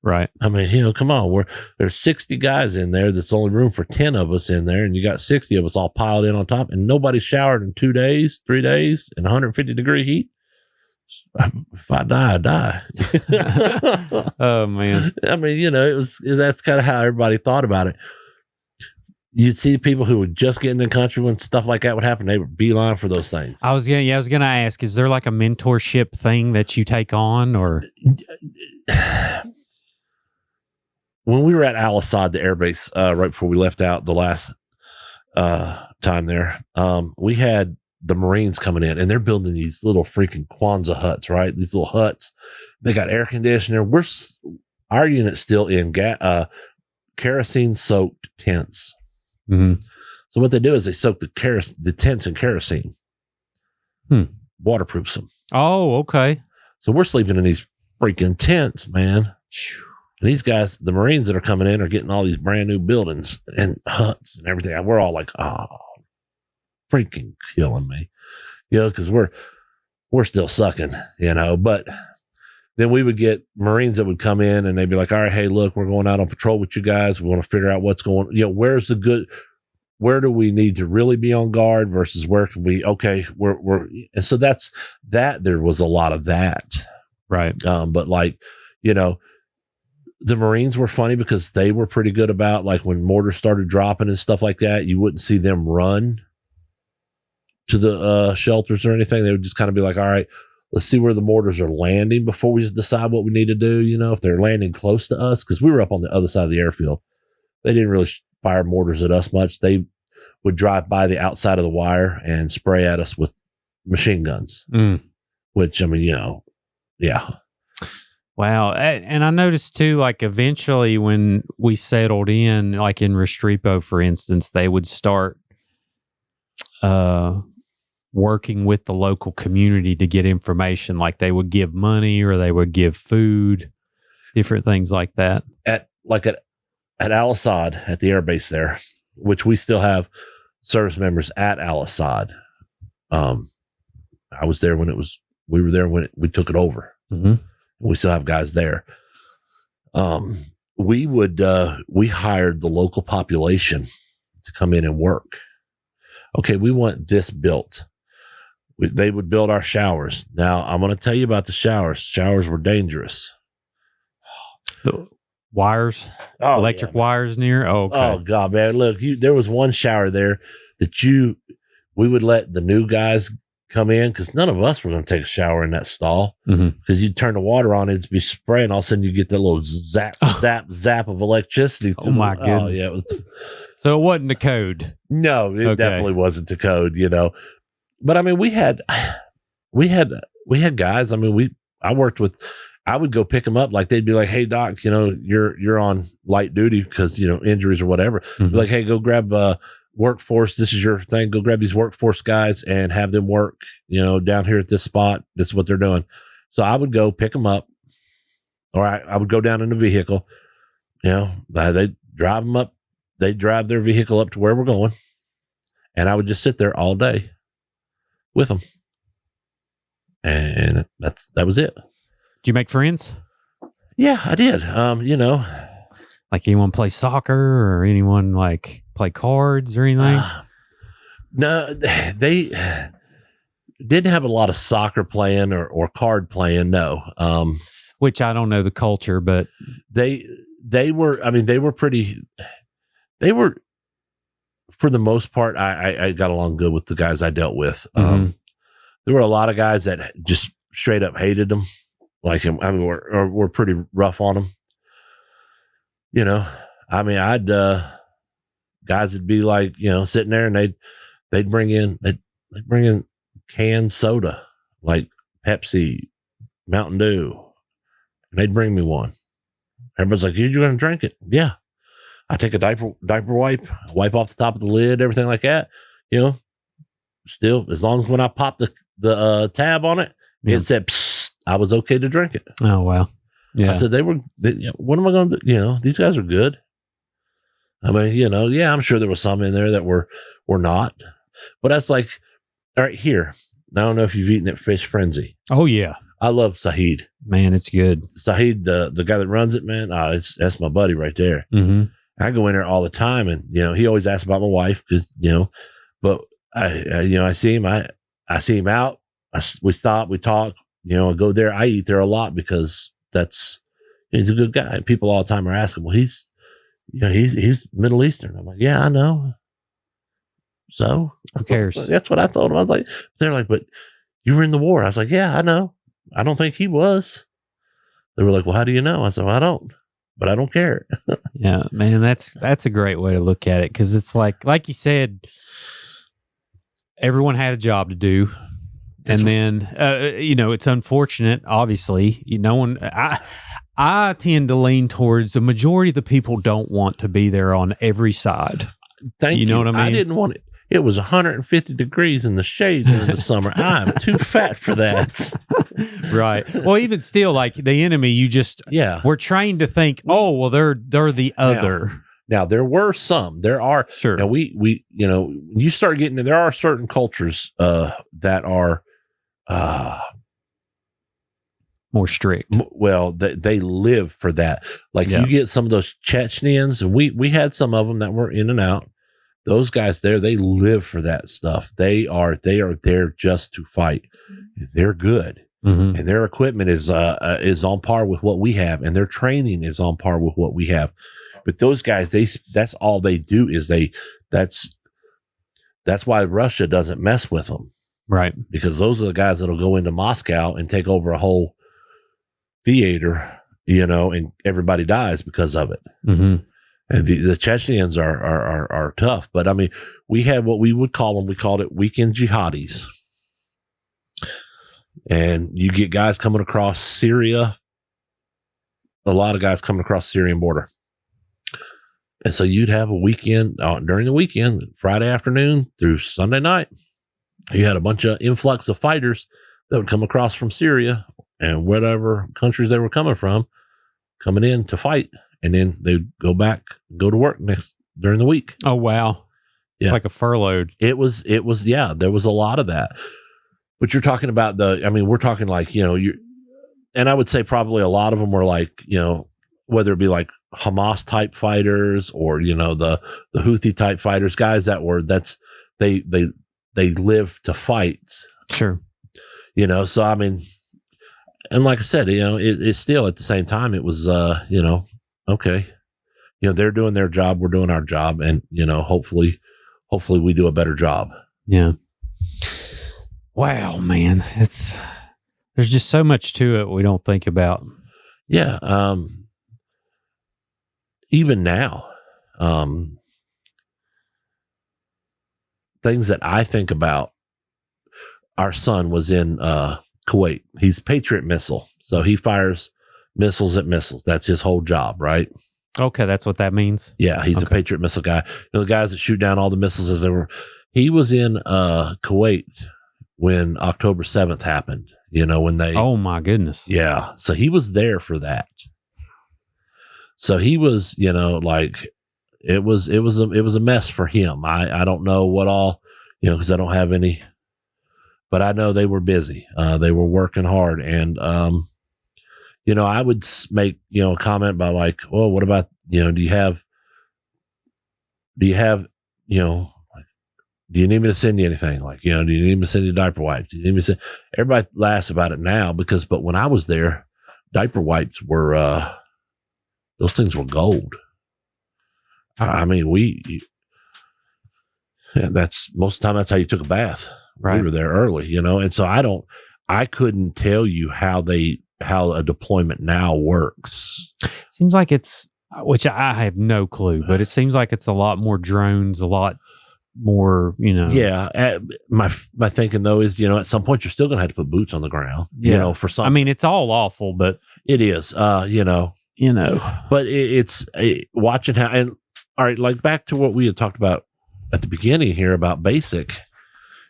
[SPEAKER 2] Right.
[SPEAKER 1] I mean, come on. There's 60 guys in there. That's only room for 10 of us in there. And you got 60 of us all piled in on top, and nobody showered in 2 days, 3 days in 150-degree heat. If I die, I die.
[SPEAKER 2] Oh, man.
[SPEAKER 1] I mean, that's kind of how everybody thought about it. You'd see people who would just get in the country when stuff like that would happen. They would beeline for those things.
[SPEAKER 2] I was gonna ask, is there like a mentorship thing that you take on, or?
[SPEAKER 1] When we were at Al-Assad, the air base, right before we left out the last time there, we had the Marines coming in, and they're building these little freaking Kwanzaa huts, right? These little huts. They got air conditioner. Our unit's still in kerosene-soaked tents.
[SPEAKER 2] Mm-hmm.
[SPEAKER 1] So what they do is they soak the tents in kerosene. Waterproofs them.
[SPEAKER 2] Oh, okay.
[SPEAKER 1] So we're sleeping in these freaking tents, man. And these guys, the Marines that are coming in, are getting all these brand new buildings and huts and everything. We're all like, oh, freaking killing me, because we're still sucking, but then we would get Marines that would come in and they'd be like, all right, hey, look, we're going out on patrol with you guys. We want to figure out what's going on. Where do we need to really be on guard versus where can we, and so that's that. There was a lot of that.
[SPEAKER 2] Right.
[SPEAKER 1] But the Marines were funny because they were pretty good about, like, when mortars started dropping and stuff like that, you wouldn't see them run to the shelters or anything. They would just kind of be like, all right, let's see where the mortars are landing before we decide what we need to do. If they're landing close to us, because we were up on the other side of the airfield, they didn't really fire mortars at us much. They would drive by the outside of the wire and spray at us with machine guns, which, I mean, yeah.
[SPEAKER 2] Wow. And I noticed too, like, eventually when we settled in, like in Restrepo, for instance, they would start working with the local community to get information. Like, they would give money or they would give food, different things like that.
[SPEAKER 1] At Al-Assad, at the airbase there, which we still have service members at Al-Assad. I was there we were there when we took it over.
[SPEAKER 2] Mm-hmm.
[SPEAKER 1] We still have guys there. We hired the local population to come in and work. Okay, we want this built. They would build our showers. Now, I'm going to tell you about the showers. Showers were dangerous.
[SPEAKER 2] The wires, electric wires near. Oh, okay.
[SPEAKER 1] Oh God, man! Look, there was one shower there that we would let the new guys come in, because none of us were going to take a shower in that stall, because you'd turn the water on, it'd be spraying. All of a sudden, you get that little zap of electricity.
[SPEAKER 2] Oh my goodness!
[SPEAKER 1] Oh yeah,
[SPEAKER 2] so it wasn't the code.
[SPEAKER 1] No, it definitely wasn't the code. But I mean, we had guys. I mean, I would go pick them up. Like, they'd be like, "Hey doc, you're on light duty because injuries or whatever." Be like, "Hey, go grab workforce. This is your thing. Go grab these workforce guys and have them work, down here at this spot. This is what they're doing." So I would go pick them up, or I would go down in the vehicle. They drive them up. They drive their vehicle up to where we're going, and I would just sit there all day with them, and that was it.
[SPEAKER 2] Did you make friends?
[SPEAKER 1] Yeah, I did.
[SPEAKER 2] Like, anyone play soccer, or anyone like play cards or anything?
[SPEAKER 1] No, they didn't have a lot of soccer playing or card playing. No.
[SPEAKER 2] Which I don't know the culture, but
[SPEAKER 1] they were, I mean, they were for the most part, I got along good with the guys I dealt with. There were a lot of guys that just straight up hated them. Like him. I mean, we're pretty rough on them. I mean, guys would be like, sitting there and they'd bring in canned soda, like Pepsi, Mountain Dew, and they'd bring me one. Everybody's like, you're going to drink it? Yeah. I take a diaper wipe off the top of the lid, everything like that. Still, as long as when I popped the tab on it, it said, psst, I was okay to drink it.
[SPEAKER 2] Oh, wow. Yeah.
[SPEAKER 1] I said, what am I going to do? These guys are good. I mean, I'm sure there was some in there that were not, but that's like, all right, here. I don't know if you've eaten at Fish Frenzy.
[SPEAKER 2] Oh, yeah.
[SPEAKER 1] I love Sahid.
[SPEAKER 2] Man, it's good.
[SPEAKER 1] Sahid, the guy that runs it, man, that's my buddy right there.
[SPEAKER 2] Mm-hmm.
[SPEAKER 1] I go in there all the time, and he always asks about my wife because but I see him. I see him out. We stop, we talk. I go there. I eat there a lot because he's a good guy. And people all the time are asking, well, he's Middle Eastern. I'm like, yeah, I know. So
[SPEAKER 2] who cares?
[SPEAKER 1] That's what I told him. I was like, they're like, but you were in the war. I was like, yeah, I know. I don't think he was. They were like, well, how do you know? I said, well, I don't, but I don't care.
[SPEAKER 2] Yeah, man, that's a great way to look at it. Cause it's like you said, everyone had a job to do. And then, it's unfortunate, obviously, I tend to lean towards the majority of the people don't want to be there on every side.
[SPEAKER 1] Thank you.
[SPEAKER 2] You know what I mean?
[SPEAKER 1] I didn't want it. It was 150 degrees in the shade during the summer. I'm too fat for that.
[SPEAKER 2] Right. Well, even still, like the enemy, we're trained to think, oh, well, they're the other.
[SPEAKER 1] Now there were some. There are.
[SPEAKER 2] Sure.
[SPEAKER 1] Now when you start getting there are certain cultures that are
[SPEAKER 2] more strict.
[SPEAKER 1] Well, they live for that. Like you get some of those Chechens, and we had some of them that were in and out. Those guys there, they live for that stuff. They are there just to fight. They're good, and their equipment is on par with what we have, and their training is on par with what we have. But those guys, that's all they do is that's why Russia doesn't mess with them,
[SPEAKER 2] right? Because
[SPEAKER 1] those are the guys that'll go into Moscow and take over a whole theater, and everybody dies because of it. Mm-hmm. And the Chechens are tough, but I mean, we had what we would call them. We called it weekend jihadis, and you get guys coming across Syria. A lot of guys coming across the Syrian border, and so you'd have a weekend during the weekend, Friday afternoon through Sunday night. You had a bunch of influx of fighters that would come across from Syria and whatever countries they were coming in to fight. And then they'd go to work during the week.
[SPEAKER 2] Oh, wow.
[SPEAKER 1] Yeah.
[SPEAKER 2] It's like a furloughed.
[SPEAKER 1] It was, there was a lot of that. But you're talking about we're talking like, and I would say probably a lot of them were like, whether it be like Hamas type fighters or, the Houthi type fighters, guys they live to fight.
[SPEAKER 2] Sure.
[SPEAKER 1] So, I mean, and like I said, it's still at the same time, it was, okay, they're doing their job, we're doing our job, and hopefully we do a better job.
[SPEAKER 2] Yeah. Wow, man, there's just so much to it we don't think about.
[SPEAKER 1] Yeah. Even now, things that I think about. Our son was in Kuwait. He's Patriot missile, so he fires missiles at missiles. That's his whole job, right?
[SPEAKER 2] Okay, that's what that means.
[SPEAKER 1] Yeah, he's a Patriot missile guy. The guys that shoot down all the missiles as they were. He was in Kuwait when October 7th happened. When they.
[SPEAKER 2] Oh my goodness.
[SPEAKER 1] Yeah, so he was there for that. So he was, like it was a mess for him. I don't know what all, because I don't have any, but I know they were busy. They were working hard, and I would make, a comment about like, well, what about, do you have, like, do you need me to send you anything? Like, do you need me to send you diaper wipes? Do you need me to send? Everybody laughs about it now but when I was there, diaper wipes were, those things were gold. I mean, that's most of the time, that's how you took a bath. Right. We were there early, and so I couldn't tell you how a deployment now works.
[SPEAKER 2] Seems like it's which I have no clue, but it seems like it's a lot more drones, a lot more,
[SPEAKER 1] Yeah. My thinking though is, at some point you're still going to have to put boots on the ground, for some.
[SPEAKER 2] I mean, it's all awful, but
[SPEAKER 1] it is, but it's watching how, and all right, like back to what we had talked about at the beginning here about basic,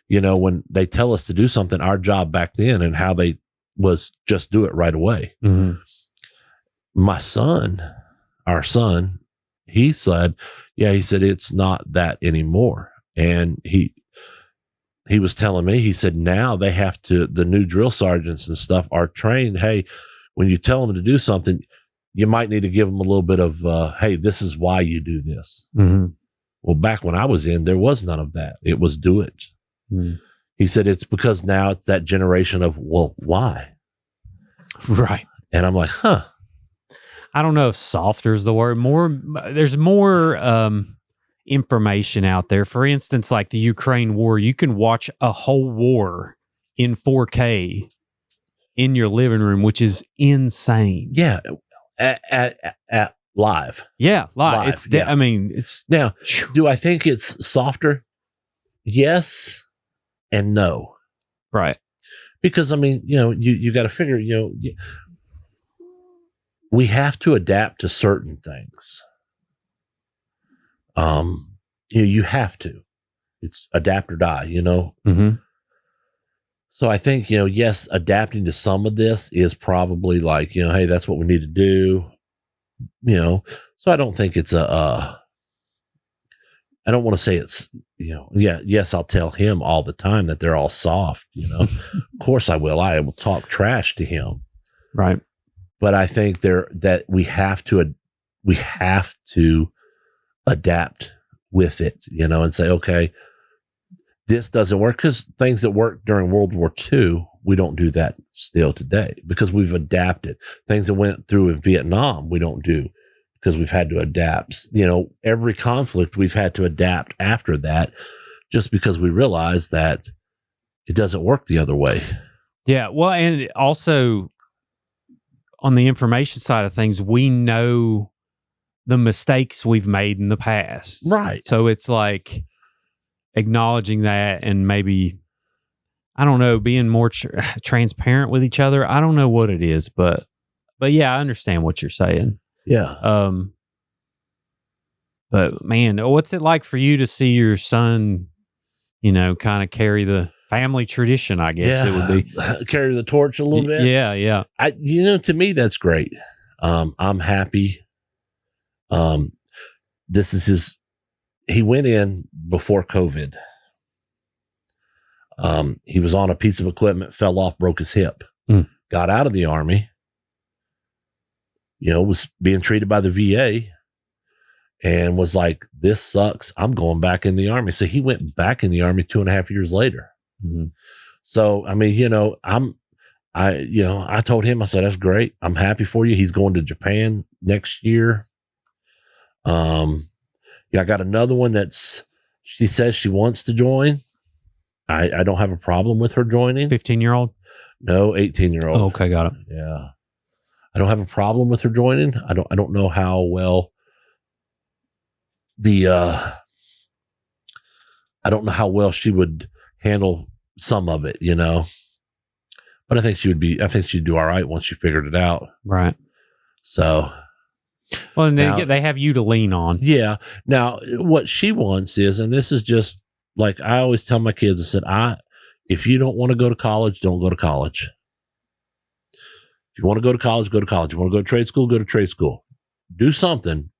[SPEAKER 1] when they tell us to do something, our job back then and how they was just do it right away.
[SPEAKER 2] Mm-hmm.
[SPEAKER 1] Our son, he said, it's not that anymore. And he was telling me, he said, now they have to, the new drill sergeants and stuff are trained. Hey, when you tell them to do something, you might need to give them a little bit of, hey, this is why you do this.
[SPEAKER 2] Mm-hmm.
[SPEAKER 1] Well, back when I was in, there was none of that. It was do it.
[SPEAKER 2] Mm-hmm.
[SPEAKER 1] He said, it's because now it's that generation of, well, why?
[SPEAKER 2] Right.
[SPEAKER 1] And I'm like, huh.
[SPEAKER 2] I don't know if softer is the word. There's more information out there. For instance, like the Ukraine war, you can watch a whole war in 4K in your living room, which is insane.
[SPEAKER 1] Yeah. At live.
[SPEAKER 2] Yeah, live. It's
[SPEAKER 1] yeah.
[SPEAKER 2] I mean, it's
[SPEAKER 1] now. Do I think it's softer? Yes and no.
[SPEAKER 2] Right.
[SPEAKER 1] Because I mean, you got to figure, we have to adapt to certain things. You have to. It's adapt or die.
[SPEAKER 2] Mm-hmm.
[SPEAKER 1] So I think, yes, adapting to some of this is probably like, hey, that's what we need to do. So I don't think it's I don't want to say it's, yes, I'll tell him all the time that they're all soft, Of course I will. I will talk trash to him.
[SPEAKER 2] Right.
[SPEAKER 1] But I think that we have to adapt with it, and say, okay, this doesn't work, because things that worked during World War II, we don't do that still today because we've adapted. Things that went through in Vietnam, we don't do because we've had to adapt. Every conflict we've had to adapt after that, just because we realize that it doesn't work the other way.
[SPEAKER 2] Yeah. Well, and also on the information side of things, we know the mistakes we've made in the past.
[SPEAKER 1] Right.
[SPEAKER 2] So it's like acknowledging that and maybe, I don't know, being more transparent with each other. I don't know what it is, but yeah, I understand what you're saying.
[SPEAKER 1] Yeah.
[SPEAKER 2] But man, what's it like for you to see your son, kind of carry the family tradition, I guess it would be.
[SPEAKER 1] Carry the torch a little bit.
[SPEAKER 2] Yeah, yeah.
[SPEAKER 1] To me, that's great. I'm happy. This is he went in before COVID. He was on a piece of equipment, fell off, broke his hip, got out of the Army, was being treated by the VA and was like, this sucks. I'm going back in the Army. So he went back in the Army 2.5 years later.
[SPEAKER 2] Mm-hmm.
[SPEAKER 1] So, I mean, I told him, I said, that's great. I'm happy for you. He's going to Japan next year. I got another one she says she wants to join. I don't have a problem with her joining.
[SPEAKER 2] 15-year-old?
[SPEAKER 1] No, 18-year-old.
[SPEAKER 2] Oh, okay, got it.
[SPEAKER 1] Yeah. I don't have a problem with her joining. I don't know how well I don't know how well she would handle some of it, but I think she'd do all right once she figured it out.
[SPEAKER 2] Right.
[SPEAKER 1] So,
[SPEAKER 2] well, and they have you to lean on.
[SPEAKER 1] Yeah. Now, what she wants is, and this is just like I always tell my kids, I said, if you don't want to go to college, don't go to college. If you want to go to college, go to college. You want to go to trade school, go to trade school. Do something,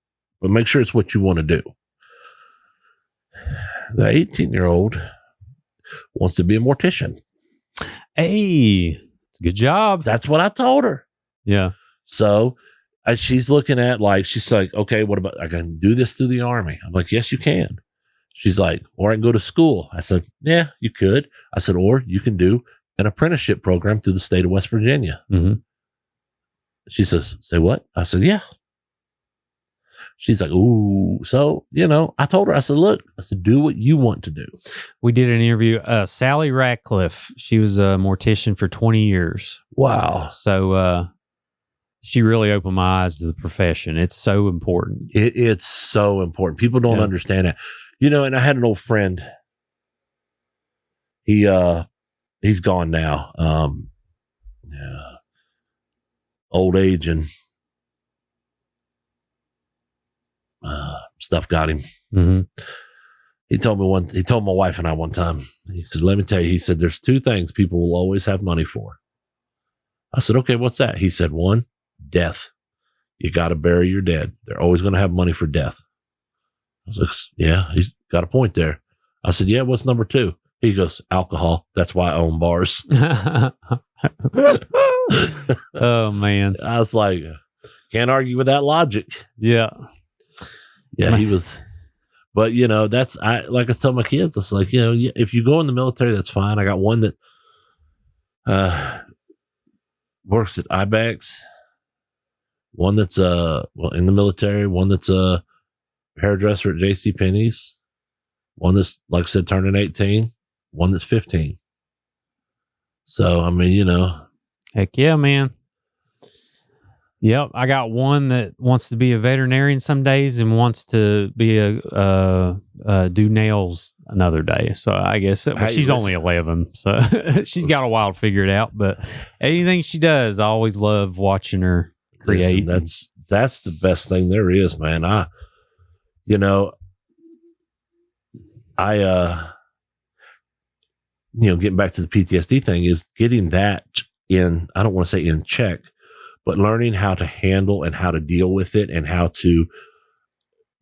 [SPEAKER 1] but make sure it's what you want to do. The 18-year-old wants to be a mortician.
[SPEAKER 2] Hey, it's a good job.
[SPEAKER 1] That's what I told her.
[SPEAKER 2] Yeah.
[SPEAKER 1] So she's looking at she's like, okay, what about, I can do this through the Army. I'm like, yes, you can. She's like, or I can go to school. I said, yeah, you could. I said, or you can do an apprenticeship program through the state of West Virginia.
[SPEAKER 2] Mm-hmm.
[SPEAKER 1] She says, say what? I said, yeah. She's like, ooh. So, I told her, I said, look, do what you want to do.
[SPEAKER 2] We did an interview. Sally Ratcliffe, she was a mortician for 20 years.
[SPEAKER 1] Wow.
[SPEAKER 2] So she really opened my eyes to the profession. It's so important.
[SPEAKER 1] It's so important. People don't understand that. You know, and I had an old friend. He's gone now. Old age and stuff got him.
[SPEAKER 2] Mm-hmm.
[SPEAKER 1] He told my wife and I one time, he said, let me tell you, he said, there's two things people will always have money for. I said, okay, what's that? He said, one, death. You got to bury your dead. They're always going to have money for death. I was like, yeah, he's got a point there. I said, yeah, what's number two? He goes, alcohol. That's why I own bars.
[SPEAKER 2] Oh, man.
[SPEAKER 1] I was like, can't argue with that logic.
[SPEAKER 2] Yeah.
[SPEAKER 1] Yeah, he was. But, you know, like I tell my kids, it's like, you know, if you go in the military, that's fine. I got one that works at IBEX, one that's in the military, one that's a hairdresser at JCPenney's, one that's, like I said, turning 18, one that's 15. So, I mean, you know.
[SPEAKER 2] Heck yeah, man. Yep, I got one that wants to be a veterinarian some days and wants to be do nails another day. So I guess she's only 11, so she's got a while to figure it out. But anything she does, I always love watching her create.
[SPEAKER 1] Listen, that's the best thing there is, man. Getting back to the PTSD thing is getting that in. I don't want to say in check, but learning how to handle and how to deal with it and how to,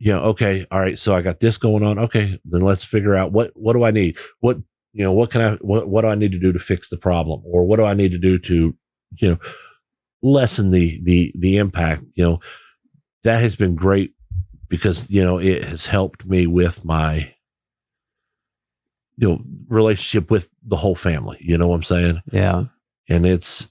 [SPEAKER 1] okay, all right, so I got this going on. Okay, then let's figure out what do I need? What do I need to do to fix the problem? Or what do I need to do to, lessen the impact? That has been great because, it has helped me with my, relationship with the whole family. You know what I'm saying?
[SPEAKER 2] Yeah.
[SPEAKER 1] And it's,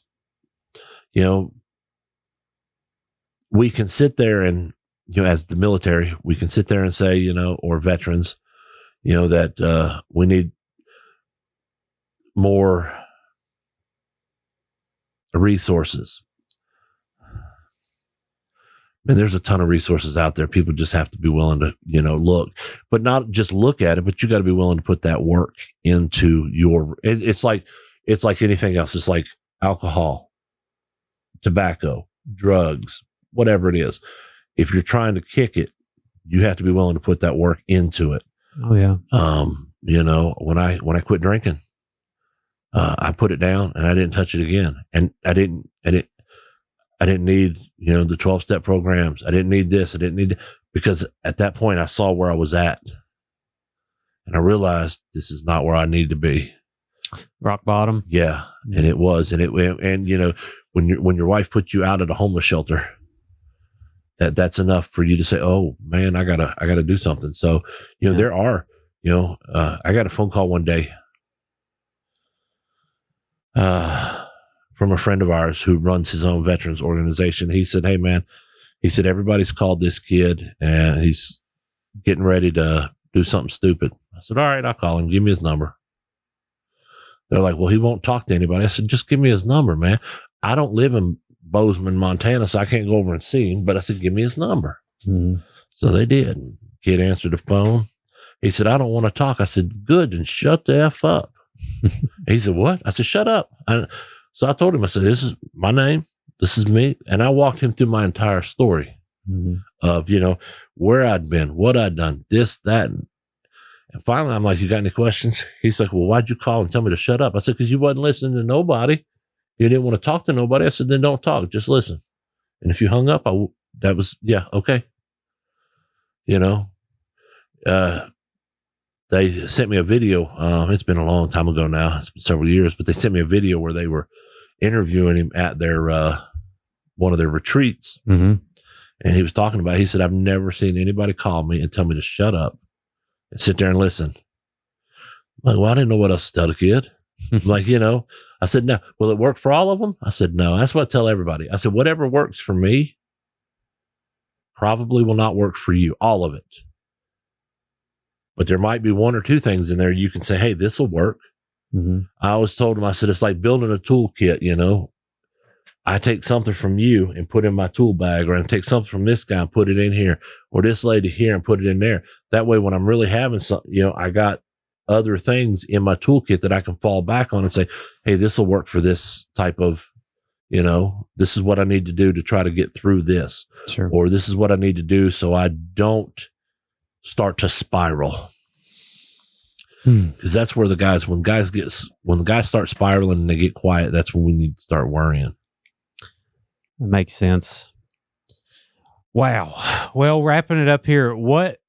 [SPEAKER 1] we can sit there and, as the military, we can sit there and say, or veterans, that we need more resources. And there's a ton of resources out there. People just have to be willing to, look, but not just look at it, but you got to be willing to put that work into it's like anything else. It's like alcohol, tobacco, drugs, whatever it is. If you're trying to kick it, you have to be willing to put that work into it.
[SPEAKER 2] Oh yeah.
[SPEAKER 1] When I quit drinking, I put it down and I didn't touch it again. And I didn't need, the 12-step programs. I didn't need this. I didn't need, because at that point I saw where I was at and I realized this is not where I need to be.
[SPEAKER 2] Rock bottom.
[SPEAKER 1] Yeah. And it was, and when your wife puts you out at a homeless shelter, that's enough for you to say, oh man, I gotta do something. So, there are, I got a phone call one day, from a friend of ours who runs his own veterans organization. He said, hey man, everybody's called this kid and he's getting ready to do something stupid. I said, all right, I'll call him. Give me his number. They're like, well, he won't talk to anybody. I said, just give me his number, man. I don't live in Bozeman, Montana, so I can't go over and see him, but I said, give me his number. Mm-hmm. So they did. Kid answered the phone. He said, I don't want to talk. I said, good, and shut the F up. He said, what? I said, shut up. So I told him, I said, this is my name. This is me. And I walked him through my entire story of, where I'd been, what I'd done, this, that. And finally, I'm like, you got any questions? He's like, well, why'd you call and tell me to shut up? I said, because you wasn't listening to nobody. You didn't want to talk to nobody. I said, then don't talk. Just listen. And if you hung up, okay. They sent me a video. It's been a long time ago now. It's been several years, but they sent me a video where they were interviewing him at their one of their retreats. Mm-hmm. And he was talking about, he said, I've never seen anybody call me and tell me to shut up and sit there and listen. I'm like, well, I didn't know what else to tell the kid. Like, I said, no, will it work for all of them? I said, no. That's what I tell everybody. I said, whatever works for me probably will not work for you, all of it. But there might be one or two things in there you can say, hey, this will work. Mm-hmm. I always told him, I said, it's like building a toolkit, I take something from you and put in my tool bag, or I take something from this guy and put it in here, or this lady here and put it in there. That way, when I'm really having something, I got other things in my toolkit that I can fall back on and say, hey, this will work for this type of, this is what I need to do to try to get through this.
[SPEAKER 2] Sure.
[SPEAKER 1] Or this is what I need to do so I don't start to spiral. Because that's where when the guys start spiraling and they get quiet, that's when we need to start worrying.
[SPEAKER 2] That makes sense. Wow. Well, wrapping it up here, what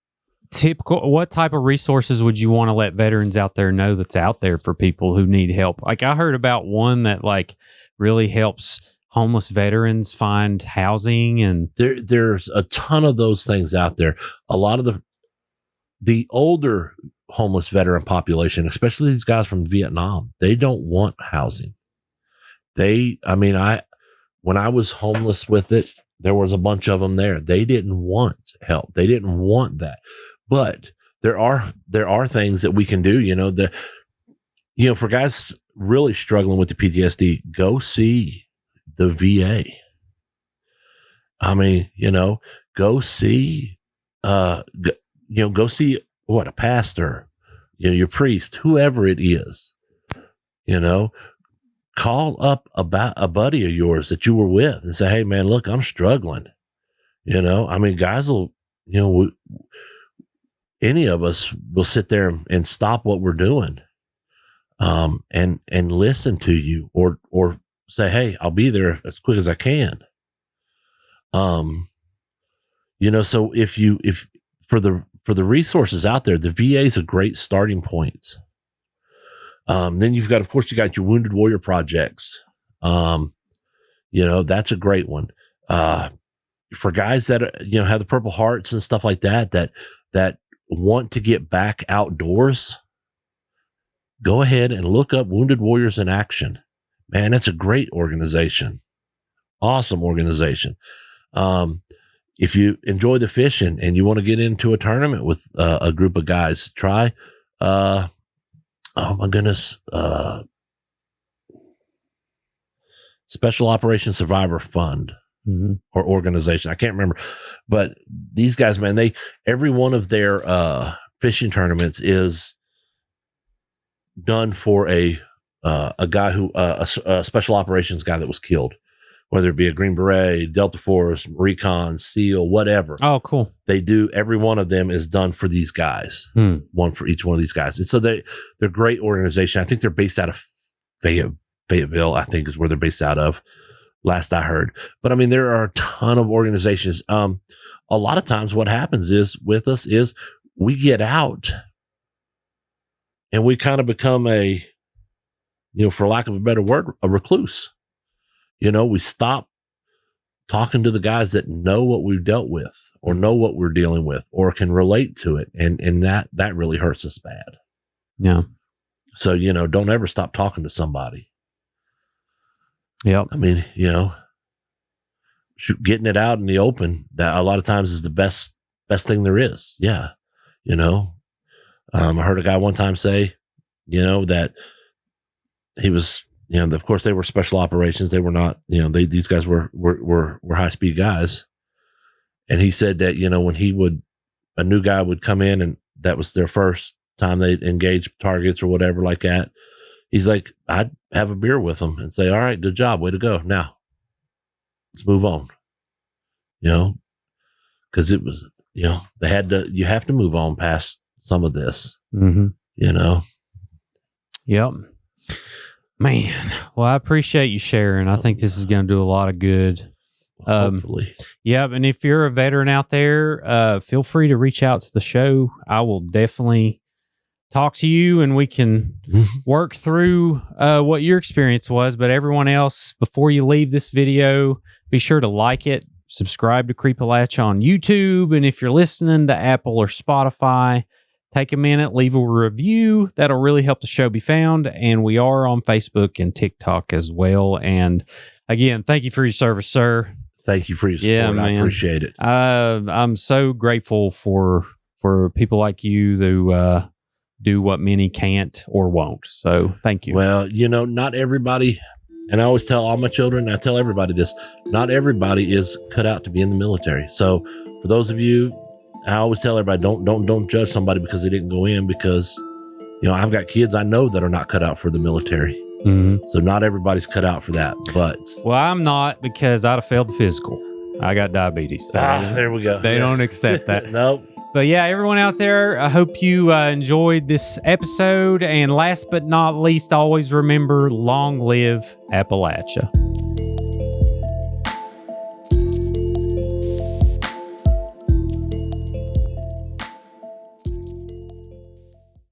[SPEAKER 2] type of resources would you want to let veterans out there know that's out there for people who need help? Like, I heard about one that really helps homeless veterans find housing, and
[SPEAKER 1] there's a ton of those things out there. A lot of the older homeless veteran population, especially these guys from Vietnam, they don't want housing. When I was homeless with it, there was a bunch of them there. They didn't want help. They didn't want that. But there are things that we can do, for guys really struggling with the PTSD, go see the VA. Go see, go see a pastor, your priest, whoever it is, call up about a buddy of yours that you were with and say, hey man, look, I'm struggling. Guys will, any of us will sit there and stop what we're doing, and listen to you, or say, hey, I'll be there as quick as I can. So if for the resources out there, the VA is a great starting point. Then you got your Wounded Warrior projects. That's a great one. For guys that have the Purple Hearts and stuff like that want to get back outdoors, go ahead and look up Wounded Warriors in Action. Man, that's a great organization. Awesome organization. If you enjoy the fishing and you want to get into a tournament with a group of guys, try, oh my goodness, Special Operations Survivor Fund. Mm-hmm. Or organization. I can't remember, but these guys, man, every one of their fishing tournaments is done for a guy who a special operations guy that was killed, whether it be a Green Beret, Delta Force, Recon, SEAL, whatever.
[SPEAKER 2] Oh, cool.
[SPEAKER 1] They do. Every one of them is done for these guys. One for each one of these guys, and so they're great organization. I think they're based out of Fayetteville. I think is where they're based out of. Last I heard. But there are a ton of organizations. A lot of times what happens is with us is we get out and we kind of become for lack of a better word, a recluse. We stop talking to the guys that know what we've dealt with or know what we're dealing with or can relate to it. And that really hurts us bad.
[SPEAKER 2] Yeah.
[SPEAKER 1] So, don't ever stop talking to somebody.
[SPEAKER 2] Yep.
[SPEAKER 1] Getting it out in the open, that a lot of times is the best thing there is. Yeah. I heard a guy one time say, that he was, of course they were special operations. They were not, these guys were high speed guys. And he said that, when a new guy would come in and that was their first time they'd engage targets or whatever like that. He's like, I'd have a beer with them and say, all right, good job. Way to go. Now let's move on, cause it was, you have to move on past some of this,
[SPEAKER 2] mm-hmm.
[SPEAKER 1] Yep.
[SPEAKER 2] Man. Well, I appreciate you sharing. I think this is going to do a lot of good.
[SPEAKER 1] Hopefully.
[SPEAKER 2] Yeah. And if you're a veteran out there, feel free to reach out to the show. I will definitely talk to you and we can work through what your experience was. But everyone else, before you leave this video, be sure to like it, subscribe to Creepalachia on YouTube. And if you're listening to Apple or Spotify, take a minute, leave a review. That'll really help the show be found. And we are on Facebook and TikTok as well. And again, thank you for your service, sir.
[SPEAKER 1] Thank you for your support.
[SPEAKER 2] Yeah, man.
[SPEAKER 1] I appreciate it.
[SPEAKER 2] I'm so grateful for people like you who do what many can't or won't. So thank you.
[SPEAKER 1] Well, not everybody And I always tell all my children, and I tell everybody this, not everybody is cut out to be in the military. So for those of you, I always tell everybody, don't judge somebody because they didn't go in, because, you know, I've got kids I know that are not cut out for the military.
[SPEAKER 2] Mm-hmm.
[SPEAKER 1] So not everybody's cut out for that, but.
[SPEAKER 2] Well, I'm not, because I'd have failed the physical. I got diabetes. So
[SPEAKER 1] there we go.
[SPEAKER 2] They don't accept that.
[SPEAKER 1] Nope.
[SPEAKER 2] But yeah, everyone out there, I hope you enjoyed this episode. And last but not least, always remember, long live Appalachia.